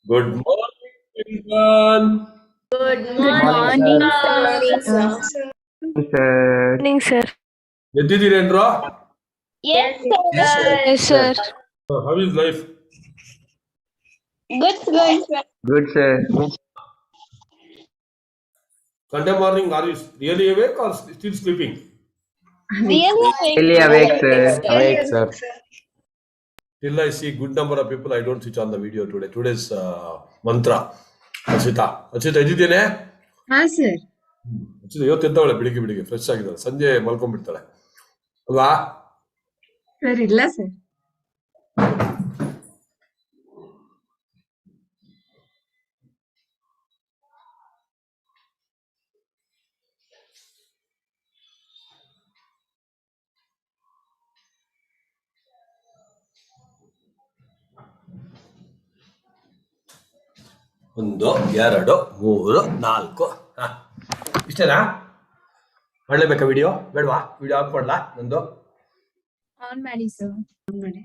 Good morning, everyone. Good Good morning, morning, sir. sir. Sir. Morning, sir. ಎದ್ದಿದ್ದೀರೇನ್ರೋ? Yes, Yes, sir. sir. Yes, sir. How is life? Good, sir. Good, sir. Sunday morning, are you really awake or still sleeping? Really? Really awake, sir. Awake, sir. Till I see good number of people, I don't switch on the video today. Today's mantra. ಅಚಿತಾ ಎದ್ದಿದ್ದೇನೆ. ಹಾ sir. ಅಚಿತಾ ಇವತ್ತು ಎದ್ದವಳೆ ಬೆಳಿಗ್ಗೆ fresh ಆಗಿದ್ದಾಳೆ. ಸಂಜೆ ಮಲ್ಕೊಂಡ್ಬಿಡ್ತಾಳೆ ಅಲ್ವಾ? Sir ಇಲ್ಲ sir. ಒಂದು ಎರಡು ಮೂರು ನಾಲ್ಕು ಇಷ್ಟೇನಾ? ಮಾಡಲೇಬೇಕಾ ವಿಡಿಯೋ? ಬೇಡವಾ? ವಿಡಿಯೋ ಹಾಕ್ಕೊಡ್ಲಾ ನಂದು? ಆನ್ ಮಾಡಿ ಸರ್. ಆನ್ ಮಾಡಿ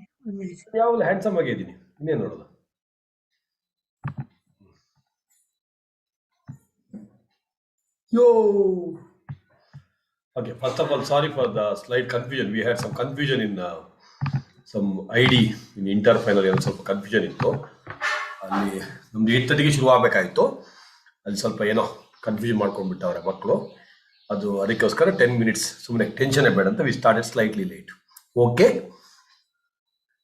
ಸರ್. ಯಾವಾಗಲೂ ಹ್ಯಾಂಡ್ಸಮ್ ಆಗಿದ್ದೀನಿ, ಇನ್ನೇನು ನೋಡೋದು? Yo. Okay, first of all, sorry for the slight confusion. We had some confusion in some ID in inter final. ಸ್ವಲ್ಪ ಕನ್ಫ್ಯೂಷನ್ ಇತ್ತು. ಅಲ್ಲಿ ನಮ್ದು 8:30ಗೆ ಶುರು ಆಗಬೇಕಾಯಿತು. ಅಲ್ಲಿ ಸ್ವಲ್ಪ ಏನೋ ಕನ್ಫ್ಯೂಷನ್ ಮಾಡ್ಕೊಂಡ್ಬಿಟ್ಟವ್ರೆ ಮಕ್ಕಳು. ಅದು ಅದಕ್ಕೋಸ್ಕರ 10 ಮಿನಿಟ್ಸ್ ಸುಮ್ಮನೆ ಟೆನ್ಷನ್ ಬೇಡ ಅಂತ we started slightly late. Okay,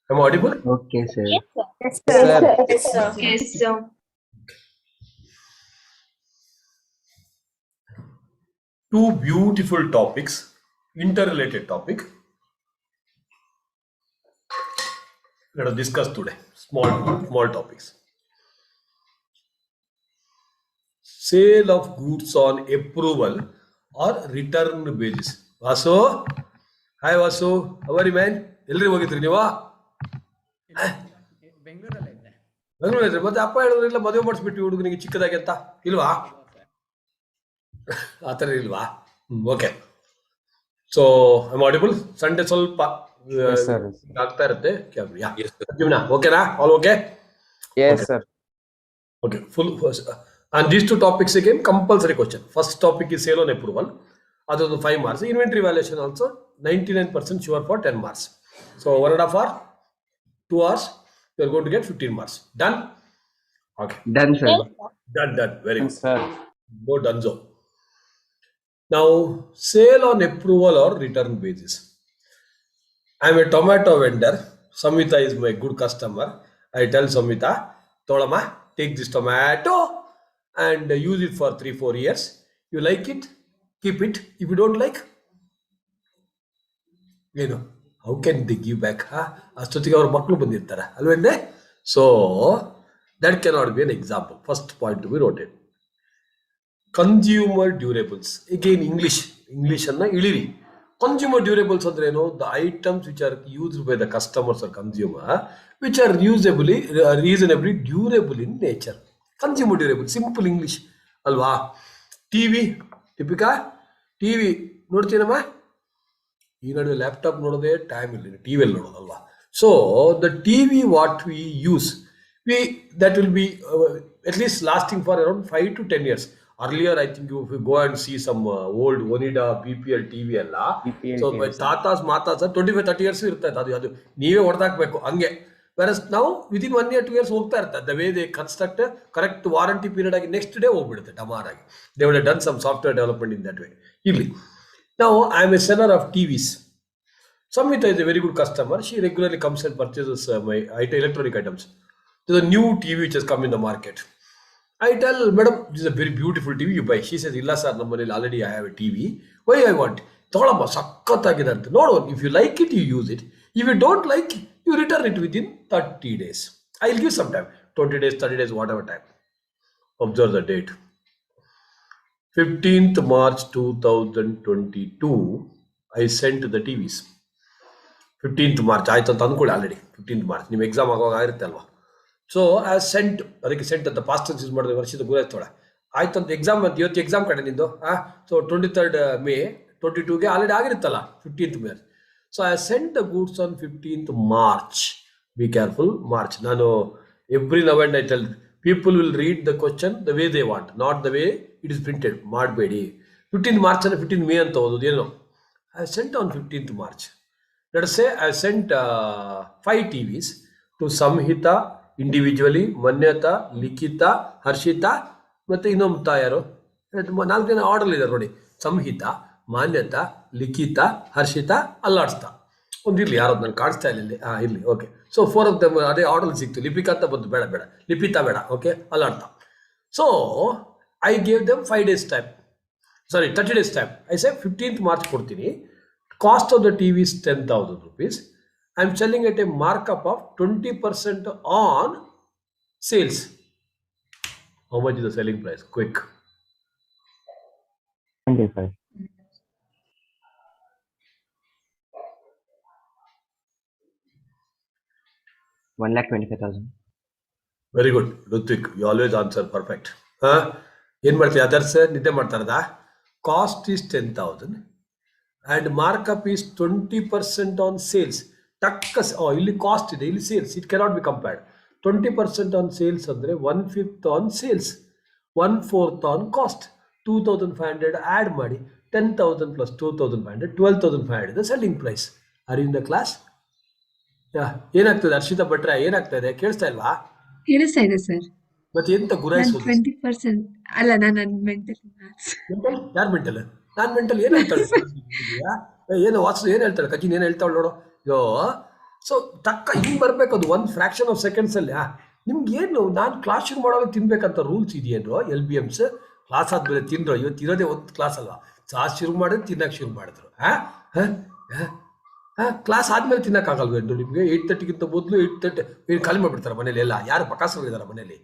am I audible? Okay, sir. Yes, sir. Yes, sir. Two beautiful topics, interrelated topic. Let us discuss today. Small topics. Sale of goods on approval or return basis. Vasu, hi Vasu, how are you, man? ಎಲ್ರಿ ಹೋಗಿದ್ರಿ ನೀವು? ಬೆಂಗಳೂರಲ್ಲಿ ಮತ್ತೆ ಅಪ್ಪ ಹೇಳಿದ್ರಿಲ್ಲ ಮದುವೆ ಮಾಡಿಸ್ಬಿಟ್ಟು ಹುಡುಗನಿಗೆ ಚಿಕ್ಕದಾಗಿ ಅಂತ ಇಲ್ವಾ? ಆ ಥರ ಇಲ್ವಾ? Okay, so I'm audible. Sunday ಸ್ವಲ್ಪ ಆಗ್ತಾ ಇರುತ್ತೆ. ಜೀವನ ಓಕೆನಾ? All okay? Yes, sir. Okay, full. And these two topics again compulsory question. First topic is sale on approval. Other than 5 marks. Inventory valuation also 99% sure for 10 marks. So 1.5 hour, 2 hours, you are going to get 15 marks. Done? Okay. Done, sir. Done. Very good. Sir. No donezo. Now, sale on approval or return basis. I am a tomato vendor. Samita is my good customer. I tell Samita, Tolama, take this tomato and use it for 3-4 years. You like it, keep it. If you don't like, how can they give back? ಅಷ್ಟೊತ್ತಿಗೆ ಅವ್ರ ಮಕ್ಕಳು ಬಂದಿರ್ತಾರೆ ಅಲ್ವೇಂದ್ರೆ? So that cannot be an example. First point to be noted. Consumer durables. Again, English ಅನ್ನ ಇಳಿರಿ. Consumer durables ಅಂದ್ರೆ ಏನು? The items which are used by the customers or consumer, which are reasonably durable in nature. Consumer durable, simple English ಅಲ್ವಾ? TV ಟಿಪಿಕಾ TV ನೋಡ್ತೀನಮ್ಮ, ಈ ನಡುವೆ laptop ನೋಡೋದೇ time ಇಲ್ಲ, ಟಿವಿಯಲ್ಲಿ ನೋಡೋದಲ್ವಾ? So the TV what we use, that will be at least lasting for around 5 to 10 years. Earlier, I think if you go and see some old Onida BPL TV ಎಲ್ಲ, so ತಾತಾಸ್ Matas 25-30 years ಇರ್ತೈತೆ. ಅದು ನೀವೇ ಹೊಡೆದಾಕ್ಬೇಕು ಹಂಗೆ. Whereas now within 1 year 2 years ಹೋಗ್ತಾ ಇರ್ತದೆ. The way they construct correct warranty period ಆಗಿ next day ಹೋಗ್ಬಿಡುತ್ತೆ ಡಮಾರಾಗಿ. They would have done some software development in that way. ಇಲ್ಲಿ now I am a seller of TVs. Samita is a very good customer. She regularly comes and purchases my electronic items. There's a new TV which has come in the market. I tell, madam, this is a very beautiful TV you buy. She says, illa sir, nammanelli already I have a TV. Why I want? Tolama sakkataಗಿದೆ ಅಂತ. No, if you like it, you use it. If you don't like, you return it within 30 days. I'll give some time, 20 days, 30 days, whatever time. Observe the date. 15th March 2022, I sent the TVs. 15th March ಆಯ್ತು ಅಂತ ಅಂದ್ಕೊಳ್ಳಿ. Already 15th March ನಿಮ್ಮ exam ಆಗುವಾಗ ಆಗಿರುತ್ತೆ ಅಲ್ವಾ? So I scent, ಅದಕ್ಕೆ scent ಅಂತ past tense use ಮಾಡಿದ್ರೆ ವರ್ಷದ ಗುರಾಯ್ತೋಳ ಆಯ್ತು ಅಂತ. ಎಕ್ಸಾಮ್ ಅಂತ ಇವತ್ತು ಎಕ್ಸಾಮ್ ಕಡೆ ನಿಂದು. ಸೊ 23rd May 22ಗೆ ಆಲ್ರೆಡಿ ಆಗಿರುತ್ತಲ್ಲ 15th May. So I sent the goods on 15th March. Be careful, March. ನಾನು every now and I tell People will read the question the way they want, not the way it is printed. ಮಾಡಬೇಡಿ. 15th March and 15th May ಅಂತ ಓದೋದು ಏನೋ. I sent on 15th March. Let us say I sent 5 TVs to Samhita individually, Manyata, Likita, Harshita, ಮತ್ತೆ ಇನ್ನೊಂದು ಯಾರು 4 ಜನ order ಇದ್ದಾರೆ ನೋಡಿ. ಸಂಹಿತ, ಮಾನ್ಯತಾ, ಲಿಖಿತ, ಹರ್ಷಿತಾ, ಅಲ್ಲಾಡಿಸ್ತಾ ಒಂದಿರಲಿ. ಯಾರು ನಾನು ಕಾಣಿಸ್ತಾ ಇಲ್ಲ ಇಲ್ಲಿ. ಇರಲಿ, ಓಕೆ. ಸೊ 4 of them ಅದೇ ಆರ್ಡರ್ ಸಿಕ್ತು. ಲಿಪಿಕಾ ಅಂತ ಬಂತು, ಬೇಡ ಬೇಡ, ಲಿಪಿತಾ ಬೇಡ, ಓಕೆ, ಅಲ್ಲಾಡ್ತಾ. So I gave them 5 days time, sorry 30 days time. I say 15th March ಕೊಡ್ತೀನಿ. Cost of the T V is 10,000 rupees. I am selling at a markup of 20% on sales. How much is the selling price? Quick. 25. 1,25,000. Very good Ritvik, you always answer perfect. ಏನು ಮಾಡ್ತೀವಿ? Others ನಿದ್ದೆ ಮಾಡ್ತಾರದ. Cost is 10,000 and markup is 20% on sales. ಇಲ್ಲಿ cost ಇದೆ, ಇಲ್ಲಿ sales. It cannot be compared. 20% on sales ಅಂದರೆ 1/5 on sales, 1/4 on cost. 2,500 add ಮಾಡಿ, 10,000 plus 2,500, 12,500 the selling price. Are in the class? ಏನಾಗ್ತದೆ ಹರ್ಷಿತಾ ಭಟ್ರೆ? ಏನಾಗ್ತಾ ಇದೆ? ಕೇಳಿಸ್ತಾ ಇಲ್ವಾ? ಕೇಳಿಸ್ತಾ ಇದೆ ಸರ್. ಮತ್ತೆ ಎಂತ ಗುರಾಯಿಸೋದು? 20% ಅಲ್ಲ, ನಾನು ಮೆಂಟಲ್. ಯಾರು ಮೆಂಟಲ್? ನಾನ್ ಮೆಂಟಲ್ ಏನ್ ಹೇಳ್ತಾಳೆ? ಏನು ವಾಟ್ಸ್ ಏನ್ ಹೇಳ್ತಾಳೆ? ಕಜಿನ್ ಏನ್ ಹೇಳ್ತಾಳೆ ನೋಡು. ಯೋ, ಸೊ ತಕ್ಕ ಹಿಂಗ್ ಬರ್ಬೇಕು. ಅದು 1 fraction of seconds ಅಲ್ಲಿ. ನಿಮ್ಗೆ ಏನು, ನಾನು ಕ್ಲಾಸ್ ಶುರು ಮಾಡುವಾಗ ತಿನ್ಬೇಕಂತ ರೂಲ್ಸ್ ಇದೆಯೇನು? LBMs ಕ್ಲಾಸ್ ಆದ್ಮೇಲೆ ತಿನ್ರೋ. ಇವತ್ತು ಇರೋದೇ ಒಂದು ಕ್ಲಾಸ್ ಅಲ್ವಾ? ಕ್ಲಾಸ್ ಶುರು ಮಾಡಿದ್ರೆ ತಿನ್ನಕ್ಕೆ ಶುರು ಮಾಡಿದ್ರು. ಕ್ಲಾಸ್ ಆದ್ಮೇಲೆ ತಿನ್ನಕ್ಕಾಗಲ್ವೇನು ನಿಮಗೆ? 8:30ಗಿಂತ ಮೊದಲು 8:30 ಖಾಲಿ ಮಾಡಿಬಿಡ್ತಾರೆ ಮನೇಲಿ ಎಲ್ಲ. ಯಾರು ಬಕಾಸರು ಇದ್ದಾರೆ ಮನೇಲಿ?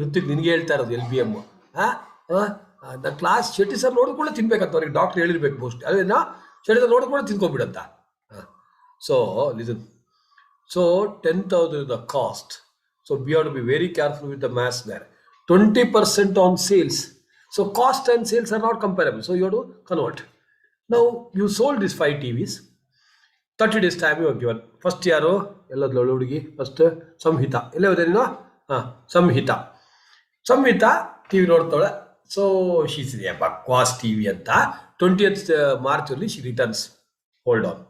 ಋತಿಕ್ ನಿನಗೆ ಹೇಳ್ತಾ ಇರೋದು LBM. The class Shetty sir ನೋಡಿಕೊಳ್ಳೆ ತಿನ್ಬೇಕಂತ ಅವ್ರಿಗೆ ಡಾಕ್ಟರ್ ಹೇಳಿರ್ಬೇಕು ಮೋಸ್ಟ್. ಅದೇನಾ ಶೆಟ್ಟಿ ಸರ್ ನೋಡಿಕೊಳ್ಳೆ ತಿನ್ಕೊಂಬಿಡಂತ. So listen. So 10,000 is the cost. So we have to be very careful with the maths there. 20% on sales. So cost and sales are not comparable. So you have to convert. Now you sold these 5 TVs. 30 days time you have given. First ಯಾರು? ಎಲ್ಲದ ಹುಡುಗಿ first ಸಂಹಿತಾ. ಎಲ್ಲ ಹೋದೆ ನೀನು? ಸಂಹಿತಾ. ಸಂಹಿತಾ TV ನೋಡ್ತಾಳೆ. So she's ಬಕ್ವಾಸ್ TV ಅಂತ. 20th March ಅಲ್ಲಿ she returns. Hold on.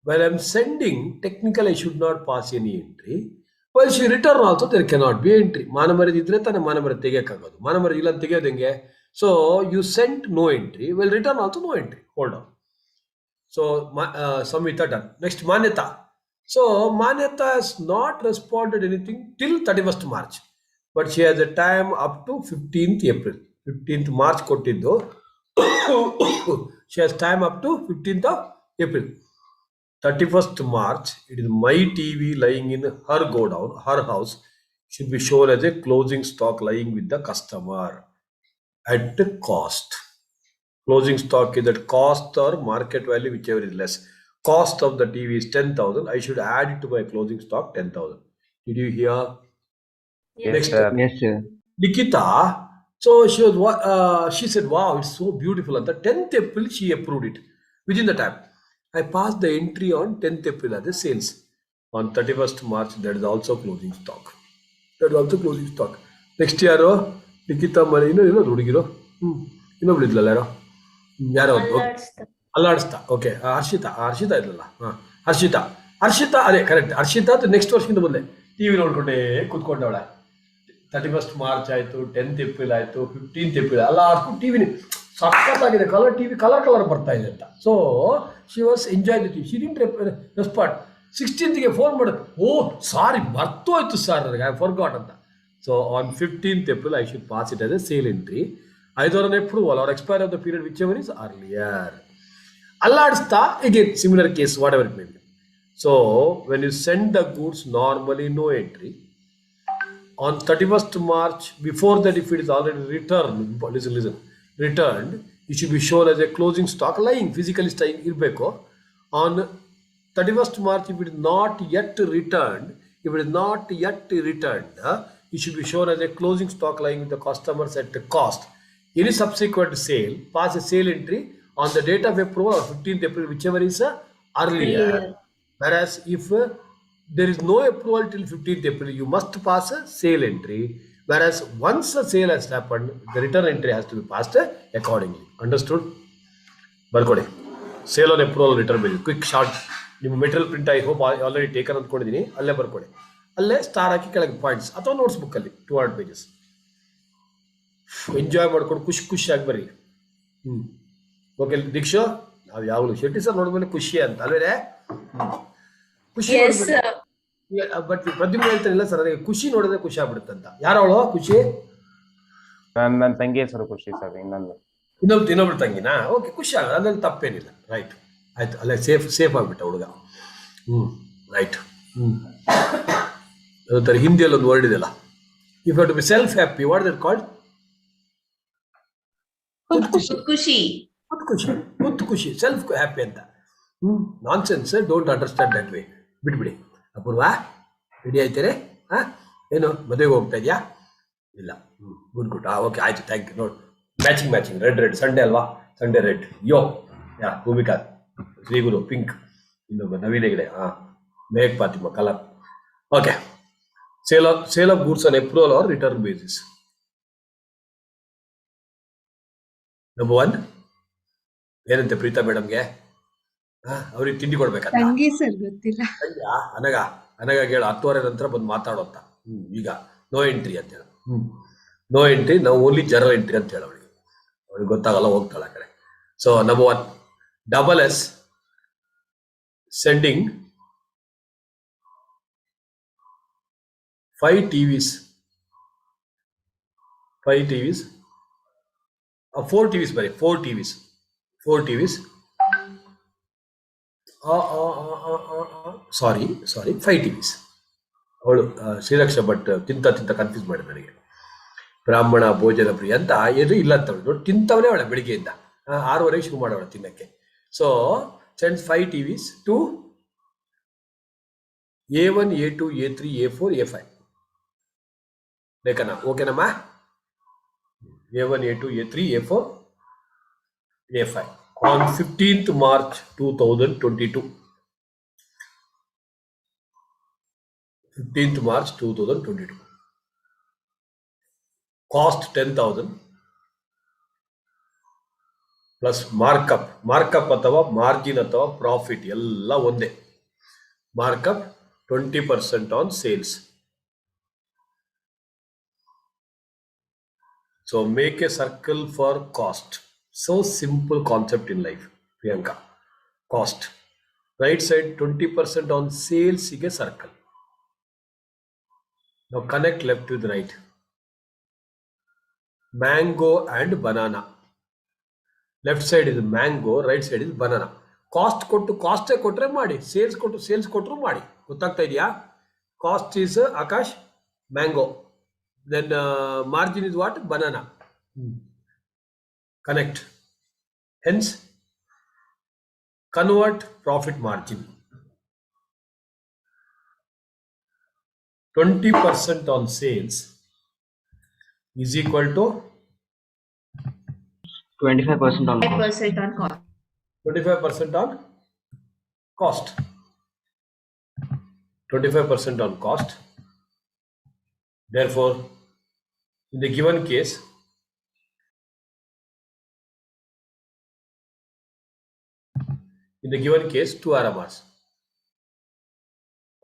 When I'm sending, technically I should not pass any entry. While she return also, there cannot be entry. ಮಾನಮರದ ಇದ್ರೆ ತಾನೇ ಮಾನಮರದ ತೆಗಿಯಕ್ಕಾಗೋದು. ಮಾನಮರದ ಇಲ್ಲ ಅಂತ ತೆಗಿಯೋದು ಹೆಂಗೆ? So you sent no entry. Well, return also no entry. Hold on. So Samhita done. Next Manyata. So Manyata has not responded anything till 31st March. But she has a time up to 15th April. 15th March ಕೊಟ್ಟಿದ್ದು. She has time up to 15th of April. 31st March, it is my TV lying in her godown, her house, should be shown as a closing stock lying with the customer at cost. Closing stock is at cost or market value, whichever is less. Cost of the TV is 10,000. I should add it to my closing stock 10,000. Did you hear? Yes, Next, sir. Yes, sir. Nikita. So she said, "Wow, it's so beautiful." On the 10th April, she approved it within the time. I passed the entry on 10th April as a sales. On 31st March, that is also closing stock. That is also closing stock. Next year, Nikita Marino, ಹುಡುಗಿರೋ ಇನ್ನೊಬ್ಳು ಇದ್ಲಲ್ಲ ಯಾರೋ ಅಲ್ಲಾಡಿಸ್ತಾ. Okay, Harshita ಇದ್ಲಲ್ಲ. Harshita ಅದೇ correct. Harshita next ವರ್ಷದಿಂದ ಬಂದೆ TV ನೋಡ್ಕೊಂಡೇ ಕೂತ್ಕೊಂಡವಳೆ. 31st March ಆಯ್ತು, 10th April ಆಯ್ತು, 15th April ಅಲ್ಲ ಅಷ್ಟು TV ಸಖತ್ತಾಗಿದೆ. Colour TV colour ಬರ್ತಾ ಇದೆ ಅಂತ. So she was enjoy the TV. She didn't respond. 16th phone ಮಾಡೋದು. ಸಾರಿ ಮರ್ತೋಯ್ತು ಸರ್, ನನಗೆ ಐ ಫಾರ್ಗಾಟ್ ಅಂತ. So on 15th April I should pass it as A sale entry. either an approval or expire of the period, whichever is earlier. Alladsta, again, similar case, whatever it may be. So, when you send the goods, normally no entry. On 31st March, before that, if it is already returned, returned, it should be shown as a closing stock lying, physically staying irbeko. On 31st March, if it is not yet returned, it should be shown as a closing stock lying with the customers at the cost. Any subsequent sale, pass a sale entry on the date of approval or 15th April, whichever is earlier. Whereas if there is no approval till 15th April. You must pass a sale entry. Whereas once a sale has happened, the return entry has to be passed accordingly. Understood? ಬರ್ಕೊಡಿ. Sale on approval return basis quick short. ನಿಮ್ಮ material print I hope already taken ಅಂದ್ಕೊಂಡಿದ್ದೀನಿ. ಅಲ್ಲೇ ಬರ್ಕೊಡಿ. ಅಲ್ಲೇ star ಹಾಕಿ ಕೆಳಗೆ points ಅಥವಾ notes ಬುಕ್ಕಲ್ಲಿ 200 pages. Enjoy ಮಾಡ್ಕೊಂಡು ಖುಷಿಯಾಗಿ ಬರ್ರಿ. ಓಕೆ ದೀಕ್ಷಾ, ನಾವು ಯಾವಾಗಲೂ ಶೆಟ್ಟಿ ಸರ್ ನೋಡಿದ್ಮೇಲೆ ಖುಷಿ ಅಂತ ಅಲ್ವೇ? ಖುಷಿ ಬಟ್ ಪ್ರದ್ಯುಮ್ನ ಹೇಳ್ತಾನಿಲ್ಲ ಸರ್, ಅದಕ್ಕೆ ಖುಷಿ ನೋಡಿದ್ರೆ ಖುಷಿ ಆಗ್ಬಿಡುತ್ತಂತ. ಯಾರವಳು ಖುಷಿ? ನನ್ನ ತಂಗಿ ಹೆಸರು ಖುಷಿ ಸರ್. ಇನ್ನೊಬ್ರು ತಂಗಿನಾ? ಓಕೆ, ಖುಷಿ ಆಗ ಅದ್ರಲ್ಲಿ ತಪ್ಪೇನಿಲ್ಲ. ರೈಟ್, ಆಯ್ತು. ಅಲ್ಲೇ ಸೇಫ್ ಆಗ್ಬಿಟ್ಟ ಹುಡುಗ. ರೈಟ್. ಅದೊಂಥರ ಹಿಂದಿಯಲ್ಲಿ ಒಂದು ವರ್ಡ್ ಇದೆಯಲ್ಲ, if you to be self happy, what that called? ಖುಷಿ, ಸೆಲ್ಫ್ ಹ್ಯಾಪಿ ಅಂತ. Nonsense, don't understand that way. ಬಿಟ್ಬಿಡಿ. ಅಪೂರ್ವ ರೆಡಿ ಆಯ್ತೇನೆ? ಏನು ಮದುವೆಗೆ ಹೋಗ್ತಾ ಇದೆಯಾ? ಇಲ್ಲ. ಗುಡ್. ಓಕೆ, ಆಯ್ತು, ಥ್ಯಾಂಕ್ ಯು. ನೋಡಿ, ಮ್ಯಾಚಿಂಗ್ ರೆಡ್ ಸಂಡೇ ಅಲ್ವಾ? Sunday red. Yeah Bhoomika, Shriguru pink, ಇನ್ನೊಬ್ಬ Naveena Hegde Megh Fatima colour. Okay, sale of goods on approval or return basis. Number 1 ಏನಂತೆ ಪ್ರೀತಾ ಮೇಡಮ್ಗೆ? ಅವ್ರಿಗೆ ತಿಂಡಿ ಕೊಡ್ಬೇಕಂತ. ಗೊತ್ತಿಲ್ಲ. ಅನಗ ಹೇಳು 10:30 ನಂತರ ಬಂದು ಮಾತಾಡೋ ಅಂತ. ಈಗ ನೋ ಎಂಟ್ರಿ ಅಂತ ಹೇಳ. ನೋ ಎಂಟ್ರಿ, ನಾವು ಓನ್ಲಿ ಜನರಲ್ ಎಂಟ್ರಿ ಅಂತ ಹೇಳ. ಅವಳಿಗೆ ಗೊತ್ತಾಗಲ್ಲ, ಹೋಗ್ತಾಳೆ ಆ ಕಡೆ. So number 1, double S sending 5 TVs 4 TVs ಬರೀ 4 TVs ಸಾರಿ 5 TVs. ಅವಳು ಶ್ರೀರಕ್ಷ ಬಟ್ ತಿಂತ ಕನ್ಫ್ಯೂಸ್ ಮಾಡಿ ನನಗೆ. ಬ್ರಾಹ್ಮಣ ಭೋಜನ ಪ್ರಿಯ ಅಂತ ಏನು ಇಲ್ಲ ಅಂತ ನೋಡಿ, ತಿಂತವನೇ ಅವಳೆ ಬೆಳಿಗ್ಗೆಯಿಂದ 6:30 ಶುರು ಮಾಡೋಳ ತಿನ್ನಕ್ಕೆ. So sends 5 TVs to A1, A2, A3, A4, A5. ಬೇಕನಾ? ಓಕೆನಮ್ಮ? A1, A2, A3, A4, A5 on 15th March 2022. 15th March 2022. Cost 10,000 plus markup ಅಥವಾ ಮಾರ್ಜಿನ್ ಅಥವಾ ಪ್ರಾಫಿಟ್ ಎಲ್ಲ ಒಂದೇ. Markup 20% on sales. So make a circle for cost. So simple concept in life, Priyanka. Cost right side 20% on ಸೇಲ್ಸ್ಗೆ circle. ನಾವು connect left with right. Mango and banana. Left side is mango, right side is banana. Cost ಕೊಟ್ಟು ಕಾಸ್ಟೇ ಕೊಟ್ರೆ ಮಾಡಿ, sales ಕೊಟ್ಟು sales ಕೊಟ್ಟರು ಮಾಡಿ. ಗೊತ್ತಾಗ್ತಾ ಇದೆಯಾ? Cost is Akash mango, then margin is what? Banana. Connect. Hence convert profit margin 20% on sales is equal to 25% on cost. 25% on cost. 25% on cost. Therefore, in the given case, in the given case, 2 RMRs.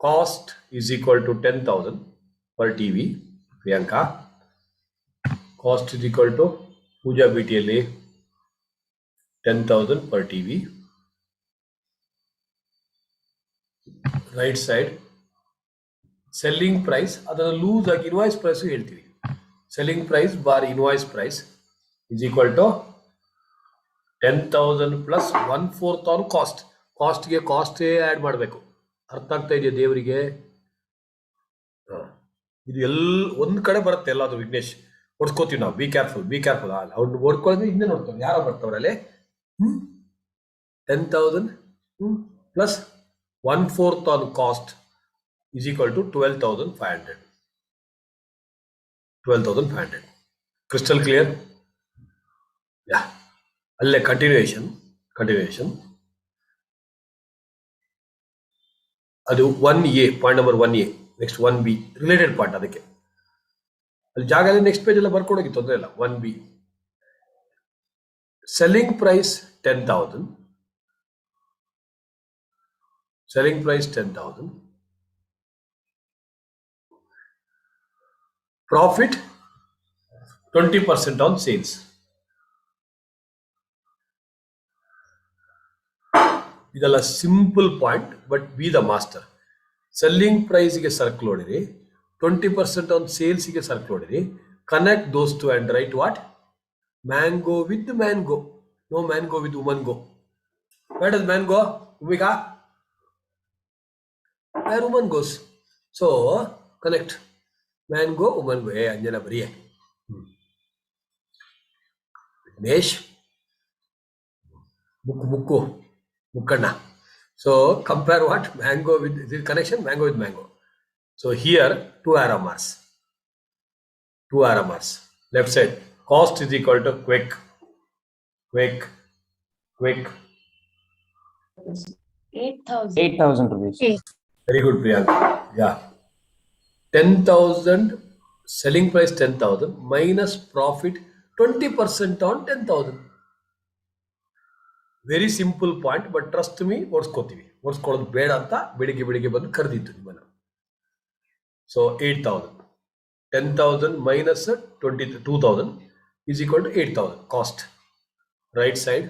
Cost is equal to 10,000 per TV. Priyanka. Cost is equal to Pooja BTLA 10,000 per TV. Right side. Selling price, ಅದನ್ನು loose ಆಗಿ invoice price ಹೇಳ್ತೀವಿ. Selling price bar invoice price is equal to 10,000 plus 1/4 on cost. ಕಾಸ್ಟ್ಗೆ ಕಾಸ್ಟೇ add ಮಾಡಬೇಕು. ಅರ್ಥ ಆಗ್ತಾ ಇದೆಯಾ ದೇವರಿಗೆ? ಇದು ಒಂದ್ ಕಡೆ ಬರುತ್ತೆ ಎಲ್ಲಾದ್ರೂ. ವಿಘ್ನೇಶ್ ಓಡಿಸ್ಕೋತೀವಿ ನಾವು. Be careful. ಅವ್ನು ಓಡ್ಕೊಳ್ಳೋದು ಹಿಂದೆ ನೋಡ್ತಾವೆ ಯಾರೋ ಬರ್ತಾವ್ರಲ್ಲಿ. 10,000 plus 1/4 on cost is equal to 12,500. 12,500. Crystal clear? Yeah. ಅಲ್ಲೇ ಕಂಟಿನ್ಯೂಯೇಷನ್. ಅದು 1A point number 1A. Next 1B related part. ಅದಕ್ಕೆ ಅಲ್ಲಿ ಜಾಗದಲ್ಲಿ ನೆಕ್ಸ್ಟ್ ಪೇಜ್ ಎಲ್ಲ ಬರ್ಕೊಡೋಗಿ ತೊಂದರೆ ಇಲ್ಲ. 1B selling price 10,000. Selling price 10,000. Profit 20% on sales. ಇದೆಲ್ಲ simple point, but be the master. Selling ಪ್ರೈಸ್ಗೆ ಸರ್ಕಲ್ ಹೊಡಿರಿ, 20% ಆನ್ ಸೇಲ್ಸ್ಗೆ ಸರ್ಕಲ್ ಹೊಡಿರಿ, connect those two and right what? Mango with mango, no mango with woman go. Where does man go? Umika? Where woman goes? So connect man go, woman go. Hey, Anjana Bariye. Nesh Mukku Mukkanna. So compare what? Mango with this connection, mango with mango. So here two arrow marks. Left side cost is equal to quick. 8,000. 8,000 rupees. Very good, Priyanka. Yeah. 10,000 selling price 10,000 minus profit 20% on 10,000. Very simple point, but trust me, ಓಡಿಸ್ಕೊಳ್ಳೋದು ಬೇಡ ಅಂತ ಬೆಳಿಗ್ಗೆ ಬಂದು ಕರೆದಿತ್ತು ನಿಮ್ಮನ್ನ. So 8,000, 10,000 minus 2,000 is equal to 8,000 cost. Right side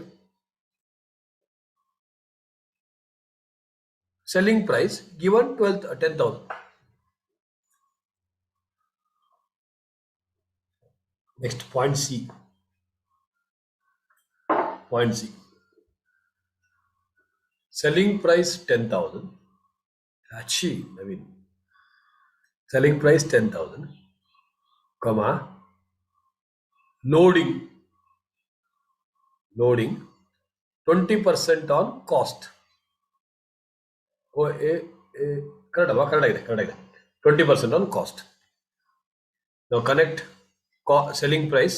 selling price given 10,000. Next point C. Selling price 10,000. Actually, selling price 10,000, comma, loading 20% on cost. Correct. 20% on cost. Now connect selling price,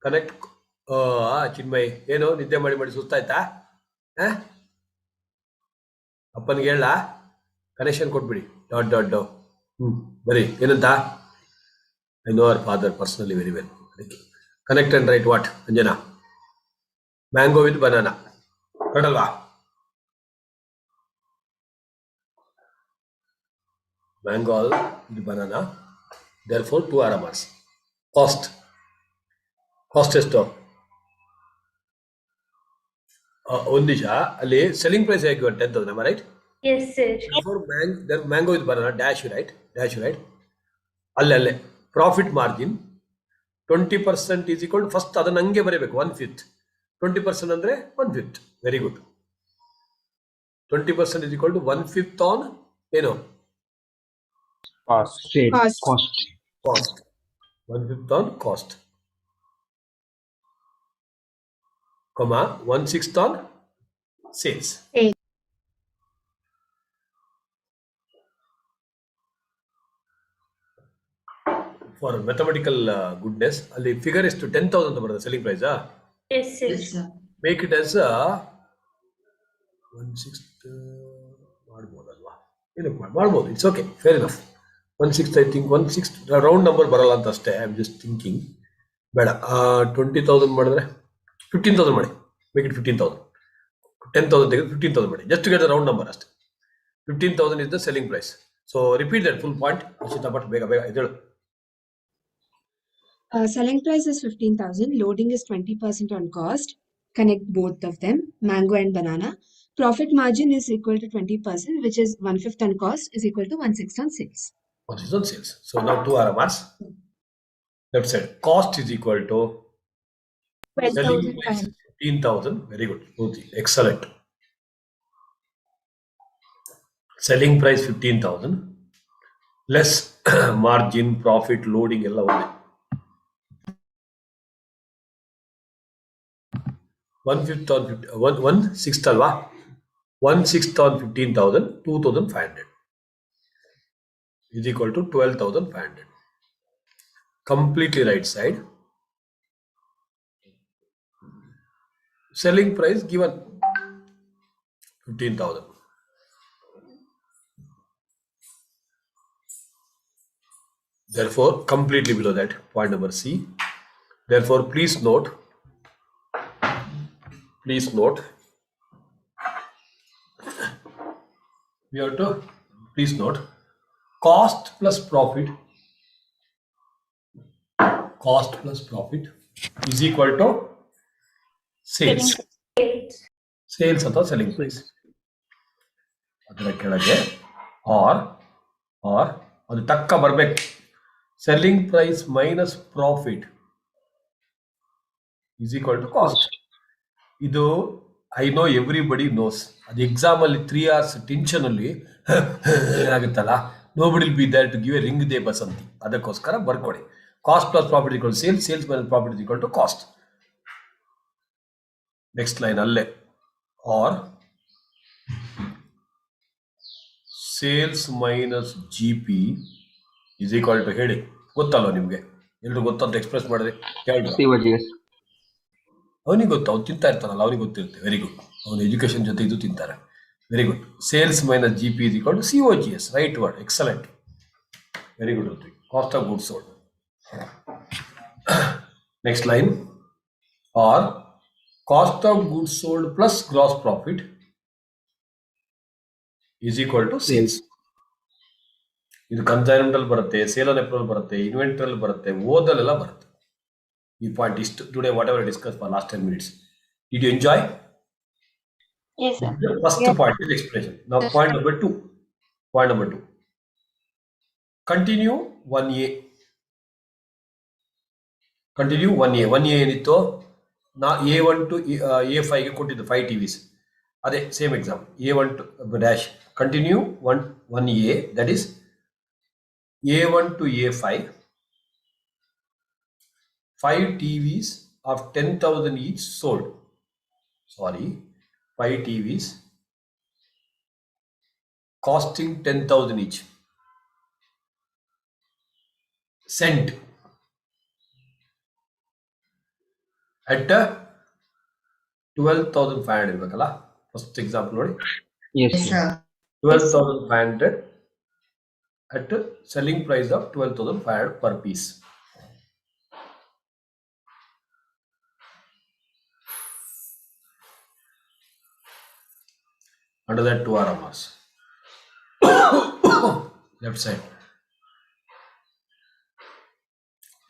connect Chinmay ಏನು ನಿದ್ದೆ ಮಾಡಿ ಸುಸ್ತಾಯ್ತಾ? ಅಪ್ಪನಿಗೆ ಹೇಳ connection ಕೊಟ್ಬಿಡಿ. Dot ಬರೀ ಏನಂತ? I know our father personally very well. Connect and right what Anjana? Mango with banana. ಕರೆಕ್ಟಲ್ವಾ? Mango with banana. therefore 2 arrow marks. Cost ಎಷ್ಟು? ಒಂದು ನಿಮಿಷ, ಅಲ್ಲಿ ಸೆಲ್ಲಿಂಗ್ ಪ್ರೈಸ್ ಹೇಗೆ 10,000, am I right? Yes, sir. Therefore mango with banana dash you right. ಅಲ್ಲೇ profit margin 20% is equal to first ಅದನ್ನ ಹಂಗೆ ಬರೀಬೇಕು 1/5. 20% ಅಂದ್ರೆ 1/5. Very good. 20% is equal to 1/5 on ಏನು? Cost. 1/5 on cost, comma 1/6 on sales. For mathematical goodness, ಅಲ್ಲಿ figure ಎಷ್ಟು 10,000 ಅಂತ ಬರುತ್ತೆ selling price. Yes, sir. Make it as 1/6 ಮಾಡ್ಬೋದಲ್ವಾ? ಏನಕ್ಕೆ ಮಾಡ್ಬೋದು, it's okay, fair enough. 1/6 I think 1/6 round number ಬರಲ್ಲ ಅಂತ ಅಷ್ಟೇ. I am just thinking. ಬೇಡ, 20,000 ಮಾಡಿದ್ರೆ 15,000 ಮಾಡಿ. Make it 15,000. 10,000 ತೆಗೆದು 15,000 ಮಾಡಿ. Just to get the round number ಅಷ್ಟೇ. 15,000 is the selling price. So repeat that full point. But ಬೇಗ ಇದಳು. Selling price is 15,000. Loading is 20% on cost. Connect both of them, mango and banana. Profit margin is equal to 20%, which is 1/5 on cost is equal to 1/6 on sales. 1/6 on sales. So now 2 arrow marks. Left side cost is equal to selling price 15,000. Very good. Excellent. Selling price 15,000 less margin, profit, loading ಎಲ್ಲ ಒಂದೇ. 1/5 on 1/6 ಅಲ್ವಾ? 1/6 on 15,000, 2,500 is equal to 12,500. Completely right side. Selling price given 15,000. Therefore, completely below that, point number C. Therefore, please note, we have to, please note, cost plus profit is equal to sales. Sales ಅಥವಾ selling price. ಅದರ ಕೆಳಗೆ or ಅದು ಟಕ್ಕ ಬರ್ಬೇಕು. Selling price minus profit is equal to cost. ಇದು I know everybody knows. ಅದು exam ಅಲ್ಲಿ 3 hours tension ಅಲ್ಲಿ ಆಗುತ್ತಲ್ಲ, nobody will be there to give a ring ದೇ ಬಸಂತಿ. ಅದಕ್ಕೋಸ್ಕರ ಬರ್ಕೊಡಿ. Cost plus profit equal sales, sales minus profit is equal to cost. Next line ಅಲ್ಲೇ or sales minus G P is equal to, ಹೇಳಿ ಗೊತ್ತಲ್ವ ನಿಮ್ಗೆ? ಎಲ್ರು ಗೊತ್ತಂತ ಎಕ್ಸ್ಪ್ರೆಸ್ ಮಾಡಿದ್ರೆ ಕೇಳಿ. COGS. ಅವನಿಗೆ ಗೊತ್ತು, ಅವ್ನು ತಿಂತಾ ಇರ್ತಾನಲ್ಲ, ಅವನಿಗೆ ಗೊತ್ತಿರುತ್ತೆ. Very good. ಅವನು ಎಜುಕೇಶನ್ ಜೊತೆ ಇದು ತಿಂತಾರೆ. Very good. Sales minus G P is equal to COGS. Right word. Excellent. Very good. Cost of goods sold. Next line are cost of goods sold plus gross profit is equal to sales. ಇದು consignment ಅಲ್ಲಿ ಬರುತ್ತೆ, sale on approval ಬರುತ್ತೆ, inventory ಅಲ್ಲಿ ಬರುತ್ತೆ, ಓದಲ್ಲೆಲ್ಲ ಬರುತ್ತೆ. ಈ point ಇಷ್ಟು today whatever discuss for last 10 minutes. Did you enjoy? Yes, sir. The first point is explanation. Now point number 2. Point number 2. Continue 1A. Continue 1A. 1A ಏನಿತ್ತು? ನಾ A1 to A5 ಗೆ ಕೊಟ್ಟಿದ್ದು 5 TVs. ಅದೇ same exam. A1 to dash. Continue 1A, that is A1 to A5. 5 TVs of 10,000 each sold. Sorry, 5 TVs costing 10,000 each. Sent at 12,500 ಇರ್ಬೇಕಲ್ಲ. First example ನೋಡಿ. Yes, sir. 12,500 at selling price of 12,500 per piece. Under that 2 RMRs. Left side.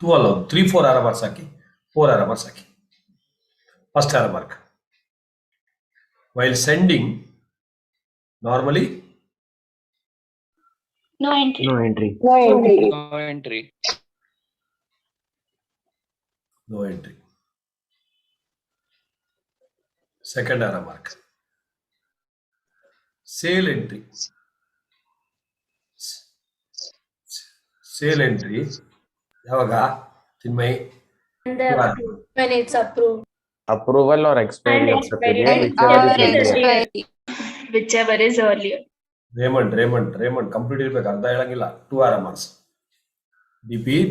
2 alone. 3, 4 RMRs hockey. 4 RMRs hockey. First RMR. While sending, normally No entry. No entry. no entry. Second RMR. Sale entry. Sale entry. ಯಾವಾಗ Chinmay? When it's approved. Approval or expiry And of the expiry period, date. whichever is earlier. Whichever is earlier. Raymond complete ಇರ್ಬೇಕು, ಅರ್ಧ ಹೇಳಂಗಿಲ್ಲ. 2 RMRs.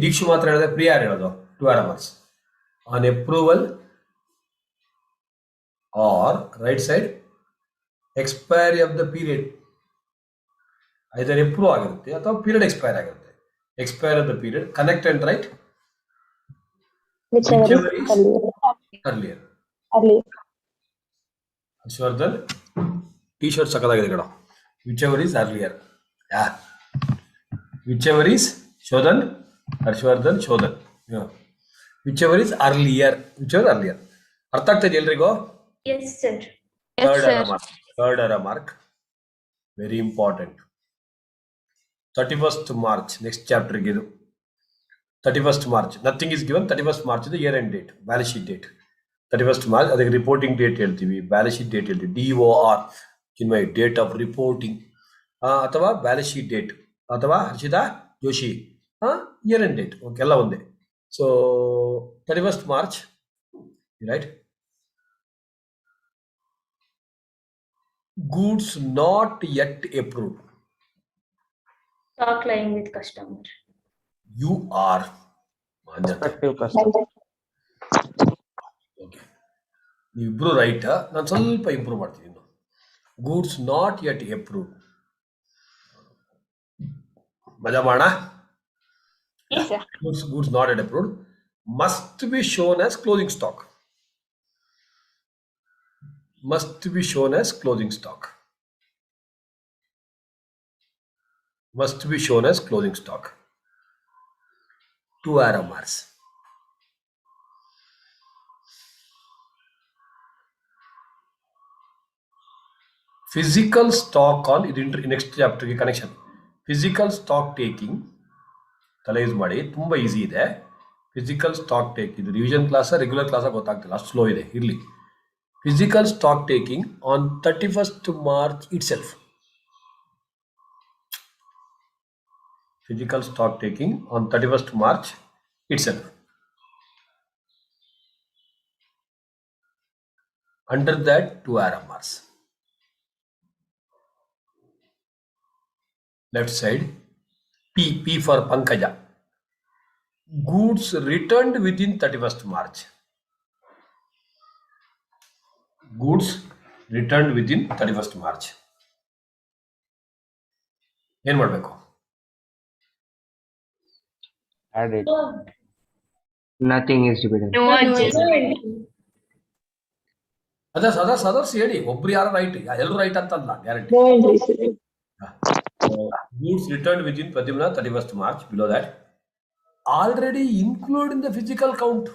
ದೀಕ್ಷು ಮಾತ್ರ ಹೇಳಿದ್ರೆ ಪ್ರಿಯ ಯಾರು ಹೇಳೋದು? 2 RMRs. On approval or right side expiry of the period. Either approve ಆಗಿರುತ್ತೆ ಅಥವಾ period expire ಆಗಿರುತ್ತೆ. Expire of the period connect and right whichever is earlier. Harshavardhan T shirt ಸಕ್ಕದಾಗಿದೆ ಕಣ. whichever is earlier. whichever is Shodhan, Harshvardhan, Shodhan. whichever is earlier. ಅರ್ಥ ಆಗ್ತದೆ ಎಲ್ರಿಗೂ? Yes, sir. Third error mark. Very important. 31st March. Next chapter given. 31st March. Nothing is given. 31st March is the year end date. Balance sheet date. 31st March. That's the reporting date. Balance sheet date. DOR. In my date of reporting. ಅಥವಾ balance sheet date. ಅಥವಾ Harshita Joshi. Year end date. Okay. ಎಲ್ಲ ಒಂದೇ. So 31st March. Right. Goods not yet approved. Stock lying with customer. You are prospective customer. Okay. ನೀವಿಬ್ರು right. ನಾನು ಸ್ವಲ್ಪ improve ಮಾಡ್ತೀನಿ. Goods not yet approve. ಮಜಾ ಮಾಡ. Yes, sir. Goods not yet approved must be shown as closing stock. Must be shown as closing stock. Must be shown as closing stock. 2 arrow marks. Physical stock on next chapter connection. Physical stock taking ತಲೆ use ಮಾಡಿ ತುಂಬ easy ಇದೆ. Physical stock take ಇದು revision class regular class ಗೊತ್ತಾಗ್ತಿಲ್ಲ, ಅಷ್ಟು slow ಇದೆ, ಇರಲಿ. Physical stock taking on 31st March itself. Physical stock taking on 31st March itself. Under that 2 arrow marks. Left side P for Pankaja. Goods returned within 31st March. Goods returned within 31st March. ಏನು ಮಾಡಬೇಕು? Add it. Nothing is to be done. No adjustment. Others ಹೇಳಿ, ಒಬ್ರು ಯಾರು right, ಎಲ್ಲರೂ right ಅಂತಲ್ಲ, guarantee. No entries. Goods returned within 31st March. Below that, already included in the physical count.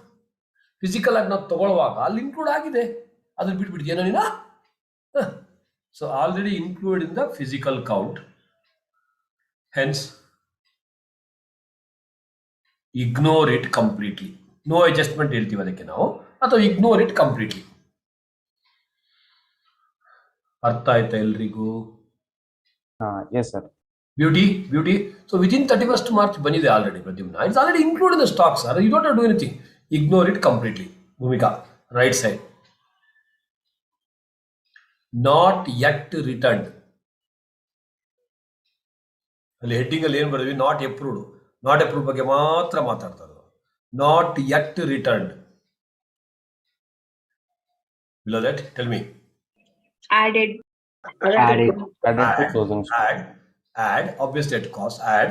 Physical ಆಗಿ ನಾವು ತಗೊಳ್ಳುವಾಗ ಅಲ್ಲಿ ಇನ್ಕ್ಲೂಡ್ ಆಗಿದೆ, ಅದನ್ನ ಬಿಟ್ಬಿಡ್ತೀಯ ನೀನು. So already include in the physical count, hence ignore it completely. No adjustment ಹೇಳ್ತೀವಿ ಅದಕ್ಕೆ ನಾವು, ಅಥವಾ ಇಗ್ನೋರ್ ಇಟ್ ಕಂಪ್ಲೀಟ್ಲಿ. ಅರ್ಥ ಆಯ್ತಾ ಎಲ್ರಿಗೂ? Yes, sir. Beauty. So within 31st March ಬಂದಿದೆ already Pradyumna. It's already include in the stock sir. You don't do anything. Ignore it completely. Bhumika right side. Not yet returned. ಅಲ್ಲಿ heading ಅಲ್ಲಿ ಏನು ಬರೆದ್ವಿ? Not approved. Not approved ಬಗ್ಗೆ ಮಾತ್ರ ಮಾತಾಡ್ತಾ ಇರೋದು. Not yet returned. Below that tell me. Added. Add it. Add it to closing stock. Add obviously at cost, add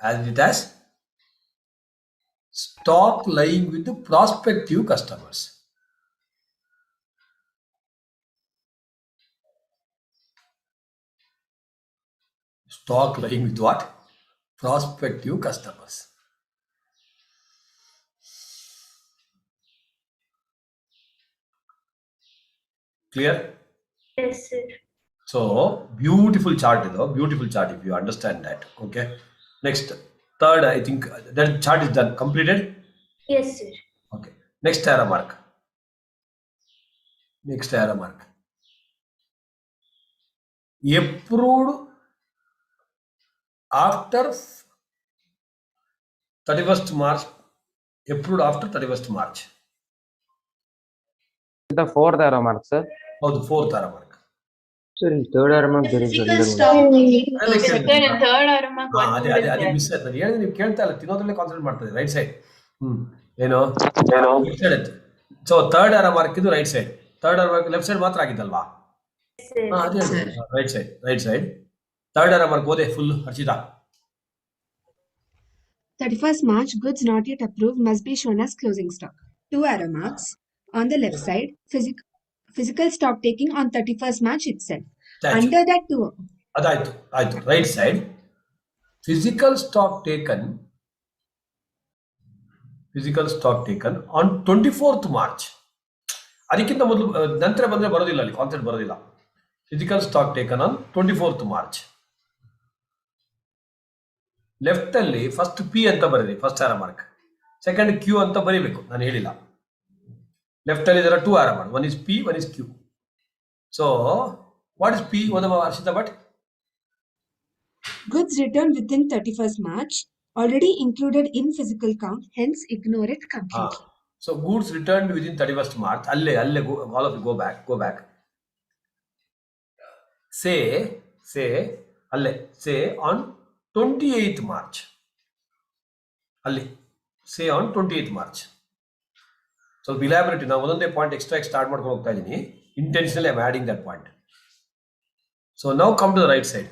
as it as stock lying with the prospective customers. Stock lying with what? Prospective customers. Clear? Yes, sir. So beautiful chart, beautiful chart if you understand that. Okay. Next, third, I think that chart is done, completed. Yes, sir. Okay. Next arrow mark. Next arrow mark. Approved after 31st March. Approved after 31st March. The fourth arrow mark, sir. Oh, the fourth arrow mark. Sir, in third arrow mark there is Physical another stock. Second and third are my ಅದೇ miss ಆಯ್ತು. ನಾನು ಹೇಳಿದ್ರೆ ನೀವು ಕೇಳ್ತಾ ಇಲ್ಲ, ತಿನ್ನೋದ್ರಲ್ಲೇ concentrate ಮಾಡ್ತಾರೆ. Right side. ಏನು? ಸೊ ಥರ್ಡ್ ಆರೋ ಮಾರ್ಕ್ ಇದು right side. Third arrow mark left side ಮಾತ್ರ ಆಗಿದ್ದಲ್ವಾ? ಅದೇ right side. Third arrow mark ಓದೆ full Harshita. 31st March, goods not yet approved must be shown as closing stock. 2 arrow marks. On the left side, physical stock taking on 31st March itself. Under that 2. ಅದಾಯ್ತು. Right side physical stock taken on 24th March. ಅದಕ್ಕಿಂತ ಮೊದಲು ನಂತರ ಬಂದ್ರೆ ಬರೋದಿಲ್ಲ, ಅಲ್ಲಿ concept ಬರೋದಿಲ್ಲ. Physical stock taken on 24th March. Left ಅಲ್ಲಿ first P ಅಂತ ಬರೀರಿ, first arrow mark. Second Q ಅಂತ ಬರೀಬೇಕು, ನಾನು ಹೇಳಿಲ್ಲ. ಲೆಫ್ಟ್ ಅಲ್ಲಿ ಇದರ 2 arrow mark. One is P, one is Q. So what is P? ಓದಮ್ಮ Harshita Bhat. Goods returned within 31st March, already included in physical count, hence ignore it completely. So goods returned within 31st March. Alle all of you go back. Say on 28th March. Say on 28th March. So elaborate. Now ಒಂದೊಂದೇ point extra start ಮಾಡ್ಕೊಂಡು ಹೋಗ್ತಾ ಇದ್ದೀನಿ. Intentionally I'm adding that point. So now come to the right side.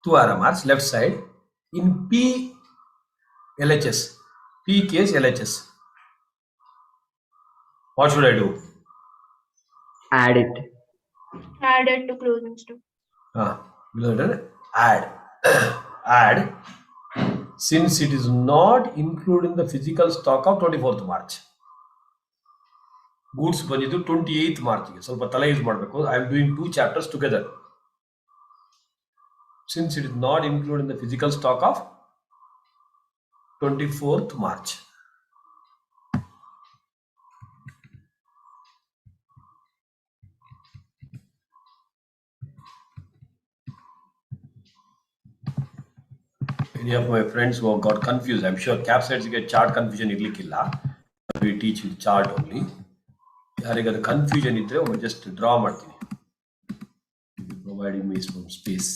2 arrow marks left side. In P LHS, P case LHS. What should I do? Add it. Added to closing stock. Below that, add. Add. Since it is not included in the physical stock of 24th March. Goods ಬಂದಿದ್ದು 28th March ಗೆ ಸ್ವಲ್ಪ ತಲೆ use ಮಾಡಬೇಕು. I am doing 2 chapters together. Since it is not included in the physical stock of 24th March. Any of my friends who have got confused, I'm sure cap sites get chart confusion irlikilla. We teach with chart only. ಯಾರಿಗಾದ confusion ಇದ್ರೆ ಒಮ್ಮೆ just draw ಮಾಡ್ತೀನಿ. Providing me some space.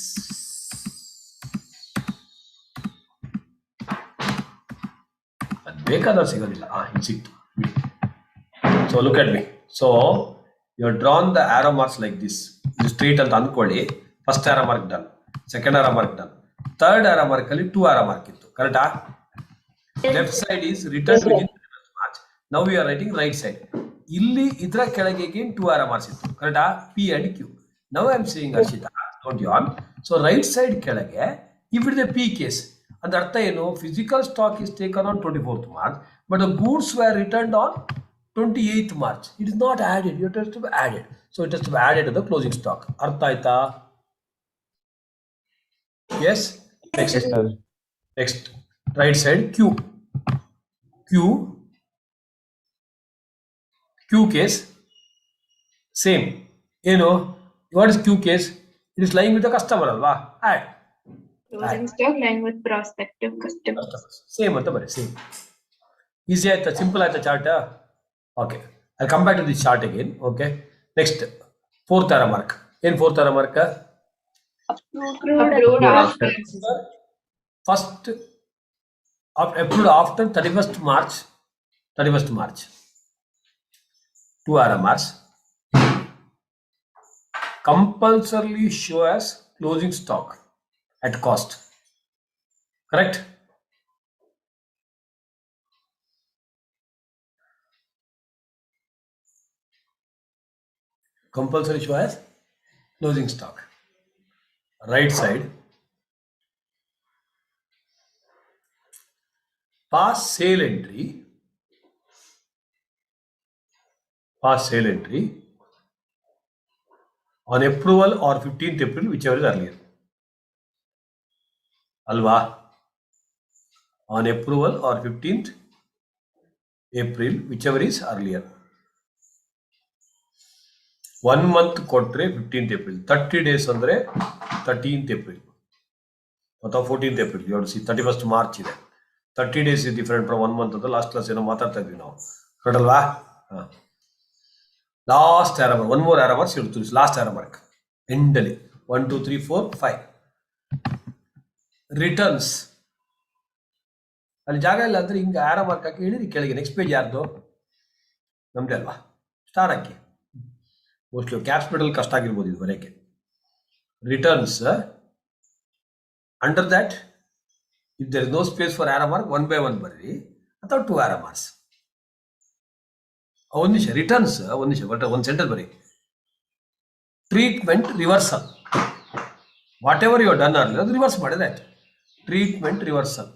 ಅದು ಬೇಕಾದ್ರೆ ಸಿಗೋದಿಲ್ಲ. ಇದು ಸಿಕ್ತು. So look at me. So you are drawn the arrow marks like this. ಇದು ಸ್ಟ್ರೇಟ್ ಅಂತ ಅಂದ್ಕೊಳ್ಳಿ. First arrow mark done, second arrow mark done, third arrow mark ಅಲ್ಲಿ 2 ಆರೋ ಮಾರ್ಕ್ ಇತ್ತು. ಕರೆಕ್ಟಾ? Left side is return within March. Now we are writing right side. ಇಲ್ಲಿ ಇದರ ಕೆಳಗೆ 2 ಆರೋ marks ಇತ್ತು. ಕರೆಕ್ಟಾ? P and Q. Now I am saying Harshita, note you on. So right side ಕೆಳಗೆ if it the P case, ಅದ್ರ ಅರ್ಥ ಏನು? Physical stock is taken on 24th March, but the goods were returned on 28th March. It is not added. It has to be added. So it has to be added to the closing stock. ಅರ್ಥ ಆಯ್ತಾ? Yes? Next. Yes, sir. Next. Right side Q. Q case. Same. You know, what is Q case? It is lying with the customer. Alva? Add. Closing stock lying with prospective customers. Same. Same. Easy. Simple. Chart. Okay. I'll come back to this chart again. Okay. Next. 4th arrow mark. In 4th arrow mark. Approved after. First. Approved after 31st March. 31st March. 2 arrow marks. Compulsorily show as closing stock at cost. Correct? Compulsory show as closing stock. Right side. Pass sale entry. On approval or 15th April, whichever is earlier. Alva? On approval or 15th April, whichever is earlier. 1 month ಕೊಟ್ರೆ 15th April. 30 days ಅಂದ್ರೆ 13th April. ಅಥವಾ 14th April. You have to see 31st March ಇದೆ. 30 days is different from 1 month ಅಂತ last class ಏನೋ ಮಾತಾಡ್ತಾ ಇದ್ವಿ ನಾವು. ಕರೆಕ್ಟಲ್ವಾ? Last arrow mark. 1 more arrow marks ಇಡ್ತೀವಿ. ಲಾಸ್ಟ್ ಆರೋ ಮಾರ್ಕ್ ಎಂಡಲ್ಲಿ 1 2 3 4 5. ರಿಟರ್ನ್ಸ್ ಅಲ್ಲಿ ಜಾಗ ಇಲ್ಲ ಅಂದ್ರೆ ಹಿಂಗೆ ಆರೋ ಮಾರ್ಕ್ ಹಾಕಿ ಇಳಿರಿ ಕೆಳಗೆ. ನೆಕ್ಸ್ಟ್ ಪೇಜ್ ಯಾರ್ದು? ನಮ್ದೇ ಅಲ್ವಾ? ಸ್ಟಾರ್ ಹಾಕಿ. ಮೋಸ್ಟ್ಲಿ ಕ್ಯಾಪಿಟಲ್ ಕಷ್ಟ ಆಗಿರ್ಬೋದು ಇದು ಬರೆಯಕ್ಕೆ. Returns under that if there is no space for arrow mark 1 by 1 ಬರ್ರಿ ಅಥವಾ 2 ಆರೋ ಮಾರ್ಕ್ಸ್. ಒಂದು ನಿಮಿಷ. ರಿಟರ್ನ್ಸ್ ಒಂದು ನಿಮಿಷ. ಬಟ್ ಒಂದು ಸೆಂಟೆನ್ಸ್ ಬರೀ. Treatment reversal. Whatever you done early ಅದು ರಿವರ್ಸ್ ಮಾಡಿದ್ರೆ ಆಯ್ತು. Treatment reversal.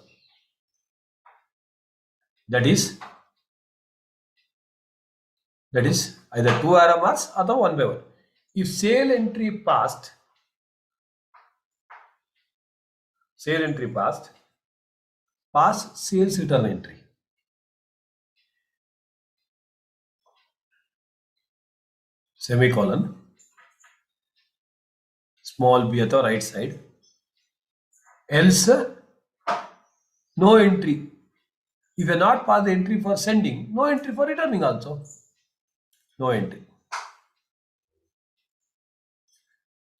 That is either 2 arrow marks or 1 by 1. If sale entry passed, pass sales return entry. Semicolon. Small b at the right side. Else, no entry. If you not pass the entry for sending, no entry for returning also. No entry.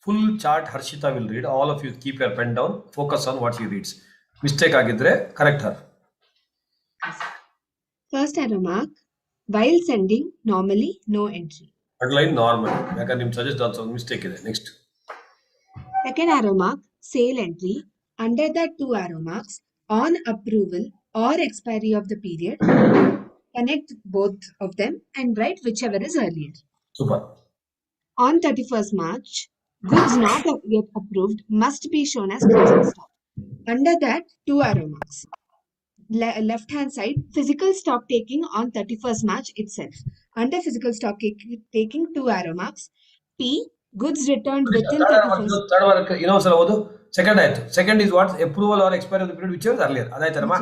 Full chart Harshita will read. All of you keep your pen down. Focus on what she reads. Mistake agidre correct her. First arrow mark, while sending, normally no entry. Underline normal. Yakandre nim suggest also mistake ide. Next. Second arrow mark, sale entry under that 2 arrow marks on approval or expiry of the period. Connect both of them and write whichever is earlier. Super. On 31st March, goods not yet approved must be shown as closing stock. Under that, 2 arrow marks. Left hand side, physical stock taking on 31st March itself. Under physical stock taking, 2 arrow marks. P, goods returned within 31st. Third one, sir, second ಆಯ್ತು. Second is what? Approval or expiry of the period, whichever is earlier. ಅದಾಯ್ತರಮ್ಮ?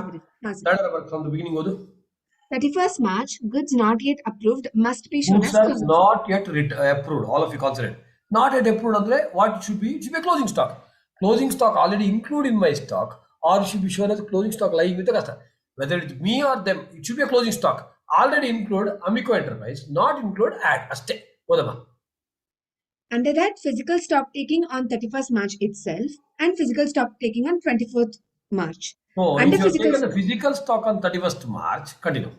Third one from the beginning ಓದು. 31st March, goods not yet approved must be shown Goods as are closing not yet approved. All of you consider it. Not yet approved andre what it should be? It should be a closing stock. Closing stock already included in my stock, or it should be shown as a closing stock lying with the customer. Whether it's me or them, it should be a closing stock. Already include Amico Enterprise, not include add. Aste. Odama. Under that, physical stock taking on 31st March itself and physical stock taking on 24th March. Oh, Under if you have physical, taken the physical stock on 31st March, continue.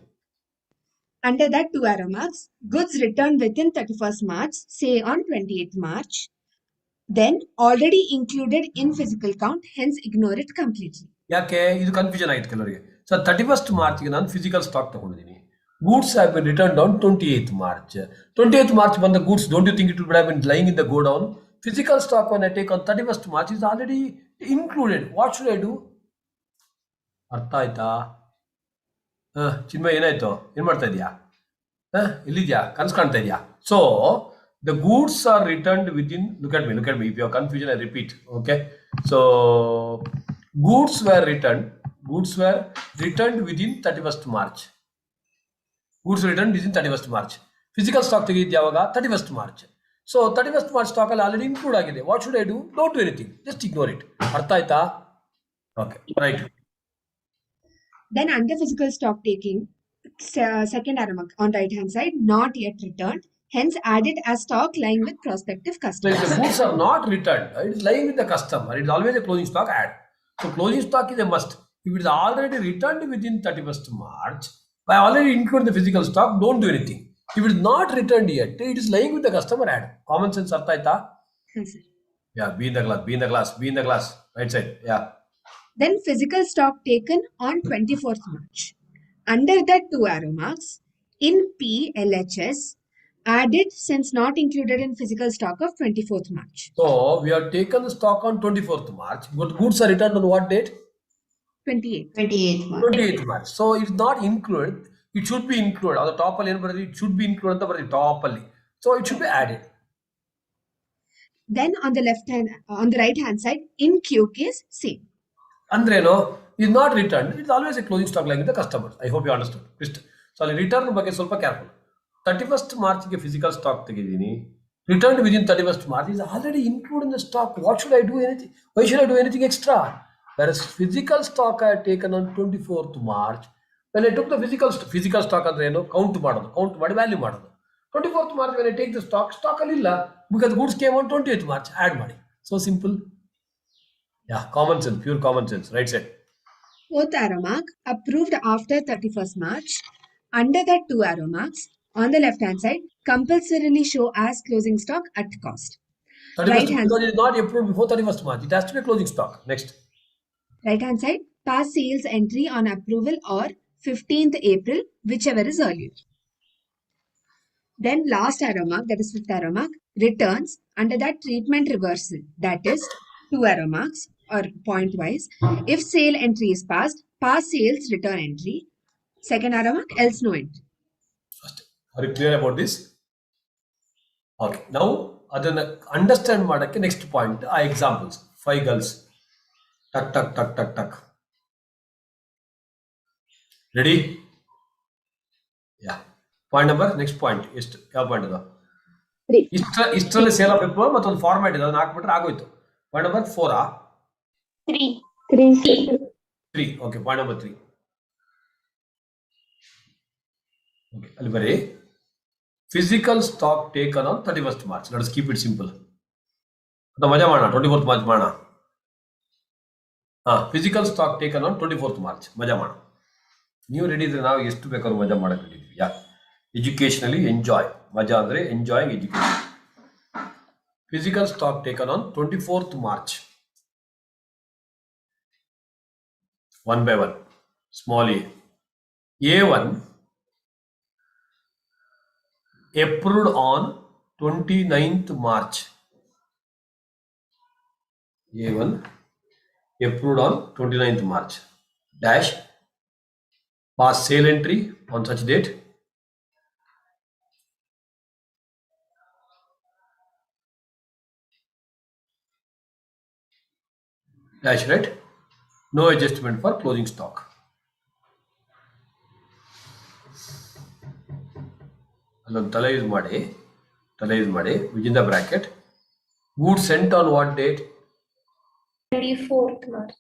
under that 2 arrow marks, goods returned within 31st March, say on 28th March, then already included in physical count, hence ignore it completely. ಯಾಕೆ ಇದು confusion ಆಯ್ತು ಕೆಲವರಿಗೆ. So 31st ಮಾರ್ಚ್ಗೆ ನಾನು physical stock ತಗೊಂಡಿದ್ದೀನಿ. Goods have been return on 28th March. 28th March ಬಂದ goods don't you think it would have been lying in the godown? Physical stock when I take on 31st March is already included. What should I do? ಅರ್ಥ ಆಯ್ತಾ? ಚಿನ್ಮಯ ಏನಾಯ್ತು? ಏನ್ ಮಾಡ್ತಾ ಇದೀಯಾ? ಎಲ್ಲಿದ್ಯಾ? ಕನ್ಸ್ ಕಾಣ್ತಾ ಇದೆಯಾ? So the goods are returned within, look at me, if you have confusion I repeat, okay? So goods were returned within 31st March. Goods returned within 31st March. Physical stock ತೆಗೆದಿದ್ದು ಯಾವಾಗ? 31st March. So 31st March stock ಅಲ್ಲಿ already include ಆಗಿದೆ. What should I do? Don't do anything, just ignore it. ಅರ್ಥ ಆಯ್ತಾ? Okay, right. Then under physical stock taking, second arrow mark on right hand side, not yet returned, hence add it as stock lying with prospective So if customers. the goods are not returned, it is lying with the customer. It is always a closing stock add. So closing stock is a must. If it is already returned within 31st March, by already include the physical stock, don't do anything. If it is not returned yet, it is lying with the customer add. Common sense, artha aita? Yes, sir. Yeah, be in the class. Right side, yeah. Then physical stock taken on 24th March. Under that 2 arrow marks, in P, LHS, added since not included in physical stock of 24th March. So we have taken the stock on 24th March, but goods are returned on what date? 28th. 28th March. So it's not included. It should be included. On the top ಅಲ್ಲಿ ಏನು ಬರ್ತದೆ? It should be included ಅಂತ ಬರ್ತದೆ top ಅಲ್ಲಿ. So it should be added. Then on the right hand side, in Q case, same. ಅಂದ್ರೇನು? is not returned, it's always a closing stock lying with the customers. I hope you understood. So ಅಲ್ಲಿ return ಬಗ್ಗೆ ಸ್ವಲ್ಪ careful. 31st March ಗೆ physical stock ತೆಗೆದಿದ್ದೀನಿ. Returned within 31st March is already included in the stock. What should I do anything? Why should I do anything extra? Whereas physical stock I had taken on 24th March. When I took the physical stock ಅಂದ್ರೆ ಏನು? Count ಮಾಡಿ value ಮಾಡೋದು. 24th March when I take the stock ಅಲ್ಲಿ ಇಲ್ಲ, because goods came on 28th March, add ಮಾಡಿ. So simple. Yeah, common sense, pure common sense, right side. 4th arrow mark, approved after 31st March. Under that 2 arrow marks, on the left hand side, compulsorily show as closing stock at cost. 31st, Right hand because it is not approved before 31st March. It has to be a closing stock. Next. Right hand side, pass sales entry on approval or 15th April, whichever is earlier. Then last arrow mark, that is 5th arrow mark, returns under that treatment reversal, that is 2 arrow marks or point wise. If sale entry is passed, pass sales return entry. Second arrow mark, else no entry. Are you clear about this? Okay. Now, ಅದನ್ನ understand ಮಾಡಕ್ಕೆ next point ಆ examples 5 girls ಟಕ್ ready yeah point number next point ಎಷ್ಟು ಯಾವ point ಅದು ಇಷ್ಟರಲ್ಲಿ sale of report ಮತ್ತೊಂದು format ಇದೆ ಅದನ್ನ ಹಾಕ್ಬಿಟ್ರೆ ಆಗೋಯ್ತು point number 4 3 okay point number 3 okay ಅಲ್ಲಿ ಬರೀ physical stock taken on 31st March. Let us keep it simple. ಮಜಾ ಮಾಡೋಣ 24th March ಮಾಡೋಣ. Physical stock taken on 24th March ಮಜಾ ಮಾಡೋಣ. ನೀವು ರೆಡಿ ಇದ್ರೆ ನಾವು ಎಷ್ಟು ಬೇಕಾದ್ರೂ ಮಜಾ ಮಾಡಕ್ ರೆಡಿ ಇದೀವಿ. Educationally enjoy. ಮಜಾ ಅಂದ್ರೆ enjoying education. Physical stock taken on 24th March. one by one. Small a. A1 approved on 29th March. A1 approved on 29th March. Dash pass sale entry on such date. Dash, right? No adjustment for closing stock. ಅಲ್ಲೊಂದು ತಲೆ use ಮಾಡಿ within the bracket. Goods sent on what date? 24th March.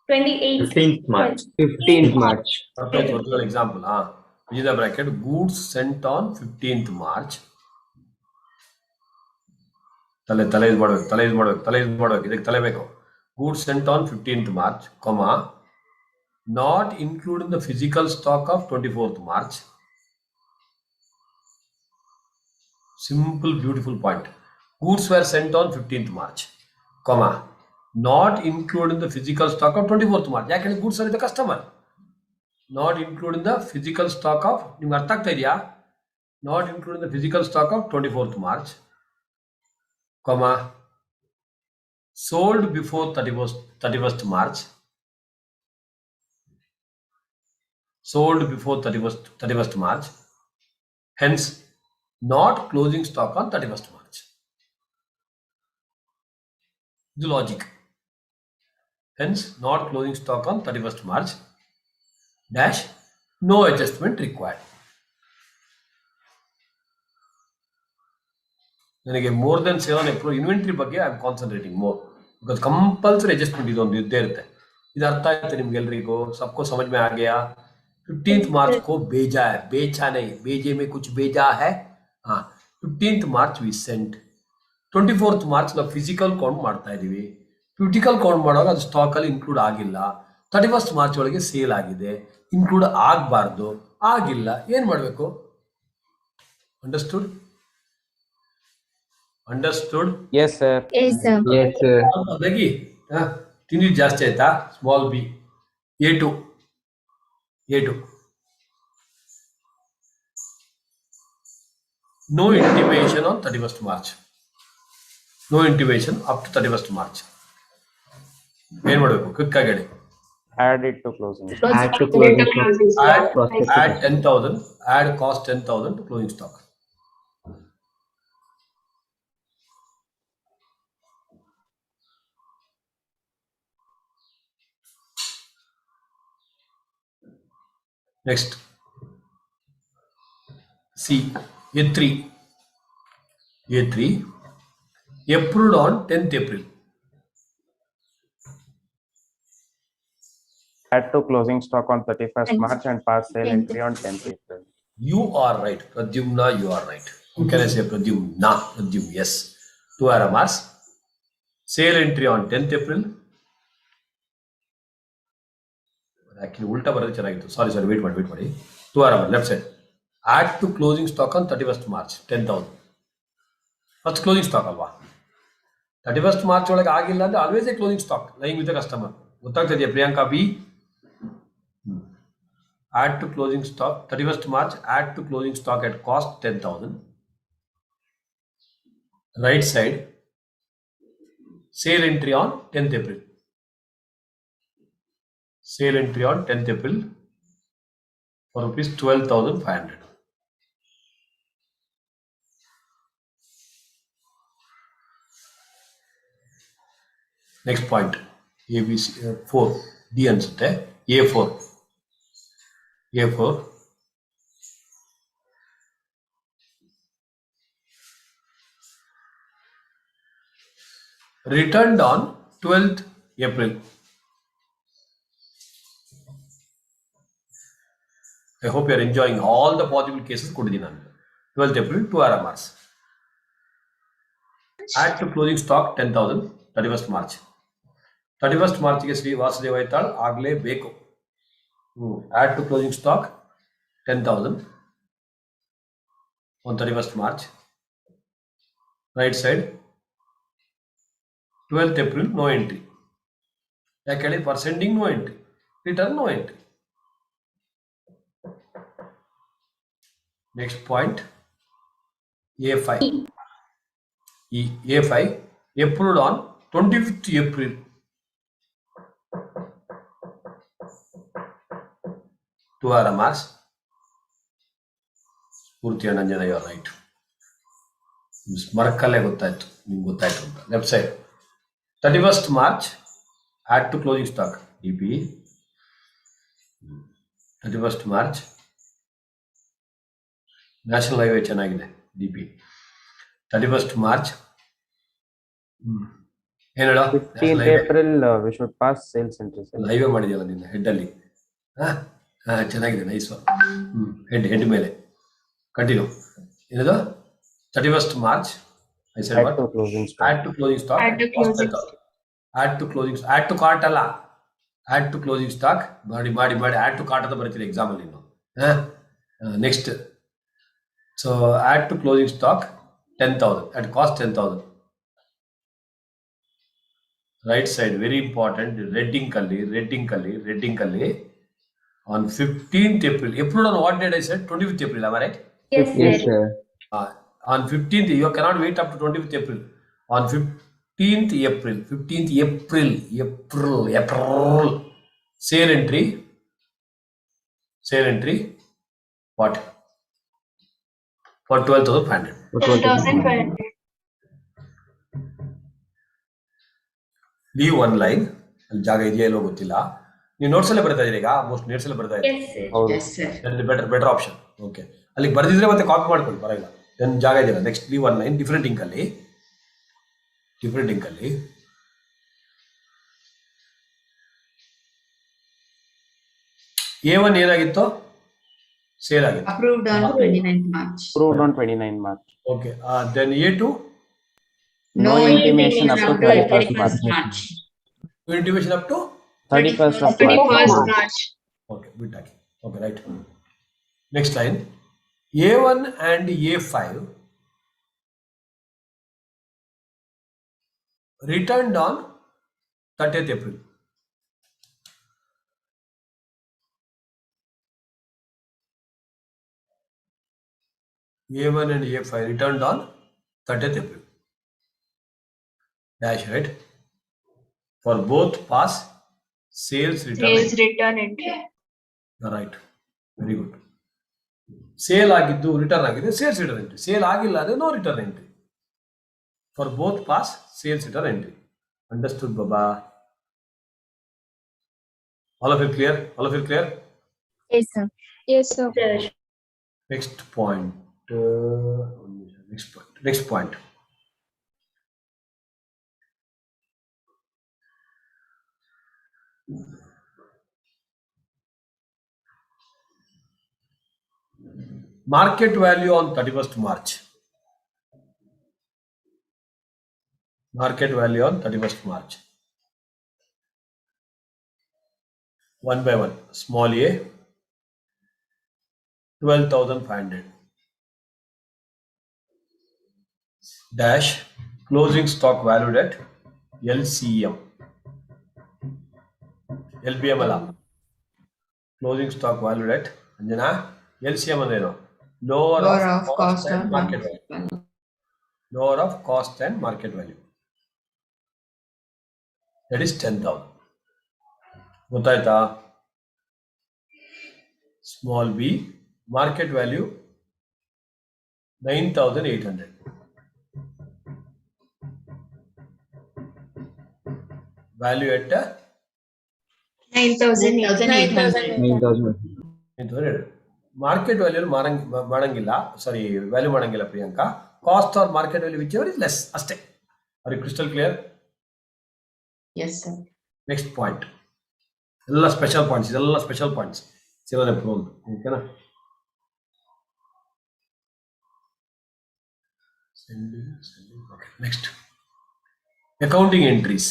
28th 15th March. 15th March. Perfect example. Within the bracket, goods sent on 15th March. ತಲೆ use ಮಾಡಬೇಕು ಇದಕ್ಕೆ ತಲೆ ಬೇಕು. Goods sent on 15th March, comma, not including the physical stock of 24th March. Simple, beautiful point. Goods were sent on 15th March, comma, not including the physical stock of 24th March. ಯಾಕಂದ್ರೆ goods are the customer. Not including the physical stock of, ನಿಮ್ಗೆ ಅರ್ಥ ಆಗ್ತಾ ಇದೆಯಾ? Not including the physical stock of 24th March, comma, sold before 31st March. Sold before 31st March. Hence, not closing stock on 31st March. The logic. Hence, not closing stock on 31st March. Dash, no adjustment required. ನನಗೆ more than 7 April inventory ಬಗ್ಗೆ I am concentrating more because compulsory adjustment ಇದೊಂದು ಇದ್ದೇ ಇರುತ್ತೆ. ಇದು ಅರ್ಥ ಆಯ್ತು ನಿಮ್ಗೆ ಎಲ್ರಿಗೂ? सबको समझ में आ गया? 15th March को भेजा है, बेचा नहीं, भेजे में कुछ भेजा है. 15th March we sent. 24th March ನಾವು ಫಿಸಿಕಲ್ ಕೌಂಟ್ ಮಾಡ್ತಾ ಇದೀವಿ. ಫಿಸಿಕಲ್ ಕೌಂಟ್ ಮಾಡುವಾಗ ಅದು ಸ್ಟಾಕ್ ಅಲ್ಲಿ ಇನ್ಕ್ಲೂಡ್ ಆಗಿಲ್ಲ. 31st March ಒಳಗೆ ಸೇಲ್ ಆಗಿದೆ, ಇನ್ಕ್ಲೂಡ್ ಆಗಬಾರ್ದು, ಆಗಿಲ್ಲ. ಏನ್ ಮಾಡಬೇಕು? Understood? Yes, sir. Yes, sir. Yes, sir. ಅದಾಗಿ ತಿಂಡಿ ಜಾಸ್ತಿ ಆಯ್ತಾ? Small B. A2 no intimation on 31st March. No intimation up to 31st March. ಏನ್ ಮಾಡಬೇಕು? ಕ್ವಿಕ್ ಆಗಿ ಹೇಳಿ. Add it to closing. Add to closing stock. Add 10,000. Add cost 10,000 to closing stock. Next, C, A3 approved on 10th April. Add to closing stock on 31st March and pass sale entry on 10th April. You are right, Pradyumna, you are right. How can I say Pradyumna? Yes. 2 RMRs. Sale entry on 10th April. Actually, ulta ಬರೋದು ಚೆನ್ನಾಗಿತ್ತು. Sorry, wait ಮಾಡಿ. 2 RMR, left side. Add to closing stock on 31st March, 10,000. First closing stock ಅಲ್ವಾ? 31st March ಒಳಗೆ ಆಗಿಲ್ಲ ಅಂದ್ರೆ always a closing stock lying with the customer. ಗೊತ್ತಾಗ್ತಿದೆಯಾ Priyanka B? Add to closing stock 31st March. Add to closing stock at cost 10,000. Right side, sale entry on 10th April. Sale entry on 10th April for rupees 12,500. Next point, ABC 4 D ಅನ್ಸುತ್ತೆ. A4 returned on 12th April. I hope you are enjoying all the possible cases. 12th April, 2 RMRs. Add to closing stock 10,000, 31st March. 31st March ಗೆ ಶ್ರೀ ವಾಸುದೇವ ಐತಾಳ್ ಆಗಲೇಬೇಕು. Add to closing stock 10,000 on 31st March. Right side, 12th April, no entry. ಯಾಕೆ ಹೇಳಿ? For sending, no entry. return no entry. Next point, A5. A5 approved on 25th April. 2 RMRs. Purti Ananjana, you are right. Markale gottaytu. Nimge gottaytu anta. Left side. 31st March, add to closing stock. DP. 31st March. National Highway ಚೆನ್ನಾಗಿದೆ. DP. 31st March. ಏನು ಹೇಳೋ? 15th April, we should pass sales entry. Highway ಮಾಡಿದೆಯಲ್ಲ ನಿನ್ನ ಹೆಡ್ಡಲ್ಲಿ. ಚೆನ್ನಾಗಿದೆ, nice. Head ಮೇಲೆ continue. ಏನದು? 31st March. I said what? Add to closing stock. Add to closing stock. Add to closing Add to cart ಅಲ್ಲ. Add to closing stock. ಮಾಡಿ add to cart ಅಂತ ಬರ್ತೀರಿ ಎಕ್ಸಾಮ್ ಅಲ್ಲಿ ನೀವು. Next. So add to closing stock 10,000 at cost 10,000. Right side, very important. Red ink ಅಲ್ಲಿ on 15th April. Approved on what date I said? 25th April, am I right? Yes, Yes, sir. sir. On 15th, you cannot wait up to 25th April. On 15th April, sale entry, what? For 12,500. 12,500. Leave one line. ಅಲ್ಲಿ ಜಾಗ ಇದೆಯಾ ಇಲ್ಲೋ ಗೊತ್ತಿಲ್ಲ. ನೀವು notes ಅಲ್ಲೇ ಬರ್ತಾ ಇದ್ದೀರಿ ಈಗ, ಆಲ್ಮೋಸ್ಟ್ ನೋಟ್ಸ್ ಅಲ್ಲೇ ಬರ್ತಾ ಇದ್ದೀರಿ. Yes, sir. Yes, sir. That is better option. Okay. ಅಲ್ಲಿ ಬರ್ದಿದ್ರೆ ಮತ್ತೆ ಕಾಪಿ ಮಾಡ್ಕೊಳ್ಳಿ, ಪರವಾಗಿಲ್ಲ. ಏನು ಜಾಗ ಇದೆಯಲ್ಲ. Next leave one line different ink ಅಲ್ಲಿ. A1 ಏನಾಗಿತ್ತು? ಸೇಲ್ ಆಗಿತ್ತು. Approved on 29th March. Approved on 29 March. Okay. Then A2? No intimation up to 31st March. No intimation up to? 31st of March. 31st March. Okay, good talking. Okay, right. Next line. A1 and A5 returned on 30th April. A1 and A5 returned on 30th April. Dash, right? For both pass sales return. Sales return entry. Right. Very good. Sale ಆಗಿದ್ದು return ಆಗಿದೆ, sales return entry. Sale ಆಗಿಲ್ಲ ಅಂದ್ರೆ no return entry. For both pass sales return entry. Understood ಬಾಬಾ? All of you clear? Yes, sir. Yes, sir. Next point. Next point. Market value on 31st March. Market value on 31st March. One by one. Small a, 12,500. Dash, closing stock valued at LCM. LBM ಅಲ್ಲ. Closing stock valued at Anjana LCM ಅಂದ್ರೇನು? Lower of cost and market value. Lower of cost and market value. That is 10,000. ಗೊತ್ತಾಯ್ತಾ? Small b, market value 9,800. Value at 9,800. 9,000. Market value ಮಾಡಂಗಿಲ್ಲ, sorry value ಮಾಡಂಗಿಲ್ಲ Priyanka. Cost or market value whichever is less ಅಷ್ಟೇ. Are you crystal clear? Yes, sir. Next point. ಎಲ್ಲ special points, ಇದೆಲ್ಲ special points. ಸಿರೋನೆ ಪ್ರೋನ್, ಓಕೆನಾ? Okay, next accounting entries.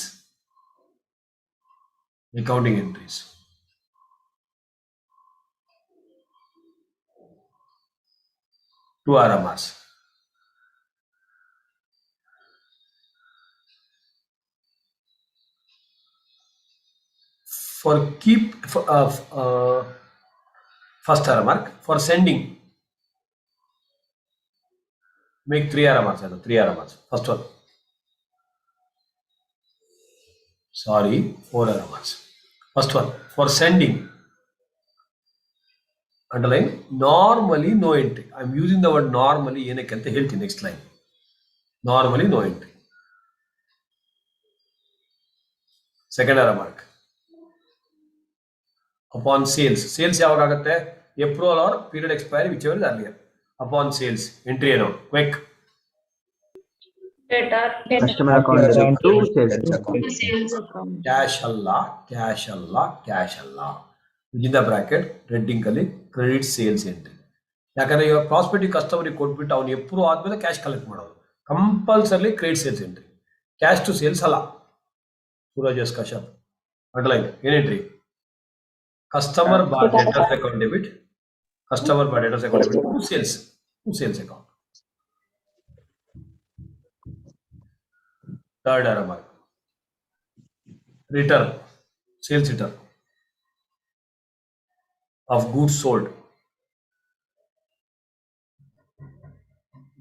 2 RMRs. For keep first arrow mark. For sending, make 3 arrow marks. 3 arrow marks. First one. Sorry, 4 arrow marks. First one. For sending, underline normally no entry. I'm using the word normally. ಏನಕ್ಕೆ ಹೇಳ್ತೀನಿ next line. Normally no entry. Second arrow mark. Upon sales. Sales ಯಾವಾಗ ಆಗುತ್ತೆ? April or period expiry, whichever is earlier. Upon sales, entry ಏನೋ? Quick. Customer account debit to sales account. Sales account. Cash ಅಲ್ಲ, cash ಅಲ್ಲ, cash ಅಲ್ಲ. Within the bracket, red ink ಅಲ್ಲಿ credit sales entry. ಯಾಕಂದ್ರೆ ಇವಾಗ prospective ಕಸ್ಟಮರಿಗೆ ಕೊಟ್ಬಿಟ್ಟು ಅವ್ನು approve ಆದ್ಮೇಲೆ ಕ್ಯಾಶ್ ಕಲೆಕ್ಟ್ ಮಾಡೋದು. Compulsory credit sales entry. Cash to sales ಅಲ್ಲ. ಸೂರಜ್ ಎಸ್ ಕಶ್ಯಪ್ ಅಂಡರ್ಲೈನ್ ಏನ್ entry? Customer bar debtors account debit, customer bar debtors account debit to sales account. Third arrow mark. Return, sales return of goods sold.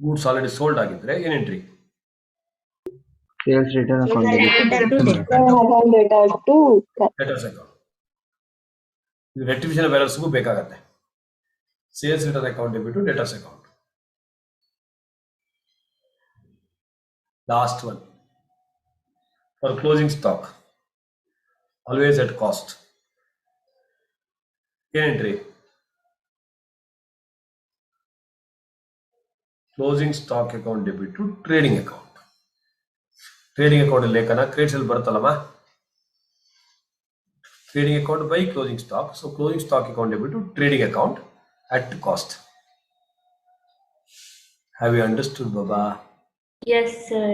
Goods already sold ಆಗಿದ್ರೆ ಏನ್ entry? Sales return account debit to debtors account. ಇದು rectification ಬ್ಯಾಲೆನ್ಸ್ಗೂ ಬೇಕಾಗತ್ತೆ. Sales return account debit to debtors account. Last one. For closing stock, always at cost. ಏನ್ entry? Closing stock account debit to trading account. Trading account ಲೇಖನ credits ಅಲ್ಲಿ ಬರುತ್ತಲ್ಲಮ್ಮ, trading account by closing stock. So closing stock account debit to trading account at cost. Have you understood ಬಾಬಾ? Yes, sir.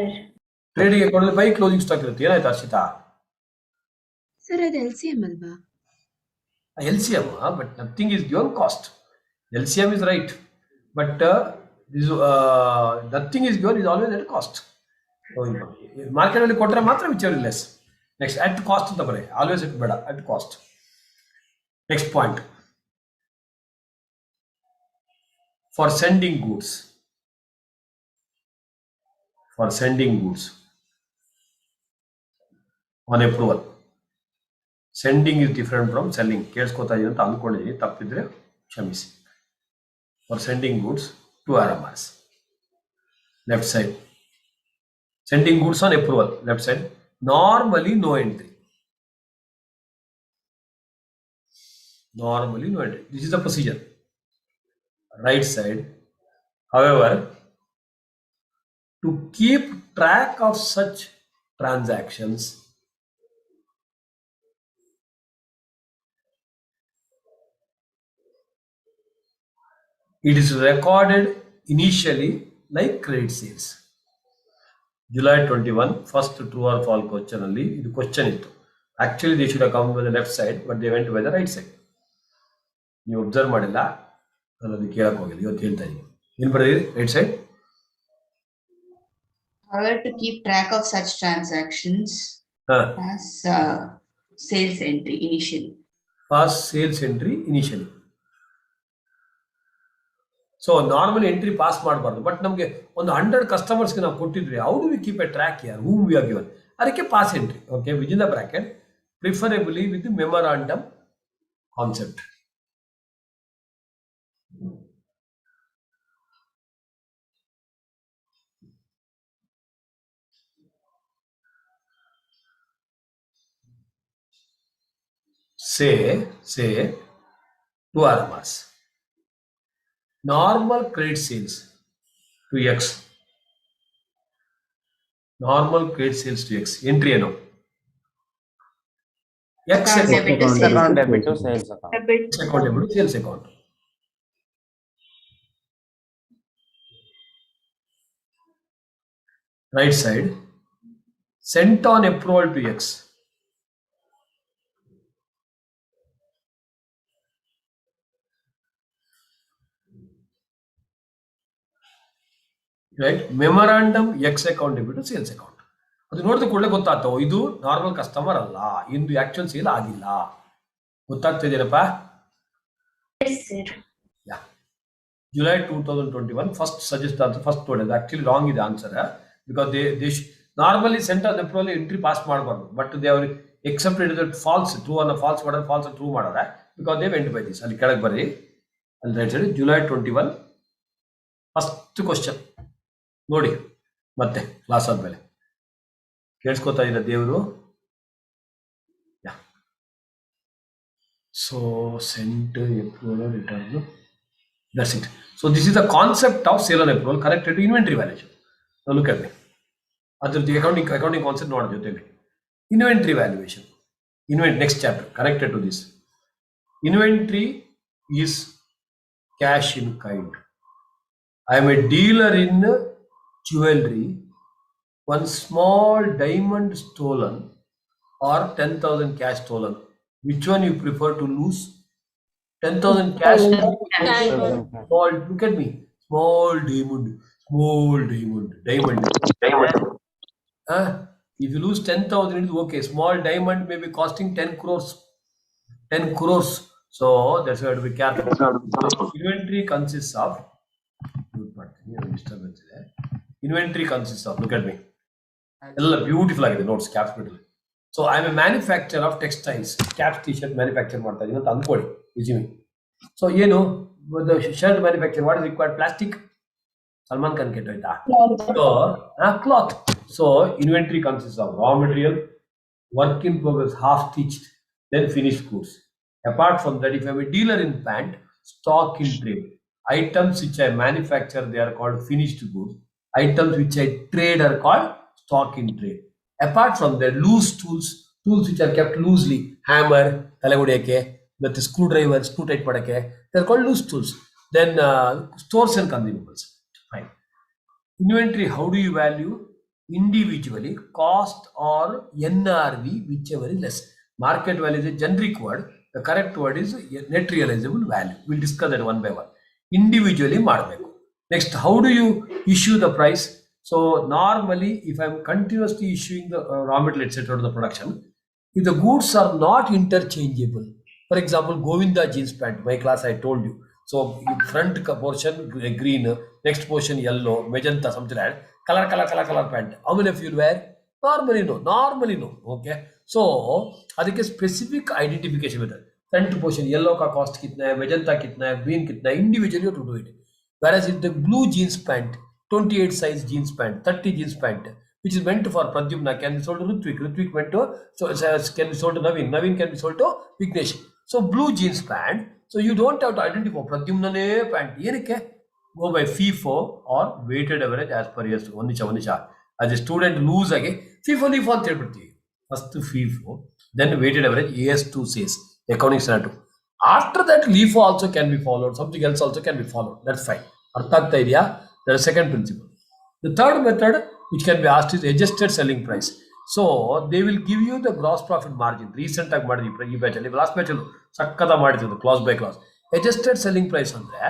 Trading account ಅಲ್ಲಿ by closing stock ಇರುತ್ತೆ. ಏನಾಯ್ತು Harshita? Sir ಅದು LCM ಅಲ್ವಾ? LCM, but nothing is given cost. LCM is right, but nothing is given is always at cost. Market ಅಲ್ಲಿ ಕೊಟ್ಟರೆ ಮಾತ್ರ whichever less. Next at cost ಅಂತ ಬರೀ, ಆಲ್ವೇಸ್ ಇಟ್ ಬೇಡ, at cost. Next point. For sending goods, for sending goods on approval. Sending is different from selling. ಕೇಳಿಸ್ಕೊತಾ ಇದೀನಿ ಅಂತ ಅಂದ್ಕೊಂಡಿದ್ದೀನಿ, ತಪ್ಪಿದ್ರೆ ಕ್ಷಮಿಸಿ. For sending goods 2 arrow marks. Left side. Sending goods on approval. Left side. Normally no entry. Normally no entry. This is the procedure. Right side. However, to keep track of such transactions, it is recorded initially like credit sales. July 21, first true or false question ಅಲ್ಲಿ ಇದು question ಇತ್ತು. Actually they should have come by the left side, but they went by the right side. ನೀವು observe ಮಾಡಿಲ್ಲ, ನಾನು ಅದು ಕೇಳಕ್ ಹೋಗಿಲ್ಲ, ಇವತ್ತು ಹೇಳ್ತಾ ಇದ್ದೀನಿ. ಏನ್ ಬರೆದಿರಿ right side? However, to keep track of such transactions as sales entry initially. First sales entry initially. So normal entry pass ಮಾಡಬಾರ್ದು. ಬಟ್ ನಮಗೆ ಒಂದು 100 ಕಸ್ಟಮರ್ಸ್ಗೆ ನಾವು ಕೊಟ್ಟಿದ್ವಿ, how do we keep a track here whom we are given? ಅದಕ್ಕೆ pass entry. Okay, within the bracket, preferably with memorandum concept. say 2 arrow marks. Normal credit sales to X. Normal credit sales to X. Entry ಏನು? X Account debit to sales. Account debit to sales account. Debit. account debit to sales account. Right side. Sent on approval to X. Right, memorandum X account debit to sales account. ಅದು ನೋಡಿದ ಕೂಡಲೇ ಗೊತ್ತಾಗ್ತಾವೆ ಇದು normal customer ಅಲ್ಲ, ಇಂದು actual sale ಆಗಿಲ್ಲ. ಗೊತ್ತಾಗ್ತಿದ್ದೀರಪ್ಪ? Yes, sir. Yeah. July 2021, first suggest answer, first word is actually wrong is the answer, because they normally center the probably entry pass ಮಾಡಬಾರ್ದು, but they have accepted that false, true and false order, false and true ಮಾಡಾರೆ, because they went by this. ಅಲ್ಲಿ ಕೆಳಗೆ ಬರ್ರಿ, ಅಲ್ಲಿ right side July 21 first question ನೋಡಿ, ಮತ್ತೆ class ಆದ್ಮೇಲೆ ಕೇಳಿಸ್ಕೊತಾ ಇದ್ದ ದೇವರು. So sent approval return. That's it. So this is the concept of sale and approval connected to inventory valuation. Now look at me. The accounting concept not inventory valuation. Next chapter connected to this. Inventory is cash in kind. I am a dealer in jewelry. One small diamond stolen or 10,000 cash stolen. Which one you prefer to lose? 10,000 cash. Small, look at me. Small diamond. If you lose 10,000, it is okay. Small diamond may be costing 10 crores. 10 crores. So that's why you have to be careful. Inventory consists of. Inventory consists of. Look at me. Beautiful notes, capital. So I am a manufacturer of textiles. Caps t-shirt manufacture ಮಾಡ್ತಾ ಇದೀನಿ ಅಂತ ಅನ್ಕೊಳ್ಳಿ, resume. So the shirt manufacturer, what is required? Plastic. Salman Khan ಕೆಟ್ಟೋಯ್ತಾ? So cloth. So inventory consists of raw material, work in progress, half stitched, then finished goods. Apart from that, if I am a dealer in pant, stock in trade. Items which I manufacture, they are called finished goods. Items which I trade are called stock in trade. Apart from that, loose tools which are kept loosely, hammer, talagudiyake, with screwdriver, screw tight padake, they are called loose tools. Then stores and consumables. Fine. Inventory, how do you value? Individually, cost or NRV, whichever is less. Market value is a generic word. The correct word is net realizable value. We'll discuss that one by one. Individually, ಮಾಡಬೇಕು. Next, how do you issue the price? So normally, if I'm continuously issuing the raw material, etc. to the production, if the goods are not interchangeable, for example, Govinda jeans pant, my class I told you. So front portion green, next portion yellow, magenta, something like that, color pant. How many of you will wear? Normally no. Okay. So adike specific identification method. Front portion yellow ka cost kitna hai, magenta kitna hai, green kitna hai, individually you have to do it. Whereas if the blue jeans pant, 28 size jeans pant, 30 jeans pant, which is meant for Pradyumna, can be sold to Ritvik meant to, so can be sold to Naveen can be sold to Vignesh. So blue jeans pant, so you don't have to identify Pradyumna pant. Go by FIFO or weighted average as per years. Onisha. As a student lose again, FIFO first FIFO, then weighted average AS2 says accounting standard. After that, LIFO also can be followed, something else also can be followed. That's fine. Arthak idea. That is second principle. The third method which can be asked is adjusted selling price. So they will give you the gross profit margin. Recent ಆಗಿ ಮಾಡಿದ್ವಿ ಈ batch ಅಲ್ಲಿ, last batch ಅಲ್ಲೂ ಸಕ್ಕತ್ತ ಮಾಡಿದ್ರು class by class. adjusted selling price ಅಂದ್ರೆ,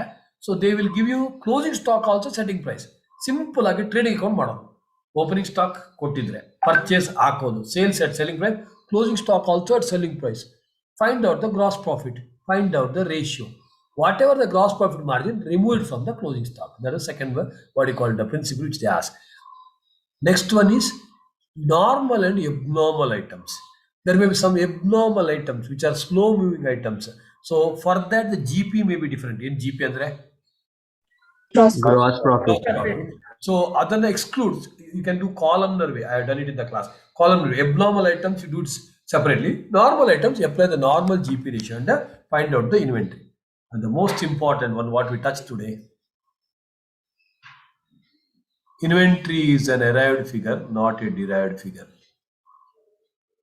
so they will give you closing stock also setting price. Simple ಆಗಿ trading account ಮಾಡೋದು. Opening stock ಕೊಟ್ಟಿದ್ರೆ ಪರ್ಚೇಸ್ ಹಾಕೋದು, sales at selling price, closing stock also at selling price. Find out the gross profit, find out the ratio. Whatever the gross profit margin, remove it from the closing stock. That is second one, what you call the principle which they ask. Next one is normal and abnormal items. There may be some abnormal items which are slow moving items. So for that the GP may be different. In GP andre Gross profit. So adana excludes. You can do columnar way. I have done it in the class. Columnar way. Abnormal items you do it separately. Normal items you apply the normal GP ratio and find out the inventory. And the most important one, what we touched today, inventory is an arrived figure, not a derived figure.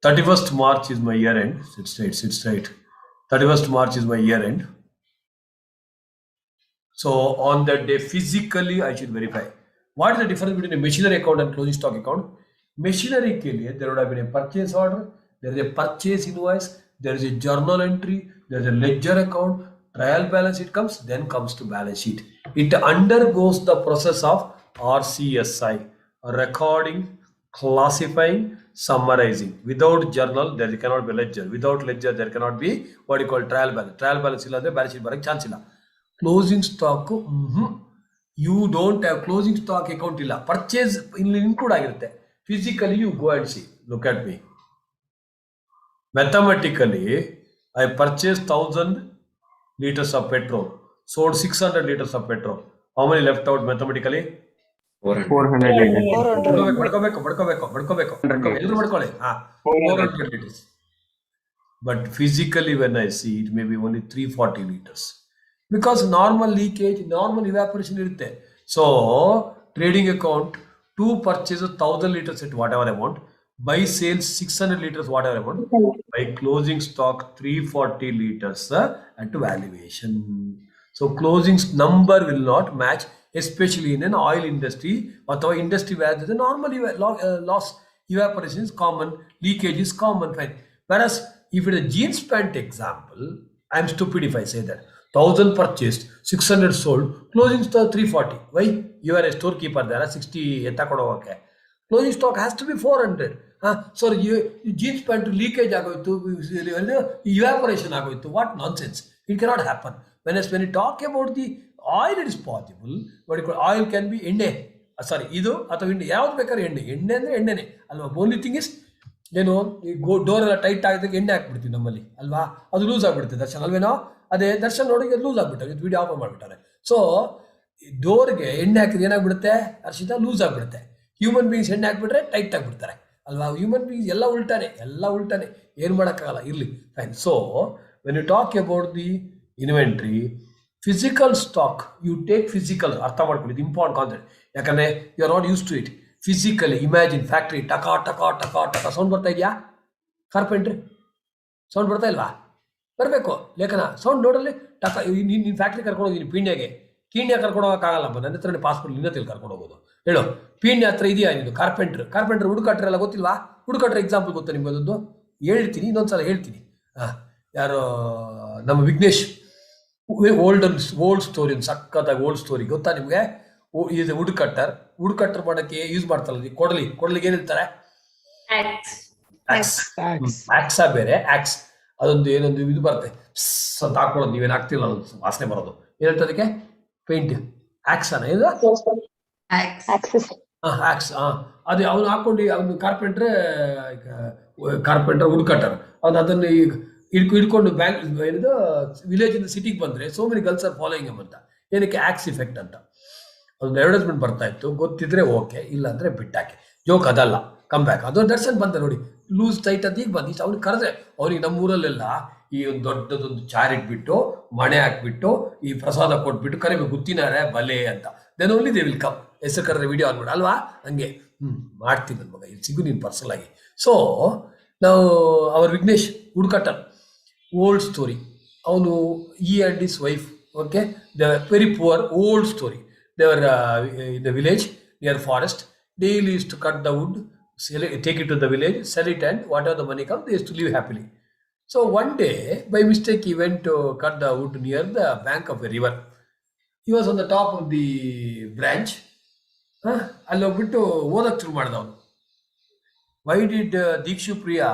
31st March is my year end. Sit straight. 31st March is my year end. So on that day, physically, I should verify. What is the difference between a machinery account and closing stock account? Machinery ke liye, there would have been a purchase order, there is a purchase invoice, there is a journal entry, there is a ledger account, trial balance it comes, then comes to balance sheet. It undergoes the process of RCSI, recording, classifying, summarizing. Without journal, there cannot be ledger. Without ledger, there cannot be what you call trial balance. Trial balance illade balance sheet barake chance illa. Closing stock, you don't have closing stock account illa. Purchase include ಆಗಿರುತ್ತೆ. Physically, you go and see. Look at me. Mathematically, I purchased 1000 liters of petrol, sold 600 liters of petrol. How many left out mathematically? 400 liters. ಬಡ್ಕೋಬೇಕು ಎಲ್ಲರೂ ಬಡ್ಕೊಳ್ಳಿ 400 liters. But physically, when I see it, may be only 340 liters because normal leakage, normal evaporation irutte. So trading account to purchase 1000 liters at whatever amount, buy sales 600 liters whatever amount, by closing stock 340 liters at valuation. So closing number will not match, especially in an oil industry or industry where the normal loss evaporation is common, leakage is common, fine. Whereas if it is a jeans pant example, I am stupid if I say that 1000 purchased, 600 sold, closing stock 340. Why? You are a storekeeper, there are 60 etakodoke. Closing stock has to be 400. So jeans pant leakage agoytu, evaporation agoytu. What nonsense! It cannot happen. When you talk about the oil, it is possible. What you call oil can be ende. Sorry, idu ಅಥವಾ ಎಣ್ಣೆ ಯಾವ್ದು ಬೇಕಾದ್ರೆ ಎಣ್ಣೆ ಅಂದ್ರೆ ಎಣ್ಣೆನೆ ಅಲ್ವಾ. Only thing is ಏನು ಈ door ಎಲ್ಲ ಟೈಟ್ ಆಗಿದಾಗ ಎಣ್ಣೆ ಹಾಕ್ಬಿಡ್ತೀವಿ ನಮ್ಮಲ್ಲಿ ಅಲ್ವಾ, ಅದು ಲೂಸ್ ಆಗ್ಬಿಡುತ್ತೆ ದರ್ಶನ್ ಅಲ್ವೇನೋ. ಅದೇ ದರ್ಶನ್ ನೋಡಿ ಲೂಸ್ ಆಗ್ಬಿಟ್ಟಾರೆ, ವಿಡಿಯೋ ಆಫ್ ಮಾಡ್ಬಿಟ್ಟಾರೆ. ಸೊ ಡೋರ್ಗೆ ಎಣ್ಣೆ ಹಾಕಿದ್ರೆ ಏನಾಗ್ಬಿಡುತ್ತೆ ಹರ್ಷಿತಾ, ಲೂಸ್ ಆಗ್ಬಿಡುತ್ತೆ. ಹ್ಯೂಮನ್ ಬೀಯಿಂಗ್ಸ್ ಎಣ್ಣೆ ಹಾಕ್ಬಿಟ್ರೆ ಟೈಟ್ ಆಗಿಬಿಡ್ತಾರೆ ಅಲ್ವಾ. ಹ್ಯೂಮನ್ ಬೀಯಿಂಗ್ಸ್ ಎಲ್ಲ ಉಲ್ಟಾನೆ ಏನು ಮಾಡೋಕ್ಕಾಗಲ್ಲ, ಇರಲಿ fine. So when you talk about the inventory, physical stock you take physical, ಅರ್ಥ ಮಾಡ್ಕೊಳ್ಳಿ, ಇದು ಇಂಪಾರ್ಟೆಂಟ್ ಕಾನ್ಸೆಪ್ಟ್. ಯಾಕಂದ್ರೆ you are not use to it. Physically imagine factory ಟಕ ಟಕ ಟಕ ಟಕ ಸೌಂಡ್ ಬರ್ತಾ ಇದೆಯಾ? ಕಾರ್ಪೆಂಟ್ರಿ ಸೌಂಡ್ ಬರ್ತಾ ಇಲ್ವಾ? ಬರಬೇಕು ಲೇಖನ ಸೌಂಡ್ ನೋಡಲ್ಲಿ ಟಕ. ನೀನು ಫ್ಯಾಕ್ಟ್ರಿ ಕರ್ಕೊಂಡು ಹೋಗಿದ್ದೀನಿ ಕೀಣ್ಯ ಕರ್ಕೊಂಡು ಹೋಗೋಕ್ಕಾಗಲ್ಲಪ್ಪ, ನನ್ನ ಹತ್ರ ಪಾಸ್ಪೋರ್ಟ್ ನಿನ್ನ ಹತ್ರ ಕರ್ಕೊಂಡು ಹೋಗೋದು ಹೇಳು. ಪೀಣ್ಯ ಹತ್ರ ಇದೆಯಾ ನೀನು? ಕಾರ್ಪೆಂಟ್ರ್ ಹುಡುಕಟ್ರೆಲ್ಲ ಗೊತ್ತಿಲ್ವಾ? ಹುಡುಕಟ್ರೆ ಎಕ್ಸಾಂಪಲ್ ಗೊತ್ತಾ ನಿಮ್ಗೆ? ಅದೊಂದು ಹೇಳ್ತೀನಿ, ಇನ್ನೊಂದ್ಸಲ ಹೇಳ್ತೀನಿ. ಯಾರು ನಮ್ಮ ವಿಘ್ನೇಶ್, ಓಲ್ಡ್ ಸ್ಟೋರಿ, ಒಂದು ಸಕ್ಕತ್ತಾಗಿ ಓಲ್ಡ್ ಸ್ಟೋರಿ ಗೊತ್ತಾ ನಿಮಗೆ? ಈಸ್ ವುಡ್ ಕಟ್ಟರ್ ಮಾಡೋಕ್ಕೆ ಯೂಸ್ ಮಾಡ್ತಾರಲ್ಲ, ಕೊಡಲಿಗೆ ಏನ್ ಹೇಳ್ತಾರೆ? ಆಕ್ಸಾ ಬೇರೆ ಆಕ್ಸ್, ಅದೊಂದು ಏನೊಂದು ಇದು ಬರುತ್ತೆ ಅಂತ ಹಾಕೊಳ್ಳೋದು, ನೀವೇನು ಹಾಕ್ತಿಲ್ಲ ಅದೊಂದು ವಾಸನೆ ಬರೋದು, ಏನ್ ಹೇಳ್ತಾರೆ ಅದಕ್ಕೆ? ಪೇಂಟ್ ಆಕ್ಸಾನ ಇದು? ಆಕ್ಸ್. ಅದು ಅವನು ಹಾಕೊಂಡು ಅವನು ಕಾರ್ಪೆಂಟರ್ ವುಡ್ ಕಟ್ಟರ್, ಅವನು ಅದನ್ನು ಹಿಡ್ಕೊಂಡು ಬ್ಯಾಂಕ್ ಏನಿದು ವಿಲೇಜ್ ಇಂದ ಸಿಟಿಗೆ ಬಂದ್ರೆ so many girls are following ಅಂತ. ಏನಕ್ಕೆ? ಆಕ್ಸ್ ಇಫೆಕ್ಟ್ ಅಂತ ಒಂದು ಅಡ್ವರ್ಟೈಸ್ಮೆಂಟ್ ಬರ್ತಾ ಇತ್ತು. ಗೊತ್ತಿದ್ರೆ ಓಕೆ, ಇಲ್ಲ ಅಂದ್ರೆ ಬಿಟ್ಟಾಕೆ. ಜೋಕ್ ಅದಲ್ಲ, ಕಮ್ ಬ್ಯಾಕ್. ಅದು ದರ್ಶನ್ ಬಂದ ನೋಡಿ, ಲೂಸ್ ಟೈಟ್ ಅಂತ ಈಗ ಬಂದಿಷ್ಟು. ಅವ್ನಿಗೆ ಕರೆದ್ರೆ, ಅವ್ನಿಗೆ ನಮ್ಮೂರಲ್ಲೆಲ್ಲ ಈ ಒಂದು ದೊಡ್ಡದೊಂದು ಚಾರ್ ಇಟ್ಬಿಟ್ಟು ಮಣೆ ಹಾಕ್ಬಿಟ್ಟು ಈ ಪ್ರಸಾದ ಕೊಟ್ಬಿಟ್ಟು ಕರಿಬೇಕು, ಗುತ್ತಿನಾರೆ ಬಲೆ ಅಂತ. Then only they will come. ಹೆಸರು ಕರೆದ್ರೆ ವಿಡಿಯೋ ಆನ್ ಮಾಡಿ ಅಲ್ವಾ. ಹಂಗೆ ಮಾಡ್ತೀನಿ ನನ್ನ ಮಗ, ಇಲ್ಲಿ ಸಿಗು ನೀನು ಪರ್ಸನಲ್ ಆಗಿ. ಸೊ ನಾವು ಅವರ್ ವಿಘ್ನೇಶ್ ವುಡ್ಕಟ್ಟರ್, ಓಲ್ಡ್ ಸ್ಟೋರಿ. ಅವನು ಈ and his wife, okay, they are very poor, old story. They were in the village near forest. Daily used to cut the wood, take it to the village, sell it, and whatever the money comes, they used to live happily. So one day, by mistake, he went to cut the wood near the bank of a river. He was on the top of the branch. ಅಲ್ಲಿ ಹೋಗ್ಬಿಟ್ಟು ಓದಕ್ಕೆ ಶುರು ಮಾಡಿದ ಅವನು. Why did Dikshu Priya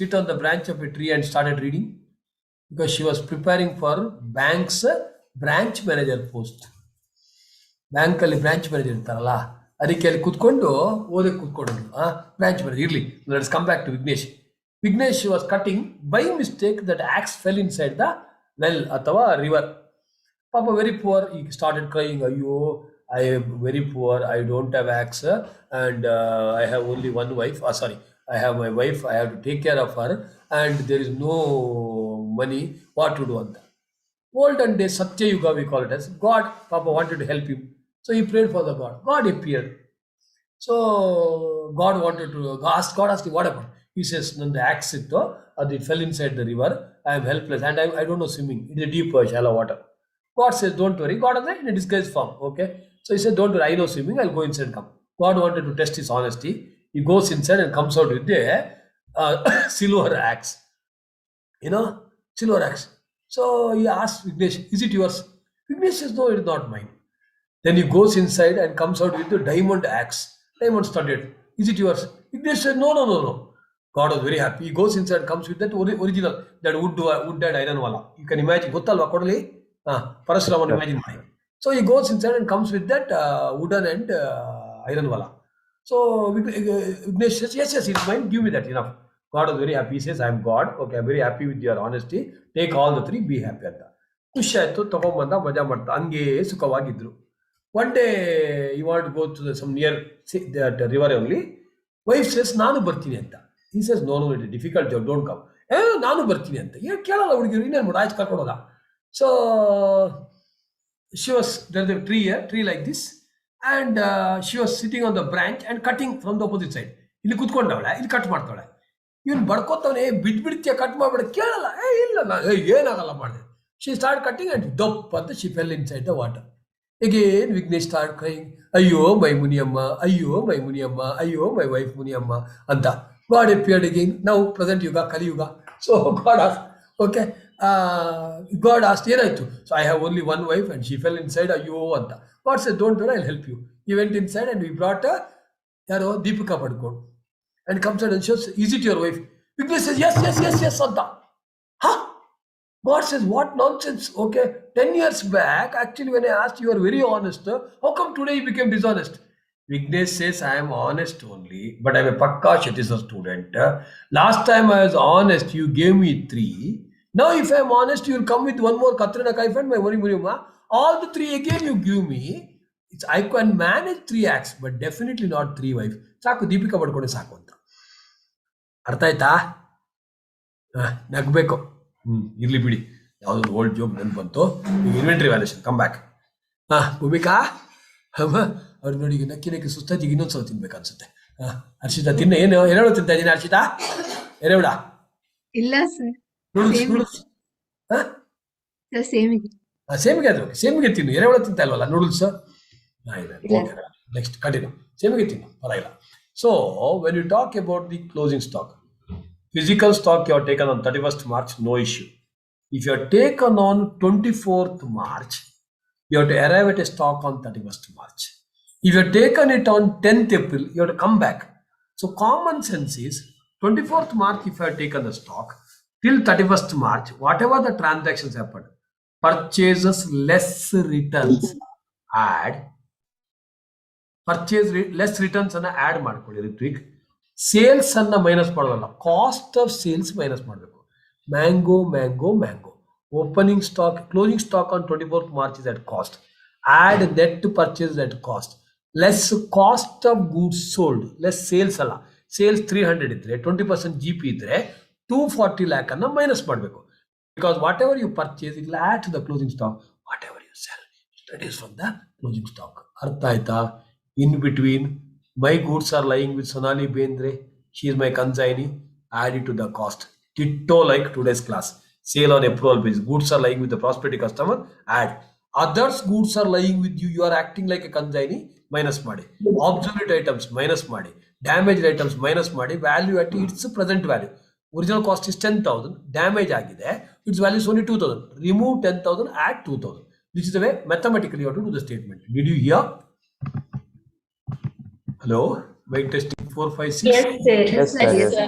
sit on the branch of a tree and started reading? Because she was preparing for bank's branch manager post. ಬ್ಯಾಂಕಲ್ಲಿ branch manager ಇರ್ತಾರಲ್ಲ, ಅದಕ್ಕೆ ಅಲ್ಲಿ ಕುತ್ಕೊಂಡು ಓದಕ್ಕೆ ಕೂತ್ಕೊಂಡ್ರು. ಬ್ರಾಂಚ್ ಮ್ಯಾನೇಜರ್ ಇರಲಿ. Let's come back to Vighnesh. Vighnesh was cutting, by mistake that axe fell inside the well ಅಥವಾ river. ಪಾಪ very poor, he started crying, ಅಯ್ಯೋ I am very poor, I don't have axe and I have only one wife, sorry I have my wife, I have to take care of her and there is no money, what to do ಅಂತ. Olden days, Satya Yuga we call it as. God, Papa wanted to help him. So he prayed for the God. God appeared. So God asked him, what happened? He says, the axe it fell inside the river. I am helpless and I don't know swimming. It is a deep, shallow water. God says, don't worry. God is in a disguised form. Okay. So he said, don't worry, I know swimming. I'll go inside and come. God wanted to test his honesty. He goes inside and comes out with a silver axe. Silver axe. So he asked Vignesh, is it yours? Vignesh says, no, it is not mine. Then he goes inside and comes out with the diamond axe, diamond studded. Is it yours? Vignesh said, no. God was very happy. He goes inside, comes with that original, that wood and iron wala. You can imagine. Gottalva kodali? Parasuraman imagine. So he goes inside and comes with that wooden and iron wala. So Vignesh says, yes, it's mine. Give me that. Enough. God was very happy. He says, I'm God. Okay, I'm very happy with your honesty. Take all the 3. Be happy at that. ಖುಷಿ ಆಯ್ತು, ತಗೊಂಬಂದ, ಮಜಾ ಮಾಡ್ತಾ ಹಂಗೆ ಸುಖವಾಗಿದ್ರು. One day you want go to some near that river only. Wife says ನಾನು ಬರ್ತೀನಿ ಅಂತ. He says no it difficult job, don't come. ನಾನು ಬರ್ತೀನಿ ಅಂತ ಏನು ಕೇಳಲ್ಲ ಹುಡುಗಿರು, ಇನ್ನೇನು ಮಾಡು, ಆಯ್ತು ಕರ್ಕೊಂಡು ಹೋದ. So she was there the tree like this, and she was sitting on the branch and cutting from the opposite side. ಇಲ್ಲಿ ಕುತ್ಕೊಂಡವಳೆ, ಇಲ್ಲಿ ಕಟ್ ಮಾಡ್ತಾಳೆ. ಇವನು ಬಡ್ಕೋತವನೆ, ಬಿಡ್ತೀಯ ಕಟ್ ಮಾಡ್ಬೇಡ, ಕೇಳಲ್ಲ. ಇಲ್ಲ ಏನಾಗಲ್ಲ ಮಾಡಿದೆ. She started cutting and dop, she fell inside the water. Again, Vignesh started crying, Ayyo, my Muniyamma, Ayyo, my Muniyamma, Ayyo, my wife Muniyamma, Anta. God appeared again, now present Yuga, Kali Yuga. So God asked, okay, God asked, so I have only one wife and she fell inside, Ayyo, Anta. God said, don't worry, I'll help you. He went inside and we brought her, Deepika Padukone, and comes out and shows, is it your wife? Vignesh says, yes, Anta. Huh? God says, what nonsense? Okay, 10 years back, actually, when I asked, you are very honest. How come today you became dishonest? Vignesh says, I am honest only, but I am a Pakka Kshatrija student. Last time I was honest, you gave me 3. Now, if I am honest, you will come with one more Katrina Kaif and my Murima. All the 3 again you give me. I can manage 3 acts, but definitely not 3 wives. Saku, Deepika Padukone saku anta. Artha aita? Nagbeku. ಇರ್ಲಿ ಬಿಡಿ, ಯಾವುದೋ old job ನೆನ್ಪು ಬಂತು. ಈಗ inventory valuation, come back. Bhoomika ಅಮ್ಮ ಅವ್ರು ನೋಡಿ, ಈಗ ನಕ್ಕಿ ಸುಸ್ತಾಗಿ ಈಗ ಇನ್ನೊಂದ್ಸಲ ತಿನ್ಬೇಕು ಅನ್ಸುತ್ತೆ. ಹರ್ಷಿತಾ ತಿನ್ನ, ಏನು ಎರೆಹುಳ ತಿಂತಾ ಇದ್ದೀನಿ ಹರ್ಷಿತಾ? ಎರೆಹುಳ ಇಲ್ಲ ಸರ್, ನೂಡಲ್ಸ್ ಸೇಮಿಗೆ ಆದ್ರೆ ಸೇಮಿಗೆ ತಿನ್ನು, ಎರೆಹುಳ ತಿಂತಾ ಇಲ್ವಲ್ಲ ನೂಡಲ್ಸ್. ನೆಕ್ಸ್ಟ್ ಕಂಟಿನ್ಯೂ, ಸೇಮಿಗೆ ತಿನ್ನು, ಪರವಾಗಿಲ್ಲ. So when you talk about the closing stock, physical stock you have taken on 31st March, no issue. If you have taken on 24th March, you have to arrive at a stock on 31st March. If you have taken it on 10th April, you have to come back. So common sense is 24th March, if you have taken the stock till 31st March, whatever the transactions happened, purchases less returns, add less returns and add ಮಾಡ್ಕೊಳ್ಳಿ Ritvik. Sales ಅನ್ನ minus ಮಾಡೋದಲ್ಲ, cost of sales minus ಮಾಡಬೇಕು. Mango opening stock, closing stock on 24th March is at cost. Add net purchase at cost, less cost of goods sold, less sales ಅಲ್ಲ, sales 300 ಇದ್ರೆ 20% GP ಇದ್ರೆ 240 lakh ಅನ್ನ minus ಮಾಡಬೇಕು. Because whatever you purchase, it will add to the closing stock. Whatever you sell, that is from the closing stock. ಅರ್ಥ ಆಯ್ತಾ? In between, my goods are lying with Sonali Bendre, she is my consignee, add it to the cost. Ditto like today's class. Sale on approval basis. Goods are lying with the prospective customer, add. Others goods are lying with you, you are acting like a consignee, minus ಮಾಡಿ. Obsolete items, minus ಮಾಡಿ. Damaged items, minus ಮಾಡಿ. Value at its present value. Original cost is 10,000, damage ಆಗಿದೆ, its value is only 2,000. Remove 10,000, add 2,000. This is the way mathematically you have to do the statement. Did you hear? Hello, mic testing 4, 5, 6. Yes, sir.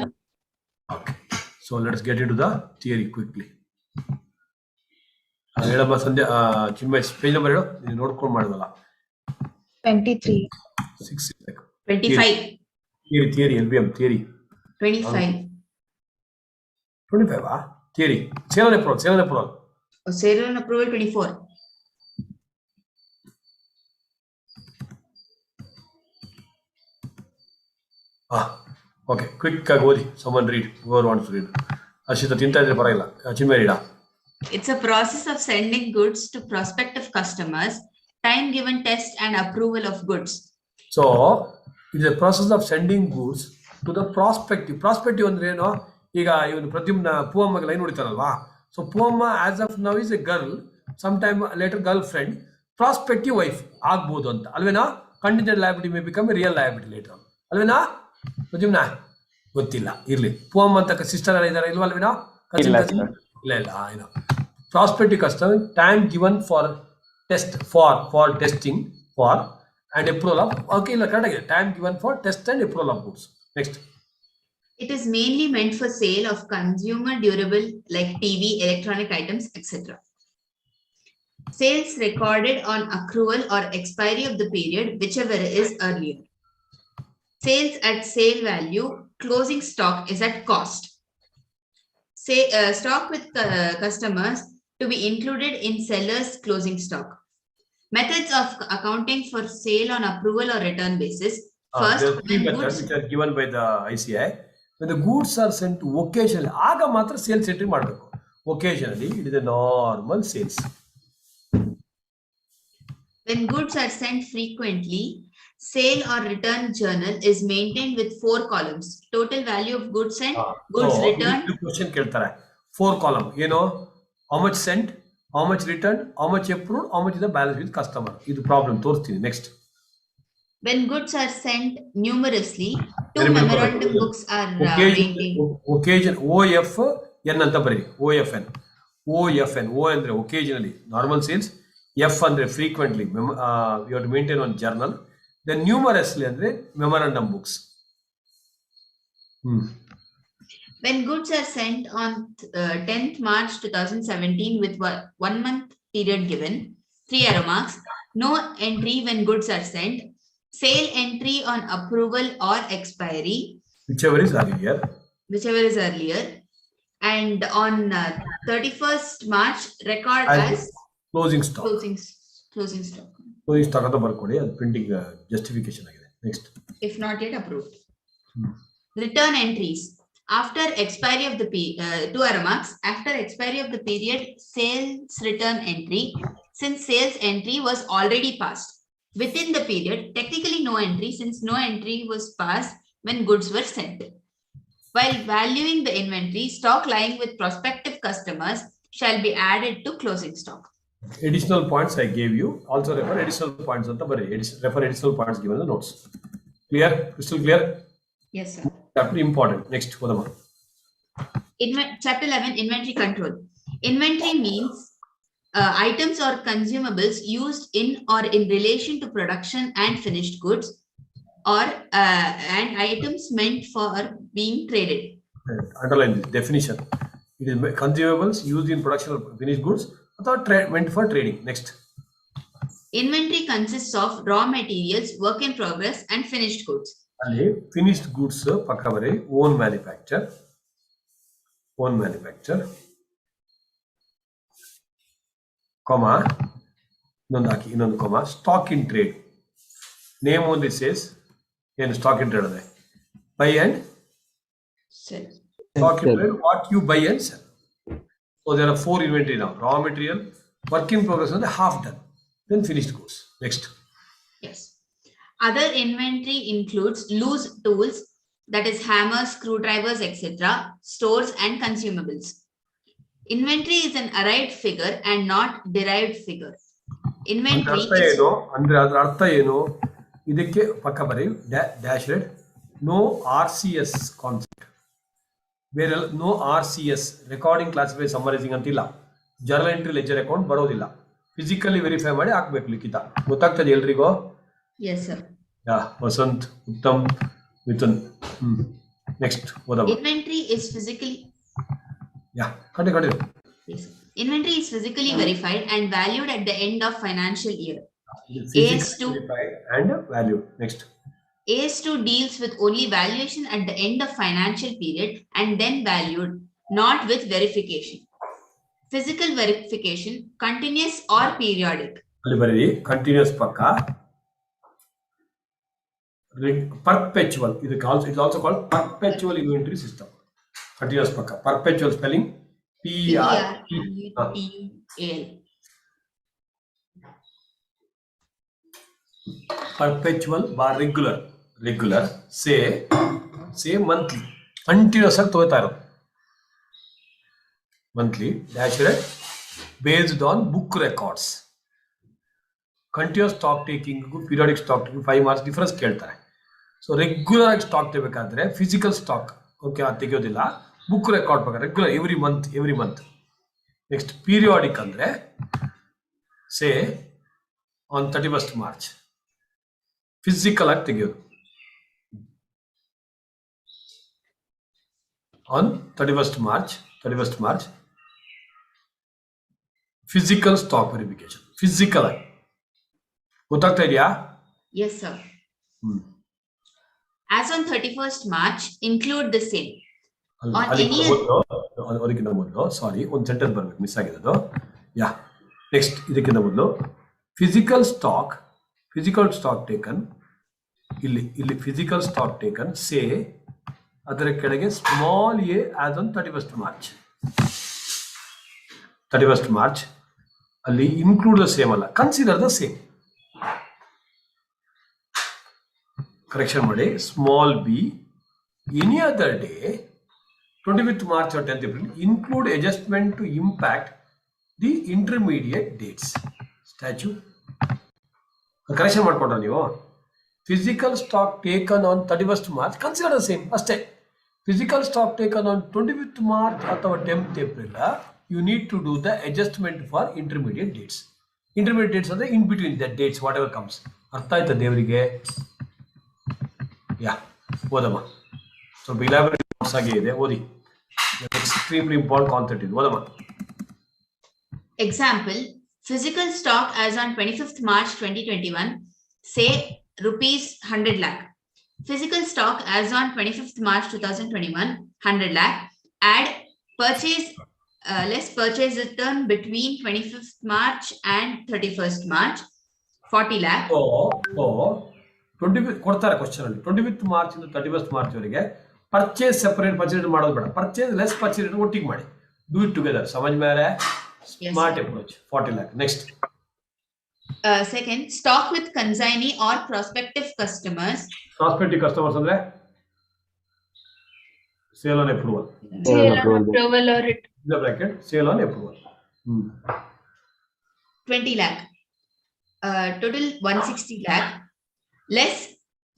Okay, so let's get into the theory quickly. ಹೇಳಮ್ಮ ಸಂಧ್ಯಾ, Chinmay page number ಹೇಳು, ನೀನು ನೋಡ್ಕೊಂಡು ಮಾಡಲ್ಲ. 23. 6 25. Theory, LBM theory. 25. 25 theory. Sale on approval. Sale on approval 24. Okay, quick ಓದಿ. Someone read, whoever wants to read. Ashita ತಿಂತಾ ಇದ್ರೆ ಪರವಾಗಿಲ್ಲ, Chinmay read. It's a process of sending goods to prospective customers, time given test and approval of goods. So it is a process of sending goods to the prospective. Prospective ಅಂದ್ರೆ ಏನು? ಈಗ ಇವನು ಪ್ರದ್ಯುಮ್ನ ಪೂವಮ್ಮಗೆ line ಹೊಡಿತಾರಲ್ವಾ? So Poovamma as of now is a girl, some time later girl friend, prospective wife ಆಗ್ಬೋದು ಅಂತ ಅಲ್ವೇನಾ? Contingent liability may become real liability later, ಅಲ್ವೇನಾ? ಪ್ರದ್ಯುಮ್ನ ಗೊತ್ತಿಲ್ಲ, ಇರ್ಲಿ. ಪೂವಮ್ಮ ಅಂತ ಸಿಸ್ಟರ್ ಎಲ್ಲ ಇದಾರೆ ಇಲ್ವಾ? ಅಲ್ವೇನಾ? ಇಲ್ಲ ಏನೋ prospective customer, time given for test, for testing, for And approval of, okay, correct, time given for test and approval of goods. Next. It is mainly meant for sale of consumer durable like TV, electronic items, etc. Sales recorded on accrual or expiry of the period, whichever is earlier. Sales at sale value, closing stock is at cost. Say stock with customers to be included in seller's closing stock. Methods of accounting for sale on approval or return basis. First, there are three when methods goods which are given by the ICI. When the goods are sent to occasionally, ಆಗ ಮಾತ್ರ sales entry ಮಾಡಬೇಕು. Occasionally, it is a normal sales. When goods are sent frequently, sale or return journal is maintained with 4 columns. Total value of goods sent, goods returned. Question ಕೇಳ್ತಾರೆ 4 column. How much sent, how much returned, how much approved, how much is the balance with customer. ಇದು problem ತೋರಿಸ್ತೀನಿ. Next. When goods are sent numerously, 2 memorandum books are maintained. Occasion OFN ಅಂತ ಬರೀರಿ. OFN. O ಅಂದ್ರೆ occasionally normal sales. F ಅಂದ್ರೆ frequently. You have to maintain one journal. Then numerously ಅಂದ್ರೆ memorandum books. When goods are sent on 10th March 2017 with 1 month period given, 3 arrow marks, no entry when goods are sent, sale entry on approval or expiry, whichever is earlier, and on 31st March record as closing stock. Closing stock ಅಂತ ಬರ್ಕೊಳ್ಳಿ, ಅದು printing justification ಆಗಿದೆ. Next. If not yet approved. Return entries. After expiry of the 2 arrow marks, after expiry of the period, sales return entry, since sales entry was already passed. Within the period, technically no entry, since no entry was passed when goods were sent. While valuing the inventory, stock lying with prospective customers shall be added to closing stock. Additional points I gave you. Also refer additional points ಅಂತ ಬರೀ. Refer additional points given in the notes. Clear? Crystal clear? Yes, sir. Chapter important. Next, Kodama. Chapter 11, Inventory Control. Inventory means items or consumables used in or in relation to production and finished goods, or and items meant for being traded. Underline this definition. It is consumables used in production of finished goods or meant for trading. Next. Inventory consists of raw materials, work in progress, and finished goods. ಅಲ್ಲಿ finished goods ಪಕ್ಕ ಬರೀ own manufacture, comma, ಇನ್ನೊಂದು comma, stock in trade. Name only says ಏನು stock in trade ಇದೆ. Buy and sell. Stock in trade, what you buy and sell. So there are 4 inventory now. Raw material, work in progress and half done. Then finished goods. Next. Yes. Other inventory includes loose tools, that is hammers, screwdrivers, etc., stores and consumables. Inventory is an arrived figure and not derived figure. Inventory ಅಂದ್ರೆ ಅದರ ಅರ್ಥ ಏನು, ಇದಕ್ಕೆ ಪಕ್ಕ ಬರೀ dash red, no RCS concept. ಬೇರೆ no RCS recording classify summarising ಅಂತಿಲ್ಲ. Journal entry ledger account ಬರೋದಿಲ್ಲ. ಫಿಸಿಕಲಿ ವೆರಿಫೈ ಮಾಡಿ ಹಾಕ್ಬೇಕು ಲಿಖಿತ. ಗೊತ್ತಾಗ್ತದೆ ಎಲ್ರಿಗೂ? Yes, sir. Vasant, Uttam, Mithun. Next ಓದಮ್ಮ. Inventory is physically continue. Yes. Inventory is physically verified and valued at the end of financial year. Physically verified and valued. Next. AS2 deals with only valuation at the end of financial period and then valued, not with verification. Physical verification, continuous or periodic. ಅಲ್ಲಿ ಬರೀ continuous ಪಕ್ಕ, perpetual. It's also called perpetual inventory system. Continuous ಪಕ್ಕ, perpetual spelling PRPEL. Perpetual bar regular say monthly, continuous ಆಗಿ ತಗೋತಾ ಇರೋದು. monthly dash based on book records. Continuous stock taking, periodic stock taking 5 marks difference ಕೇಳ್ತಾರೆ. So regular ಆಗಿ stock ತೆಗಿಬೇಕಾದ್ರೆ physical stock okay ಅದು ತೆಗೆಯೋದಿಲ್ಲ, book record ಪ್ರಕಾರ regular every month. Next periodic ಅಂದರೆ say on 31st March. Physical ಆಗಿ ತೆಗೆಯೋದು on 31st March physical stock verification physical ಆಗಿ ಗೊತ್ತಾಗ್ತಾ ಇದೆಯಾ? Yes, sir. As on 31st March, include the same. On any ಅದಕ್ಕಿಂತ ಮೊದಲು ಸಾರಿ ಒಂದು ಸೆಂಟೆನ್ಸ್ ಬರ್ಬೇಕು, ಮಿಸ್ ಆಗಿದೆ ಅದು. ಯಾ, ನೆಕ್ಸ್ಟ್ ಇದಕ್ಕಿಂತ ಮೊದಲು ಫಿಸಿಕಲ್ ಸ್ಟಾಕ್ ಟೇಕನ್ ಇಲ್ಲಿ ಫಿಸಿಕಲ್ ಸ್ಟಾಕ್ ಟೇಕನ್ ಸೇ ಅದರ ಕೆಳಗೆ small A as on 31st March ಅಲ್ಲಿ ಇನ್ಕ್ಲೂಡ್ ದ ಸೇಮ್ ಅಲ್ಲ, ಕನ್ಸಿಡರ್ ದ ಸೇಮ್. ಕರೆಕ್ಷನ್ ಮಾಡಿ, small be any other day 25th March or 10th April include adjustment to impact the intermediate dates. Statue. Correction ಮಾಡ್ಕೊಂಡ್ರ ನೀವು? Physical stock taken on 31st March, consider the same. ಅಷ್ಟೇ. Physical stock taken on 25th March ಅಥವಾ 10th April, you need to do the adjustment for intermediate dates. Intermediate dates ಅಂದ್ರೆ in between the dates, whatever comes. ಅರ್ಥ ಆಯ್ತಾ ದೇವರಿಗೆ? ಯಾ, ಓದಮ್ಮ. ಸ್ವಲ್ಪ elaborate ಆಗಿ ಇದೆ, ಓದಿ. Extremely important concept is ಓದಮ್ಮ. Example, physical stock as on 25th March 2021, say rupees 100 lakh. Physical stock as on 25th March 2021, 100 lakh. Add purchase, less purchase return between 25th March and 31st March, 40 lakh. ಕೊಡ್ತಾರೆ question ಅಲ್ಲಿ 25th March ಇಂದ 31st March ವರೆಗೆ purchase separate purchase ಮಾಡೋದು ಬೇಡ, purchase less purchase ಒಟ್ಟಿಗೆ ಮಾಡಿ, do it together. ಸಮझ में आ रहा है? Smart approach. 40 lakh. Next. Second, stock with consignee or prospective customers. Prospective customers ಅಂದ್ರೆ sale on approval. Sale on approval or it. The bracket sale on approval. 20 lakh. Total 160 lakh. Less,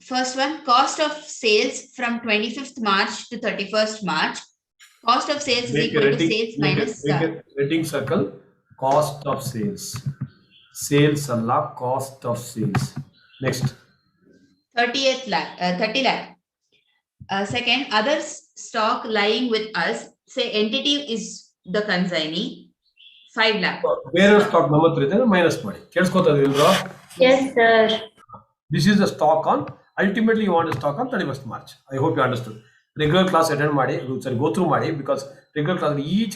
first one, cost of sales from 25th March to 31st March. Cost of sales is equal to sales minus. Rating circle, cost of sales. Sales alla cost of sales. Next. 30 lakh. Second, other stock lying with us, say entity is the consignee, 5 lakh. ಬೇರೆ stock ನಮ್ಮ ಹತ್ರ ಇದೆ minus ಮಾಡಿ. ಕೇಳಿಸ್ಕೊತಾ ಇಲ್ರೋ? Yes, sir. This is the stock on, ultimately you want a stock on 31st March. I hope you understood. Regular class attend ಮಾಡಿ, sorry, go through ಮಾಡಿ, because regular class each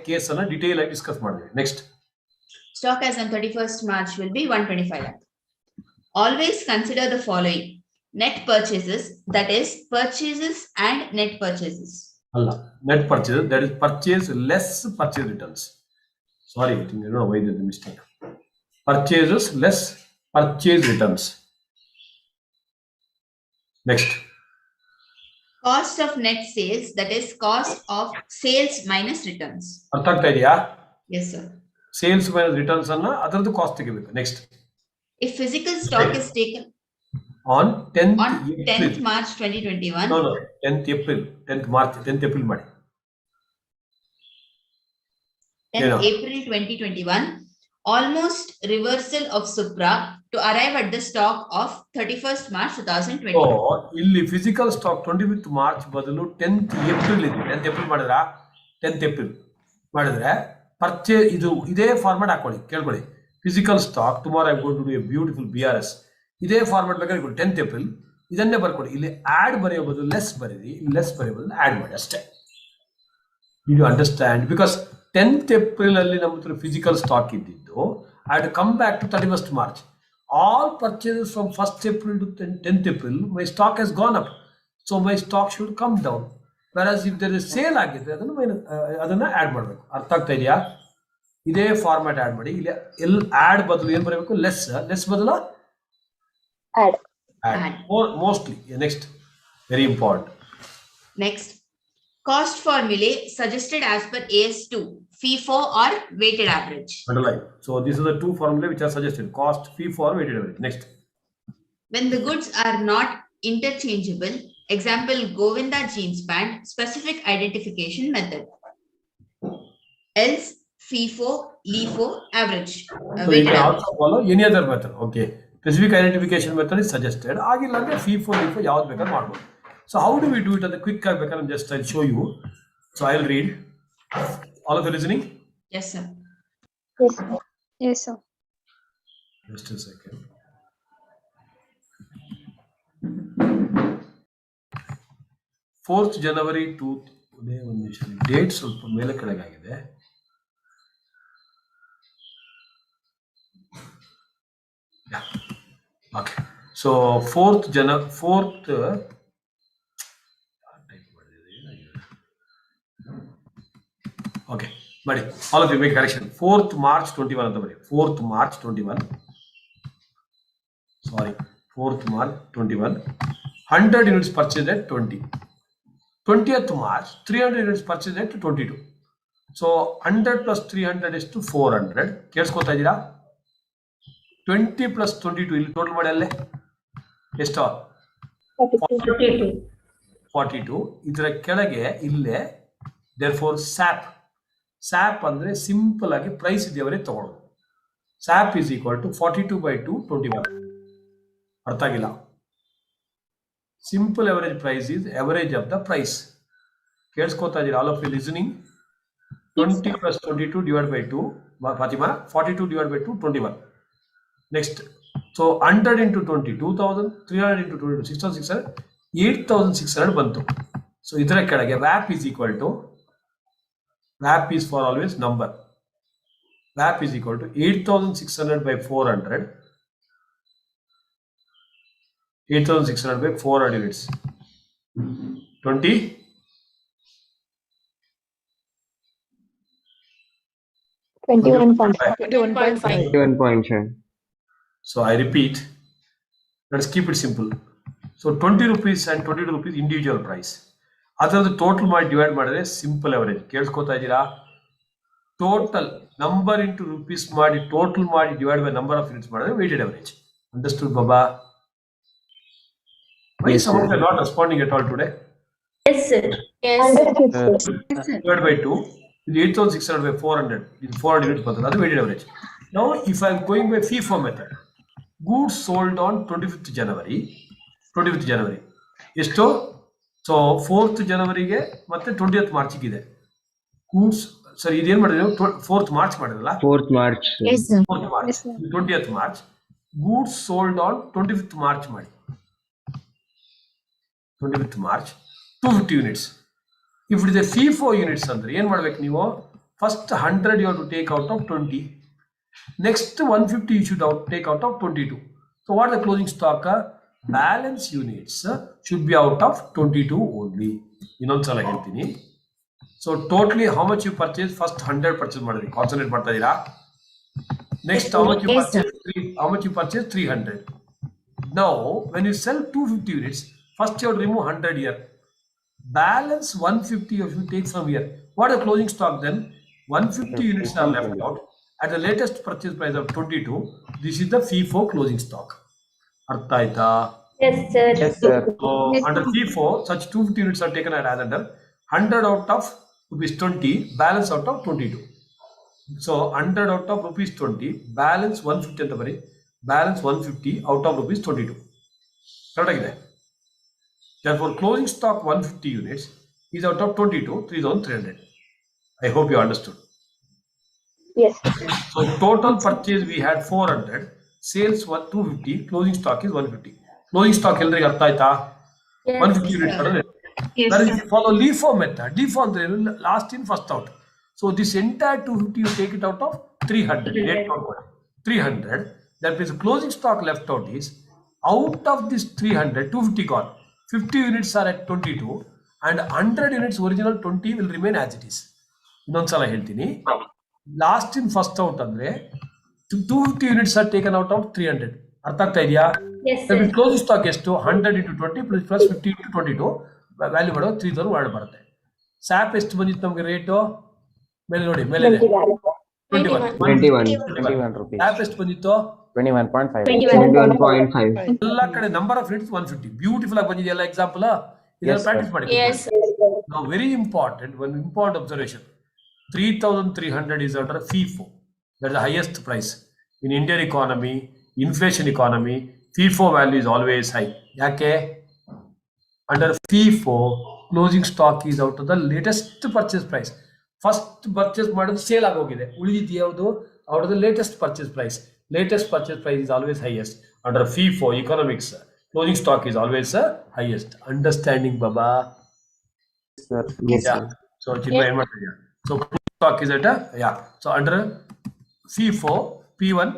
case ಅನ್ನ detail ಆಗಿ discuss ಮಾಡಿದ್ವಿ. Next. Stock as on 31st March will be 125 lakh. Always consider the following: net purchases, that is purchases and net purchases. ಅಲ್ಲ, net purchase, that is purchase less purchase returns. Sorry, I think I don't know why there's a mistake. Purchases less purchase returns. Next. Cost of net sales, that is cost of sales minus returns. ಅರ್ಥ ಆಗ್ತಾ ಇದೆಯಾ? Yes, sir. Sales minus returns ಅನ್ನ ಅದರದ್ದು cost ತೆಗಿಬೇಕು. Next. If physical stock is taken on 10th March 2021. No, 10th March ಮಾಡಿ. 10th April 2021, almost reversal of Supra to arrive at the stock of 31st March 2021. ಇಲ್ಲಿ physical stock 25th March ಬದಲು 10th April ಇದೆ. 10th April ಮಾಡಿದ್ರಾ? 10th April ಮಾಡಿದ್ರೆ purchase ಇದು ಇದೇ format ಹಾಕೊಳ್ಳಿ, ಕೇಳ್ಕೊಳ್ಳಿ. Physical stock tomorrow I going to do a beautiful BRS. ಇದೇ ಫಾರ್ಮ್ಯಾಟ್ ಬೇಕಾದ್ರೆ 10th April ಇದನ್ನೇ ಬರ್ಕೊಡಿ. ಇಲ್ಲಿ ಆಡ್ ಬರೆಯೋ ಬದಲು ಲೆಸ್ ಬರೀರಿ, ಇಲ್ಲಿ ಲೆಸ್ ಬರೆಯೋ ಬದಲು ಆಡ್ ಮಾಡಿ ಅಷ್ಟೇ. You understand? Because 10th April ಅಲ್ಲಿ ನಮ್ಮ ಹತ್ರ ಫಿಸಿಕಲ್ ಸ್ಟಾಕ್ ಇದ್ದಿದ್ದು, I have to come back to 31st March. All purchases from 1st April to 10th April, my stock has gone up. So my stock should come down. Whereas if there is sale ಆಗಿದೆ ಅದನ್ನ add ಮಾಡಬೇಕು. ಅರ್ಥ ಆಗ್ತಾ ಇದೆಯಾ? ಇದೇ format add ಮಾಡಿ. ಇಲ್ಲಿ add ಬದಲು ಏನ್ ಬರಬೇಕು? ಲೆಸ್ ಬದಲು add. Mostly. Next, very important. Next, cost formulae suggested as per AS2, FIFO or weighted average. Underline. So these are the two formulae which are suggested: cost, FIFO or weighted average. Next. When the goods are not interchangeable, example Govinda jeans pant, specific identification method. Else FIFO, LIFO, average. So you can also follow any other method. Okay. Specific identification method is suggested. ಆಗಿಲ್ಲ ಅಂದ್ರೆ FIFO ಯಾವ್ದು ಬೇಕಾದ್ರೂ ಮಾಡ್ಬೋದು. So how do we do it? At the quick ಬೇಕಾದ್ರೆ just I'll show you. So I'll read. All of you listening? Yes, sir. Yes, sir. Yes, sir. Just a second. 4th January 2 date ಸ್ವಲ್ಪ ಮೇಲೆ ಕೆಳಗಾಗಿದೆ. Okay. So 4th okay, buddy, all of you make correction. 4th March 21 ಅಂತ ಬರೀ. 4th March 21. Sorry, 4th March 21. 100 units purchased at 20. 20th March 300 units purchased at 22. So 100 plus 300 is to 400. ಕೇಳಿಸ್ಕೊತಾ ಇದ್ದೀರಾ? 20 plus 22 ಇಲ್ಲಿ total ಮಾಡಿ ಅಲ್ಲೇ ಎಷ್ಟು? 42. ಇದರ ಕೆಳಗೆ ಇಲ್ಲೇ therefore SAP ಅಂದ್ರೆ ಸಿಂಪಲ್ ಆಗಿ ಪ್ರೈಸ್ ಇದೆಯವರೇ ತಗೊಳ್ಳೋದು. SAP is equal to 42/2 21. ಅರ್ಥ ಆಗಿಲ್ಲ? Simple average price is average of the price. ಕೇಳಿಸ್ಕೊತಾ ಇದ್ದೀರಾ? All of you listening? 20 plus 22 divided by 2. Fatima, 42 divided by 2, 21. Next, so 100 into 20, 2000, 300 into 22, 6600, 8600 ಬಂತು. So ಇದರ ಕೆಳಗೆ WAP is equal to, WAP is for always number. WAP is equal to 8600 by 400. 8600 by 400 units. 20. 21.5. 21.7. So I repeat, let's keep it simple. So 20 rupees and 22 rupees individual price. ಅದರದ್ದು total ಮಾಡಿ divide ಮಾಡಿದ್ರೆ simple average. ಕೇಳಿಸ್ಕೊತಾ ಇದ್ದೀರಾ? Total number into rupees ಮಾಡಿ total ಮಾಡಿ divide by number of units ಮಾಡಿದ್ರೆ weighted average. Understood ಬಾಬಾ? Why some of you are not responding at all today? Yes, sir. Yes. Divided by 2 is 8600 by 400. Is 400 units per that's the weighted average. Now, if I am going by FIFO method, goods sold on 25th January. ಎಷ್ಟು? So 4th ಜನವರಿಗೆ ಮತ್ತೆ 20th ಮಾರ್ಚ್ಗೆ ಇದೆ. Goods sir ಇದೇನು ಮಾಡಿದ್ರೆ 4th March ಮಾಡಿರಲ್ಲ? 4th March. Yes, sir. 4th March. Yes, sir. 20th March. Goods sold on 25th March ಮಾಡಿ. 25th March 250 units. If it is a FIFO units ಅಂದ್ರೆ ಏನು ಮಾಡ್ಬೇಕು ನೀವು? First 100 you have to take out of 20. Next 150 you should take out of 22. So what is the closing stock? Balance units should be out of 22 only. ಇನ್ನೊಂದು ಸಲ ಹೇಳ್ತೀನಿ. So totally how much you purchase? First 100 purchase ಮಾಡಿದ್ರಿ. Concentrate ಮಾಡ್ತಾ ಇದ್ದೀರಾ? Next how much you purchase? 300. Now when you sell 250 units, first you have to remove 100 here. Balance 150 you should take from here. What is the closing stock then? 150 units are left out at the latest purchase price of 22. This is the FIFO closing stock. Artha aita? Yes, sir. Yes, sir. So under FIFO, such 250 units are taken as under 100 out of rupees 20, balance out of 22. So 100 out of rupees 20, balance 150 ಅಂತ ಬರಿ. Balance 150 out of rupees 22. Correct ಆಗಿದೆ? Therefore, closing stock 150 units is out of 22, 3300. I hope you understood. Yes. So total purchase we had 400, sales 250, closing stock is 150. Closing stock ಎಲ್ಲರಿಗೆ ಅರ್ಥ ಆಯ್ತಾ? 150 units ಬರಲ್ಲ. Yes, That is sir. if you follow LIFO method. LIFO ಅಂದ್ರೆ last in first out. So this entire 250 you take it out of 300. 300. That means closing stock left out is out of this 300, 250 gone. 50 units are at 22 and 100 units original 20 will remain as it is. ಇನ್ನೊಂದು ಸಲ ಹೇಳ್ತೀನಿ. Lost in first out ಅಂದ್ರೆ 250 units are taken out of 300. ಅರ್ಥ ಆಗ್ತಾ ಇದೆಯಾ? Yes, sir. Closing stock ಎಷ್ಟು? 100 into 20 plus 50 into 22 value ಮಾಡೋದು 3000 ಬರುತ್ತೆ. ಸ್ಯಾಪ್ ಎಷ್ಟು ಬಂದಿತ್ತು ನಮಗೆ ರೇಟು? ಮೇಲೆ ನೋಡಿ, ಮೇಲೆ 21 rupees. ಸ್ಯಾಪ್ ಎಷ್ಟು ಬಂದಿತ್ತು? 21.5. 21.5. ಎಲ್ಲ ಕಡೆ ನಂಬರ್ ಆಫ್ ಯೂನಿಟ್ಸ್ 150. ಬ್ಯೂಟಿಫುಲ್ ಆಗಿ ಬಂದಿದೆಯಲ್ಲ ಎಕ್ಸಾಂಪಲ್. ಇದನ್ನ ಪ್ರಾಕ್ಟೀಸ್ ಮಾಡಿ. Yes, sir. Now very important, one important observation. 3300 is under FIFO. That is the highest price in Indian economy. inflation economy, FIFO value is always high. Yake? Under FIFO, closing stock is out of the latest purchase price. First purchase ಮಾಡೋದು sale ಆಗೋಗಿದೆ, ಉಳಿದಿದ್ದು ಯಾವುದು out of the latest purchase price. Latest purchase price is always highest. Under FIFO economics, closing stock is always highest. Understanding, Baba? Sir. Yes, Yeah. sir. So so closing stock is at so under FIFO P1,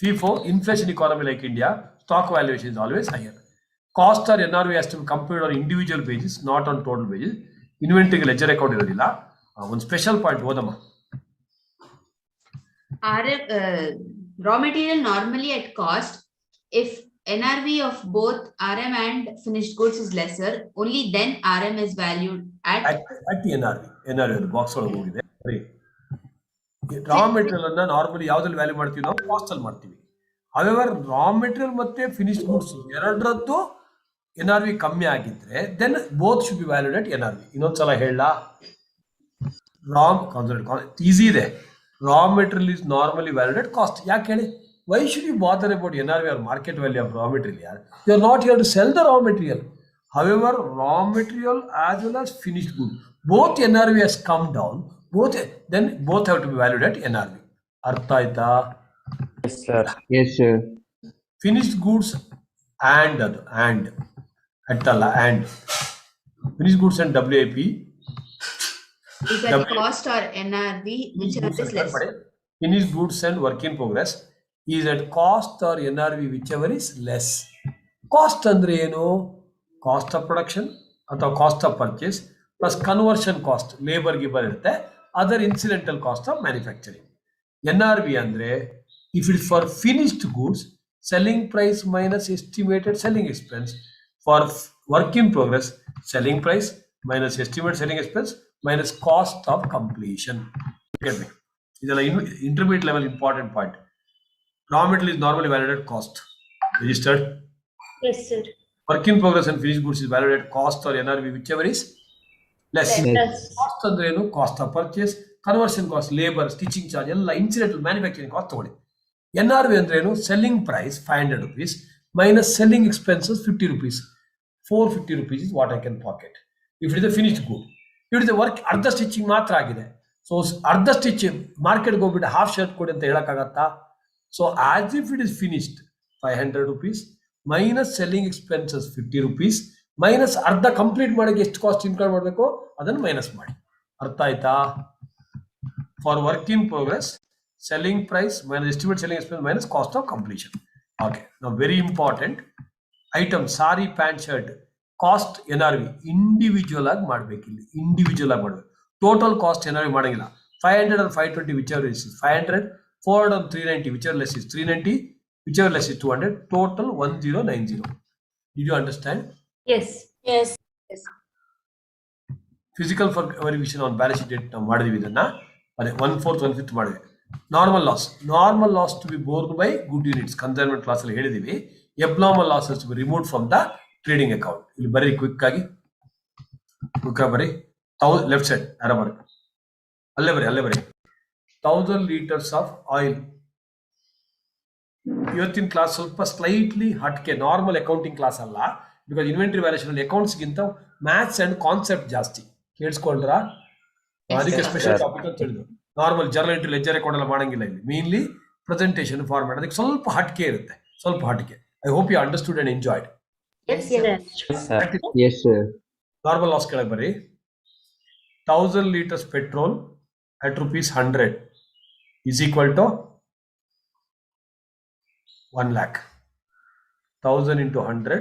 FIFO inflation economy like India, stock valuation is always higher. Cost or NRV has to be computed on individual basis, not on total basis. Inventory ledger account ಇರೋದಿಲ್ಲ. ಒಂದು special point ಓದಮ್ಮ. Raw material normally at cost. If NRV of both RM and finished goods is lesser, only then RM is valued at NRV box ಒಳಗೆ ಹೋಗಿದೆ. Raw material ಅನ್ನ normally ಯಾವ್ದ್ರಲ್ಲಿ value ಮಾಡ್ತೀವಿ ನಾವು? Cost ಅಲ್ಲಿ ಮಾಡ್ತೀವಿ. However, ರಾ ಮೆಟೀರಿಯಲ್ ಮತ್ತೆ finished goods ಎರಡರದ್ದು NRV ಕಮ್ಮಿ ಆಗಿದ್ರೆ then both should be valued at NRV. ಇನ್ನೊಂದ್ಸಲ ಹೇಳ, ಈಸಿ ಇದೆ. Raw material is normally valued at cost. ಯಾಕೆ ಹೇಳಿ? Why should you bother about NRV or market value of raw material? You are not here to sell the raw material. However, raw material as well as finished good, both NRV has come down. Then both have to be valued at NRV. ಅರ್ಥ ಆಯ್ತಾ? Yes, sir. Yes, sir. Finished goods and attalla and finished goods and WIP is at cost or NRV, whichever is less. Finished goods and work in progress is at cost or NRV, whichever is less. Cost ಅಂದ್ರೆ ಏನು? Cost of production ಅಥವಾ cost of purchase plus conversion cost, labor ಗಿಬರ್ ಇರುತ್ತೆ, other incidental cost of manufacturing. NRV ಅಂದ್ರೆ if it is for finished goods, selling price minus estimated selling expense. For work in progress, selling price minus estimated selling expense minus cost of completion. Get me? This is an intermediate level important point. Raw material is normally valued at cost. Registered? Yes, sir. Work in progress and finished goods is valued at cost or NRV, whichever is less. Cost ಅಂದ್ರೆ ಏನು? Cost of purchase, conversion cost, labor, stitching charge ಎಲ್ಲ incidental manufacturing cost ತಗೊಳ್ಳಿ. NRV ಅಂದ್ರೆ ಏನು? Selling price 500 rupees minus selling expenses 50 rupees. 450 rupees is what I can pocket. If it is a finished good. If it is a work, ಅರ್ಧ stitching ಮಾತ್ರ ಆಗಿದೆ. So ಅರ್ಧ stitch ಮಾರ್ಕೆಟ್ಗೆ ಹೋಗ್ಬಿಟ್ಟು half shirt ಕೊಡಿ ಅಂತ ಹೇಳಕ್ಕಾಗತ್ತಾ? So as if it is finished 500 rupees minus selling expenses 50 rupees minus ಅರ್ಧ ಕಂಪ್ಲೀಟ್ ಮಾಡೋಕೆ ಎಷ್ಟು ಕಾಸ್ಟ್ ಇನ್ಕರ್ ಮಾಡಬೇಕು ಅದನ್ನು ಮೈನಸ್ ಮಾಡಿ. ಅರ್ಥ ಆಯ್ತಾ? For work in progress, selling price minus estimate selling expense minus cost of completion. Okay, now very important item, sari pant shirt cost NRV individual ಆಗಿ ಮಾಡಬೇಕು. ಇಲ್ಲಿ ಇಂಡಿವಿಜುವಲ್ ಆಗಿ ಮಾಡಬೇಕು. ಟೋಟಲ್ ಕಾಸ್ಟ್ NRV ಮಾಡಂಗಿಲ್ಲ. 500 or 520 whichever is 500, 400 or 390 whichever less is 390, whichever less is 200, total 1090. Did you understand? Yes. Yes. Physical for verification on balance sheet date ನಾವು ಮಾಡಿದ್ವಿ ಇದನ್ನ. ಅದೇ 1/4 1/5 ಮಾಡಿದ್ವಿ. Normal loss to be borne by good units, consignment class ಅಲ್ಲಿ ಹೇಳಿದೀವಿ. Abnormal losses to be remove from the trading account. ಇಲ್ಲಿ ಬರೀ quick ಆಗಿ ಬರೀ ಲೆಫ್ಟ್ ಸೈಡ್ ಯಾರ ಬರೀ ಅಲ್ಲೇ ಬರೀ 1000 liters ಆಫ್ ಆಯಿಲ್. ಇವತ್ತಿನ ಕ್ಲಾಸ್ ಸ್ವಲ್ಪ ಸ್ಲೈಟ್ಲಿ ಹಟ್ಕೆ, ನಾರ್ಮಲ್ ಅಕೌಂಟಿಂಗ್ ಕ್ಲಾಸ್ ಅಲ್ಲ. ಬಿಕಾಸ್ ಇನ್ವೆಂಟರಿ ವ್ಯಾಲ್ಯೂಷನ್ ಅಲ್ಲಿ ಅಕೌಂಟ್ಸ್ ಗಿಂತ ಮ್ಯಾಥ್ಸ್ ಅಂಡ್ ಕಾನ್ಸೆಪ್ಟ್ ಜಾಸ್ತಿ. ಕೇಳಿಸ್ಕೊಂಡ್ರ? ಅದಕ್ಕೆ ಸ್ಪೆಷಲ್ ಟಾಪಿಕ್ ಅಂತ ಹೇಳಿದ್ರು. Normal journal entry ledger account ಎಲ್ಲ ಮಾಡಂಗಿಲ್ಲ ಇಲ್ಲಿ. ಮೇನ್ಲಿ ಪ್ರೆಸೆಂಟೇಷನ್ ಫಾರ್ಮ್ಯಾಟ್, ಅದಕ್ಕೆ ಸ್ವಲ್ಪ ಹಟ್ಕೆ ಇರುತ್ತೆ. I hope you understood and enjoyed. Yes, sir. Yes, sir. Yes, sir. Normal loss ಕೆಳಗೆ ಬರೀ 1000 liters petrol at ₹100 is equal to 1 lakh. 1000 into 100,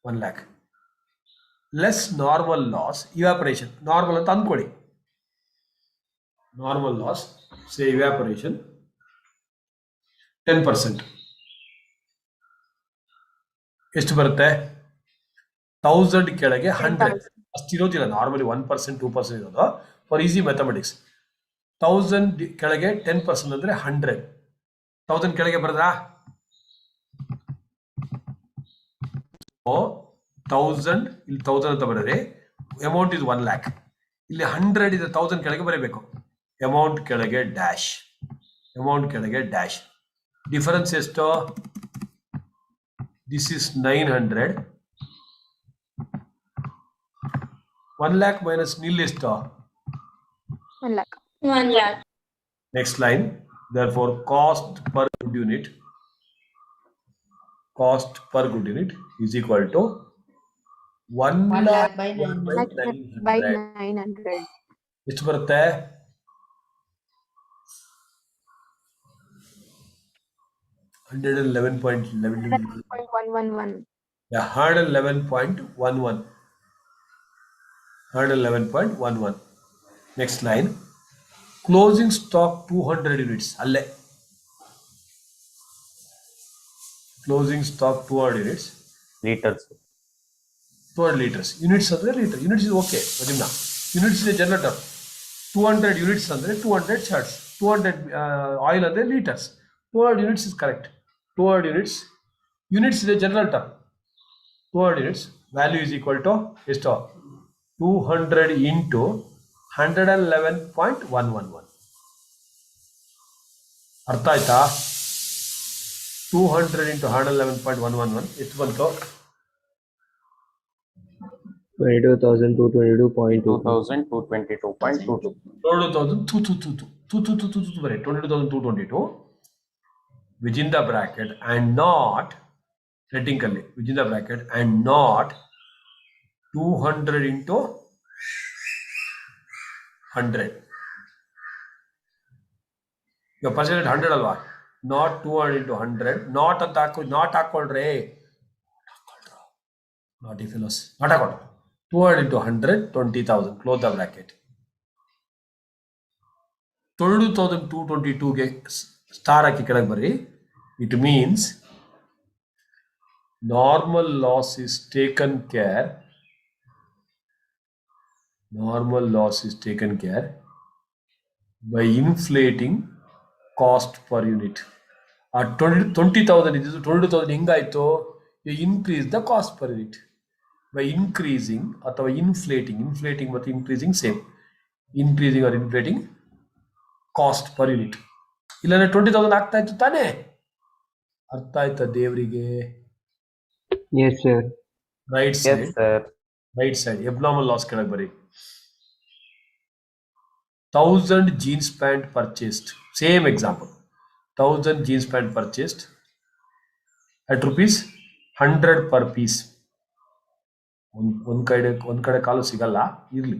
1 lakh. Less normal loss, evaporation. Normal ಅಂತ ಅಂದ್ಕೊಳ್ಳಿ. Normal loss, say evaporation 10%. ಎಷ್ಟು ಬರುತ್ತೆ? 1000 ಕೆಳಗೆ 100 ಅಷ್ಟಿರೋದಿಲ್ಲ. Normally 1% 2% ಇರೋದು. For easy mathematics 1000 ಕೆಳಗೆ 10% ಅಂದ್ರೆ 100. 1000 ಕೆಳಗೆ ಬರದ್ರಾ? 1000 ಇಲ್ಲಿ 1000 ಅಂತ ಬರೀರಿ. Amount is 1 lakh. ಇಲ್ಲಿ 100 ಇದೆ, 1000 ಕೆಳಗೆ ಬರೀಬೇಕು. ಅಮೌಂಟ್ ಕೆಳಗೆ ಡ್ಯಾಶ್. ಡಿಫರೆನ್ಸ್ ಎಷ್ಟು? This is 900. 1 lakh minus nil ಎಷ್ಟು? 1 lakh. 1 lakh. Next line. Therefore, cost per good unit is equal to 1 lakh by 900. By 900. 900. ಎಷ್ಟು ಬರುತ್ತೆ? 111.11. 111. Yeah, 111.11. 111.11. Next line. Closing stock 200 units. Alle. Closing stock 200 units. Liters. 200 liters. Units andre liter. Units is okay. Madimna. Units is a general term. 200 units andre 200 shirts. 200 oil andre liters. 200 units is correct. 200 units. Units is a general term. 200 units. Value is equal to ಎಷ್ಟು? 200 into 111.111. ಅರ್ಥ ಆಯ್ತಾ? 200 into 111.111 ಎಷ್ಟು ಬಂತು? 22,222.22. 2222.22. 22,222 within the bracket and not technically within the bracket and not 200 into 100. Your percentage 100 alva, not 200 into 100. Not ಅಂತ ಹಾಕಿ not ಹಾಕೊಂಡ್ರೆ not if you loss not ಹಾಕೊಂಡ್ರೆ 200 into 100 20,000. Close the bracket. 22,222 ಗೆ star ಹಾಕಿ ಕೆಳಗೆ ಬರ್ರಿ. It means normal loss is taken care. Normal loss is taken care by inflating cost per unit. 20,000 is 22,000 ಹೆಂಗಾಯ್ತು? You increase the cost per unit by increasing ಅಥವಾ inflating ಮತ್ತು increasing same. Increasing or inflating cost per unit. ಇಲ್ಲಾಂದ್ರೆ 20,000 ಆಗ್ತಾ ಇತ್ತು ತಾನೇ? ಅರ್ಥ ಆಯ್ತಾ ದೇವರಿಗೆ? Yes, sir. Right Yes, side. sir. Right side. Abnormal loss ಕೆಳಗೆ ಬರಿ. 1000 jeans pant purchased. Same example. 1000 jeans pant purchased at rupees 100 per piece. ಒಂದ್ ಕಡೆ ಕಾಲು ಸಿಗಲ್ಲ, ಇರ್ಲಿ.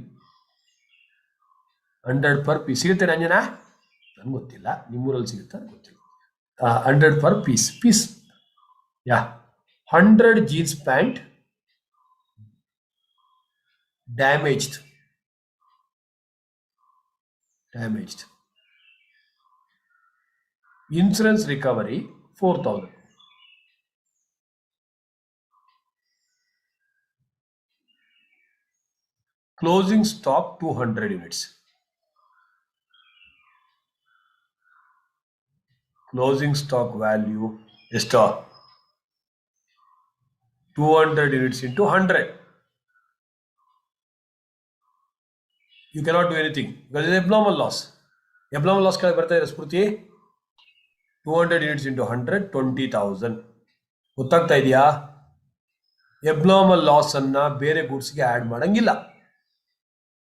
100 per piece ಸಿಗುತ್ತೆ ಅಂಜನಾ? ನನ್ಗೆ ಗೊತ್ತಿಲ್ಲ, ನಿಮ್ಮೂರಲ್ಲಿ ಸಿಗುತ್ತಾ ಗೊತ್ತಿಲ್ಲ. 100 per piece. Yeah. 100 jeans pant damaged. Insurance recovery 4,000. Closing stock 200 units. Closing stock value is 200 units into 100. You cannot do anything because it's abnormal loss. Abnormal loss ಕೆಳಗೆ ಬರ್ತಾ ಇದೆ ಸ್ಫೂರ್ತಿ. 200 units into 100 20,000. ಗೊತ್ತಾಗ್ತಾ ಇದೆಯಾ? Abnormal loss ಅನ್ನ ಬೇರೆ ಗೂಡ್ಸ್ಗೆ add ಮಾಡಂಗಿಲ್ಲ.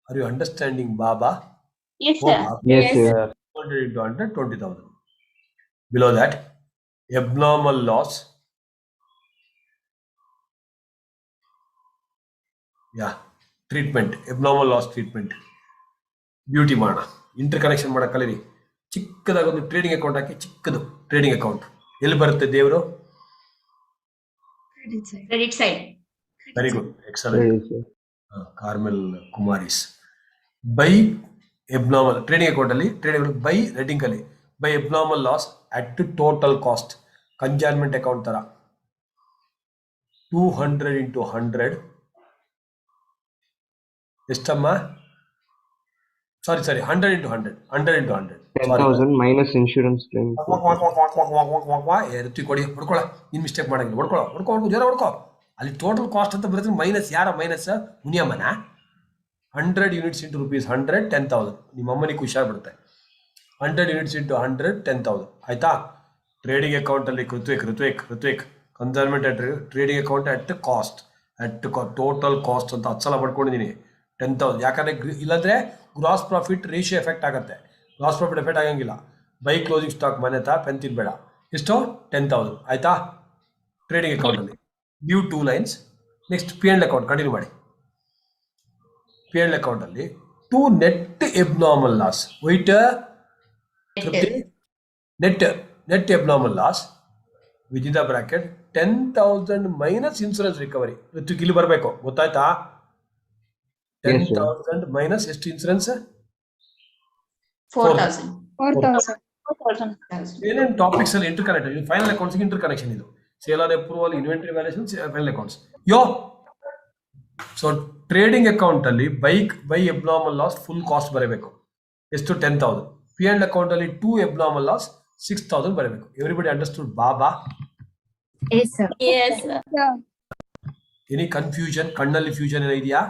Are you understanding, Baba? Yes, Oh, sir. Baba. Yes, sir. 200 into 100 20,000. Below that, abnormal loss. Yeah, treatment. Abnormal loss treatment. Beauty ಮಾಡೋಣ, inter connection ಮಾಡೋ ಕಲೀರಿ. ಚಿಕ್ಕದಾಗಿ ಒಂದು ಟ್ರೇಡಿಂಗ್ ಅಕೌಂಟ್ ಹಾಕಿ, ಚಿಕ್ಕದು ಟ್ರೇಡಿಂಗ್ ಅಕೌಂಟ್ ಎಲ್ಲಿ ಬರುತ್ತೆ ದೇವರು? Credit side. Very good, excellent. Yes, sir. ಕಾರ್ಮೆಲ್ ಕುಮಾರೀಸ್. ಬೈ ಎಬ್ನಾರ್ಮಲ್ ಟ್ರೇಡಿಂಗ್ ಅಕೌಂಟ್ ಅಲ್ಲಿ ಬೈ ರೇಟಿಂಗ್ ಅಲ್ಲಿ by abnormal loss at total cost. Consignment account ತರ 200 into 100 ಎಷ್ಟಮ್ಮ? ಸಾರಿ 100 into 100. 10,000 minus insurance claim. ಎತ್ತಿ ಕೊಡಿ, ಹೊಡ್ಕೊಳ, ನೀನ್ ಮಿಸ್ಟೇಕ್ ಮಾಡಂಗಿಲ್ಲ, ಹೊಡ್ಕೊಳ ಜೋರ ಹೊಡ್ಕೊ. ಅಲ್ಲಿ ಟೋಟಲ್ ಕಾಸ್ಟ್ ಅಂತ ಬರುತ್ತೆ, ಮೈನಸ್ ಯಾರ ಮೈನಸ್? ಮುನಿಯಮ್ಮನ. 100 units into rupees 100 10,000. ನಿಮ್ಮ ಅಮ್ಮನಿಗೆ ಖುಷಿಯಾಗ್ಬಿಡುತ್ತೆ. 100 units into 100 10,000 ಆಯ್ತಾ? ಟ್ರೇಡಿಂಗ್ ಅಕೌಂಟ್ ಅಲ್ಲಿ Rithvik consignment trading account at cost total cost ಅಂತ 10 ಸಲ ಪಡ್ಕೊಂಡಿದ್ದೀನಿ 10,000. ಯಾಕಂದ್ರೆ ಇಲ್ಲಾಂದ್ರೆ ಗ್ರಾಸ್ ಪ್ರಾಫಿಟ್ ರೇಷಿಯೋ ಎಫೆಕ್ಟ್ ಆಗುತ್ತೆ. ಗ್ರಾಸ್ ಪ್ರಾಫಿಟ್ ಎಫೆಕ್ಟ್ ಆಗಂಗಿಲ್ಲ. ಬೈ ಕ್ಲೋಸಿಂಗ್ ಸ್ಟಾಕ್ ಮನೆತ ಪೆನ್ ತಿನ್ಬೇಡ. ಎಷ್ಟು 10,000 ಆಯ್ತಾ ಟ್ರೇಡಿಂಗ್ ಅಕೌಂಟ್ ಅಲ್ಲಿ. Due 2 lines. Next P and account continue ಮಾಡಿ. ಪಿ ಅಂಡ್ ಅಕೌಂಟ್ ಅಲ್ಲಿ 2 net abnormal loss. Wait net abnormal loss within the bracket 10,000 minus insurance recovery. ಇಲ್ಲಿ ಬರಬೇಕು ಗೊತ್ತಾಯ್ತಾ? 10,000 ಮೈನಸ್ ಎಷ್ಟು ಇನ್ಸೂರೆನ್ಸ್? 4,000. 4,000. ಏನೇನು ಟಾಪಿಕ್ಸ್ ಅಲ್ಲಿ interconnect. Final accounts interconnection ಇದು. Sale or approval, inventory valuation, final accounts. So trading account ಅಲ್ಲಿ by abnormal loss full cost ಬರಬೇಕು. ಎಷ್ಟು 10,000. ಪಿ ಅಂಡ್ ಅಕೌಂಟ್ ಅಲ್ಲಿ 2 ಎಬ್ನಾರ್ಮಲ್ ಲಾಸ್ 6,000 ಬರಬೇಕು. Everybody understood? ಬಾಬಾ Yes, sir. Yes, sir. Any confusion? ಕಣ್ಣಲ್ಲಿ fusion ಏನೋ ಇದೆಯಾ?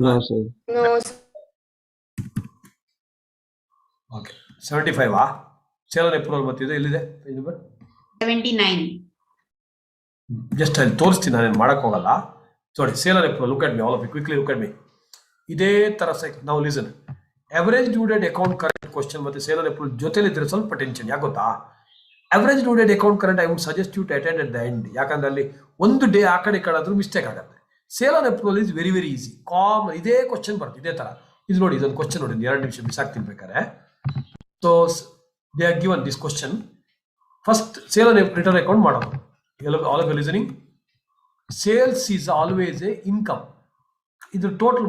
No, sir. No, sir. Okay 75 sale or approval ಬರ್ತಿದೆ. ಎಲ್ಲಿದೆ 79. ಜಸ್ಟ್ ಅಲ್ಲಿ ತೋರಿಸ್ತೀನಿ, ನಾನೇನು ಮಾಡಕ್ ಹೋಗಲ್ಲ. ನೋಡಿ sale or approval. Look at me, all of you quickly look at me. ಇದೇ ತರ ನಾವು listen. Average due date account current question ಮತ್ತೆ ಸೇಲ್ ಆರ್ ಅಪ್ರೂವಲ್ ಜೊತೆಲಿ ಇದ್ರೆ ಸ್ವಲ್ಪ ಟೆನ್ಷನ್. ಯಾಕೆ ಗೊತ್ತಾ? Average due date account current I would suggest you to attend at the end. ಯಾಕಂದ್ರೆ ಅಲ್ಲಿ ಒಂದು ಡೇ ಆ ಕಡೆ ಕಳೆದ್ರೂ ಮಿಸ್ಟೇಕ್ ಆಗುತ್ತೆ. Sale or approval is very very easy. Common ಇದೇ ಕ್ವಶನ್ ಬರುತ್ತೆ ಇದೇ ತರ. ಇದು ನೋಡಿ, ಇದೊಂದು ಕ್ವಶನ್ ನೋಡಿ, 2 ನಿಮಿಷ ಬಿಸಾಕ್ತೀನಿ ಬೇಕಾರೆ. So they are given this question. First sale or return account ಮಾಡೋದು. All of you listening. Sales is always a income. ಇದು ಟೋಟಲ್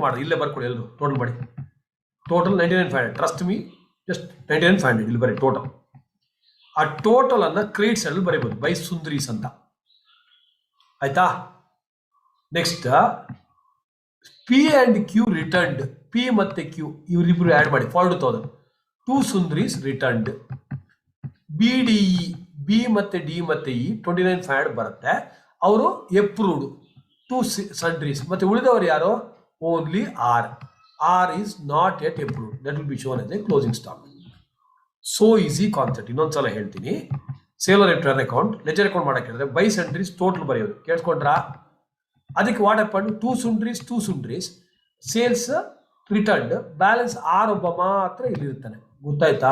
ಮಾಡಿ ಇಲ್ಲೇ ಬರ್ಕೊಡಿ ಎಲ್ಲರೂ. ಟೋಟಲ್ ಮಾಡಿ. ಟೋಟಲ್ 99,500. ಟ್ರಸ್ಟ್ ಮೀ, ಜಸ್ಟ್ 99,500 ಇಲ್ಲಿ ಬರೀ ಟೋಟಲ್. ಆ ಟೋಟಲ್ ಅನ್ನ ಕ್ರೆಡಿಟ್ ಸೈಡ್ ಬರೀಬಹುದು ಬೈ ಸುಂದ್ರೀಸ್ ಅಂತ. ಆಯ್ತಾ? Next P and Q returned. P ಮತ್ತೆ ಕ್ಯೂ ಇವರಿಬ್ರು ಆಡ್ ಮಾಡಿ 42,000. 2 ಸುಂದ್ರೀಸ್ ರಿಟರ್ನ್ಡ್. BDE ಬಿ ಮತ್ತೆ ಡಿ ಮತ್ತೆ ಇ 29,500 ಬರುತ್ತೆ. ಅವರು ಎಪ್ರೂವ್ಡ್. 2 ಸನ್ರೀಸ್. ಮತ್ತೆ ಉಳಿದವರು ಯಾರು? Only R. R is not yet approved. That will be shown as a closing stock. So easy concept. ಇನ್ನೊಂದ್ಸಲ ಹೇಳ್ತೀನಿ. Sale or return account ledger account ಮಾಡಕ್ಕೆ ಹೇಳಿದ್ರೆ ಬೈ ಸೆಂಟ್ರೀಸ್ ಟೋಟಲ್ ಬರೆಯೋದು. ಕೇಳ್ಕೊಂಡ್ರಾ? ಅದಕ್ಕೆ what happen? 2 sundries sales returned. Balance or ಒಬ್ಬ ಮಾತ್ರ ಇಲ್ಲಿ ಇರ್ತಾನೆ. ಗೊತ್ತಾಯ್ತಾ?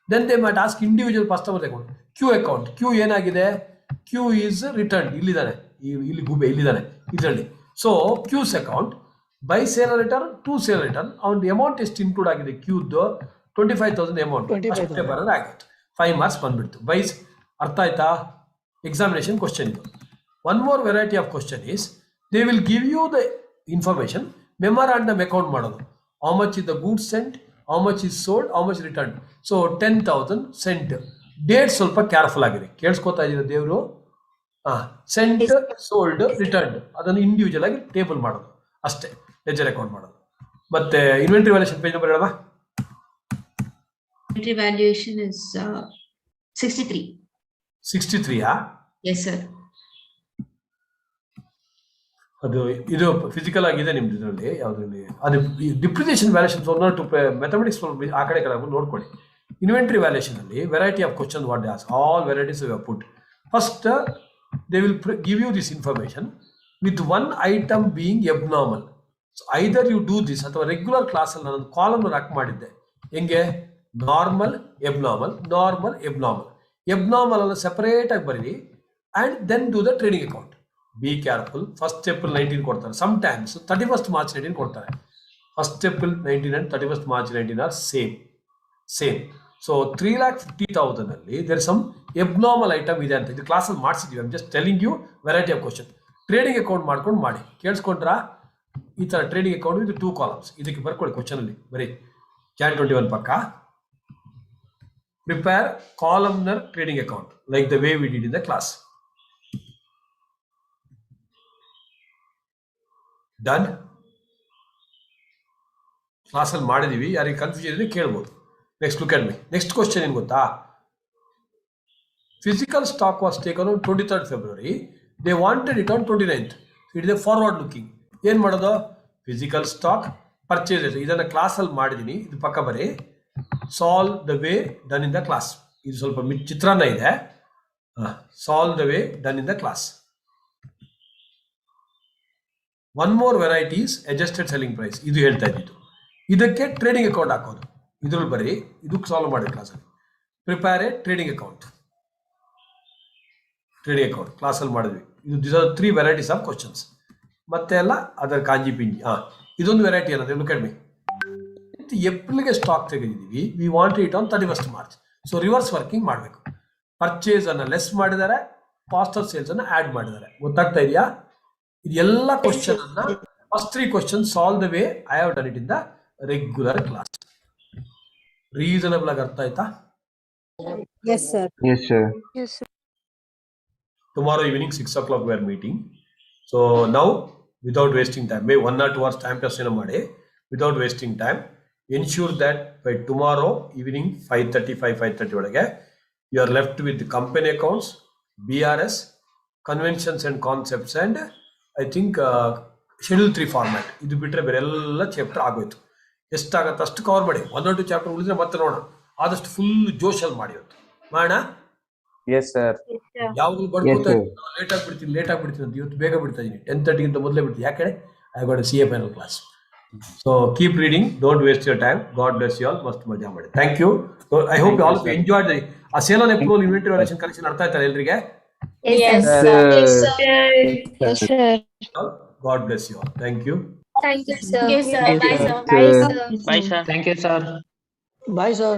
Then they might ask individual customer account. Q account. Q ಏನಾಗಿದೆ? Q is returned. ಇಲ್ಲಿದ್ದಾನೆ, ಇಲ್ಲಿ ಗುಬೆ ಇಲ್ಲಿದ್ದಾನೆ ಇದರಲ್ಲಿ. ಸೊ Q's account by sale return 2 sale return. ಅವ್ನ ಅಮೌಂಟ್ ಎಷ್ಟು ಇನ್ಕ್ಲೂಡ್ ಆಗಿದೆ ಕ್ಯೂದ್ದು? 25,000 ಅಮೌಂಟ್ ಅಷ್ಟೇ ಬರೋದು ಆಗಿತ್ತು. 5 ಮಾರ್ಕ್ಸ್ ಬಂದ್ಬಿಡ್ತು. ಬೈಸ್ ಅರ್ಥ ಆಯ್ತಾ? ಎಕ್ಸಾಮಿನೇಷನ್ ಕ್ವಶನ್ ಇದು. One more variety of question is they will give you the information. Memorandum account ಮಾಡೋದು. How much is the goods sent, how much is sold, how much return. So 10,000 sent. Date ಸ್ವಲ್ಪ careful ಆಗಿದೆ. ಕೇಳಿಸ್ಕೊತಾ ಇದ್ದೀರಾ ದೇವರು? Sent, sold, return ಅದನ್ನು individual ಆಗಿ table ಮಾಡೋದು ಅಷ್ಟೇ. ಲೆಜರ್ ಅಕೌಂಟ್ ಮಾಡೋದು. ಮತ್ತೆ ಇನ್ವೆಂಟರಿ ವ್ಯಾಲ್ಯೂಷನ್ ಪೇಜ್ ನಂಬರ್ ಹೇಳವಾ? Inventory valuation is 63. 63 Yes, sir. ಇದು ಫಿಸಿಕಲ್ ಆಗಿದೆ ನಿಮ್ದು ಇದರಲ್ಲಿ. ಯಾವುದ್ರಲ್ಲಿ ಅದು ಡಿಪ್ರಿಸಿಯೇಷನ್ ವ್ಯಾಲ್ಯೂಷನ್ಸ್ 1 or 2 ಮ್ಯಾಥಮೆಟಿಕ್ಸ್ ಆ ಕಡೆ ನೋಡ್ಕೊಳ್ಳಿ. ಇನ್ವೆಂಟರಿ ವ್ಯಾಲ್ಯೂಷನ್ ಅಲ್ಲಿ variety of question what they ask. All varieties you have put. First they will give you this information with 1 item being abnormal. So either you do this ಅಥವಾ regular ಕ್ಲಾಸಲ್ಲಿ ನಾನು column ರಾಕ್ ಮಾಡಿದ್ದೆ. ಹೆಂಗೆ? Normal, abnormal, normal, abnormal. Abnormal ಅನ್ನು separate ಆಗಿ ಬರೀರಿ and then do the trading account. Be careful. 1st April 19 ಕೊಡ್ತಾರೆ. ಸಮ್ ಟೈಮ್ಸ್ 31st March 19 ಕೊಡ್ತಾರೆ. 1st April 19 and 31st March 19 are same. So 3,50,000 ಅಲ್ಲಿ ದೇರ್ ಸಮ್ ಎಬ್ನಾರ್ಮಲ್ ಐಟಮ್ ಇದೆ ಅಂತ ಇದು ಕ್ಲಾಸಲ್ಲಿ ಮಾಡಿಸಿದ್ವಿ. I am just telling you variety of question. Trading account ಮಾಡ್ಕೊಂಡು ಮಾಡಿ. ಕೇಳಿಸ್ಕೊಂಡ್ರಾ? ಈ ತರ ಟ್ರೇಡಿಂಗ್ ಅಕೌಂಟ್ ವಿತ್ 2 ಕಾಲಮ್ಸ್. ಇದಕ್ಕೆ ಬರ್ಕೊಳ್ಳಿ ಕ್ವಶನ್ ಅಲ್ಲಿ ಬರೀ Jan 21 ಪಕ್ಕ. Prepare columnar trading account like the way we did in the class. Done? Class ಅಲ್ಲಿ ಮಾಡಿದೀವಿ. ಯಾರಿಗೆ ಕನ್ಫ್ಯೂಷನ್ ಇದೆ ಕೇಳ್ಬೋದು. Next look at me. Next question ಏನು ಗೊತ್ತಾ? Physical stock was taken on 23rd February. They wanted it on 29th. It is a forward looking. ಏನು ಮಾಡೋದು? Physical stock purchases. ಇದನ್ನು ಕ್ಲಾಸಲ್ಲಿ ಮಾಡಿದ್ದೀನಿ. ಇದು ಪಕ್ಕ ಬರೀ. Solve the way done in the class. ಇದು ಸ್ವಲ್ಪ ಚಿತ್ರಾನ್ನ ಇದೆ. Solve the way done in the class. One more variety is adjusted selling price. ಇದು ಹೇಳ್ತಾ ಇದ್ದಿದ್ದು. ಇದಕ್ಕೆ ಟ್ರೇಡಿಂಗ್ ಅಕೌಂಟ್ ಹಾಕೋದು. ಇದ್ರಲ್ಲಿ ಬರೀ ಇದಕ್ಕೆ ಸಾಲ್ವ್ ಮಾಡಿ ಕ್ಲಾಸಲ್ಲಿ. Prepare a trading account. Trading account ಕ್ಲಾಸಲ್ಲಿ ಮಾಡಿದ್ವಿ. ಇದು this are 3 varieties of questions. ಮತ್ತೆ ಎಲ್ಲ ಅದರ ಕಾಂಜಿ ಪಿಂಜಿ. ಇದೊಂದು ವೆರೈಟಿ ಅನ್ನೋದು ಲುಕ್ ಅಟ್ ಮಿ. ಏಪ್ರಿಲ್ಗೆ ಸ್ಟಾಕ್ ತೆಗೆದಿದ್ದೀವಿ. We want it on 31st March. So reverse working ಮಾಡಬೇಕು. ಪರ್ಚೇಸ್ ಅನ್ನ ಲೆಸ್ ಮಾಡಿದ್ದಾರೆ, ಕಾಸ್ಟ್ ಆಫ್ ಸೇಲ್ಸ್ ಅನ್ನ ಆಡ್ ಮಾಡಿದ್ದಾರೆ. ಗೊತ್ತಾಗ್ತಾ ಇದೆಯಾ? ಇದೆಲ್ಲ ಕ್ವಶನ್ ಅನ್ನ first 3 question solve the way I have done it in the regular class. Reasonable ಆಗಿ ಅರ್ಥ ಆಯ್ತಾ? Yes, sir. Yes, sir. Tomorrow evening 6 o'clock we are meeting. So now without wasting time, may 1 or 2 hours time test ಮಾಡಿ, without wasting time, ensure that by tomorrow evening 5:30 ಒಳಗೆ you are left with the company accounts, BRS, conventions and concepts, and I think schedule 3 format. ಇದು ಬಿಟ್ಟರೆ ಬೇರೆ ಎಲ್ಲ chapter ಆಗೋಯ್ತು. ಎಷ್ಟಾಗತ್ತೆ ಅಷ್ಟು cover ಮಾಡಿ. 1 or 2 ಚಾಪ್ಟರ್ ಉಳಿದ್ರೆ ಮತ್ತೆ ನೋಡೋಣ. ಆದಷ್ಟು ಫುಲ್ ಜೋಶಲ್ಲಿ ಮಾಡಿ ಇವತ್ತು ಮಾಡೋಣ. Yes, sir. ಯಾವ್ದು ಬರ್ಕೋತಾ ಲೇಟ್ ಆಗ್ಬಿಡ್ತೀನಿ ಅಂತ. ಇವತ್ತು ಬೇಗ ಬಿಡ್ತಾ ಇದೀನಿ. 10:30 ಮೊದಲೇ ಬಿಡ್ತೀನಿ. ಯಾಕೆ? I got CA final class. So keep reading, don't waste your time. God bless you all. ಮಸ್ತ್ ಮಜಾ ಮಾಡಿ. Thank you. So I hope you all enjoyed the sale on approval inventory valuation collection. ಅರ್ಥ ಆಯ್ತಾ ಎಲ್ರಿಗೆ? Yes, sir. God bless you all. Thank you. Thank you, sir. Bye, sir. Bye, Bye, sir. Bye, sir. Thank you, sir. Bye, sir.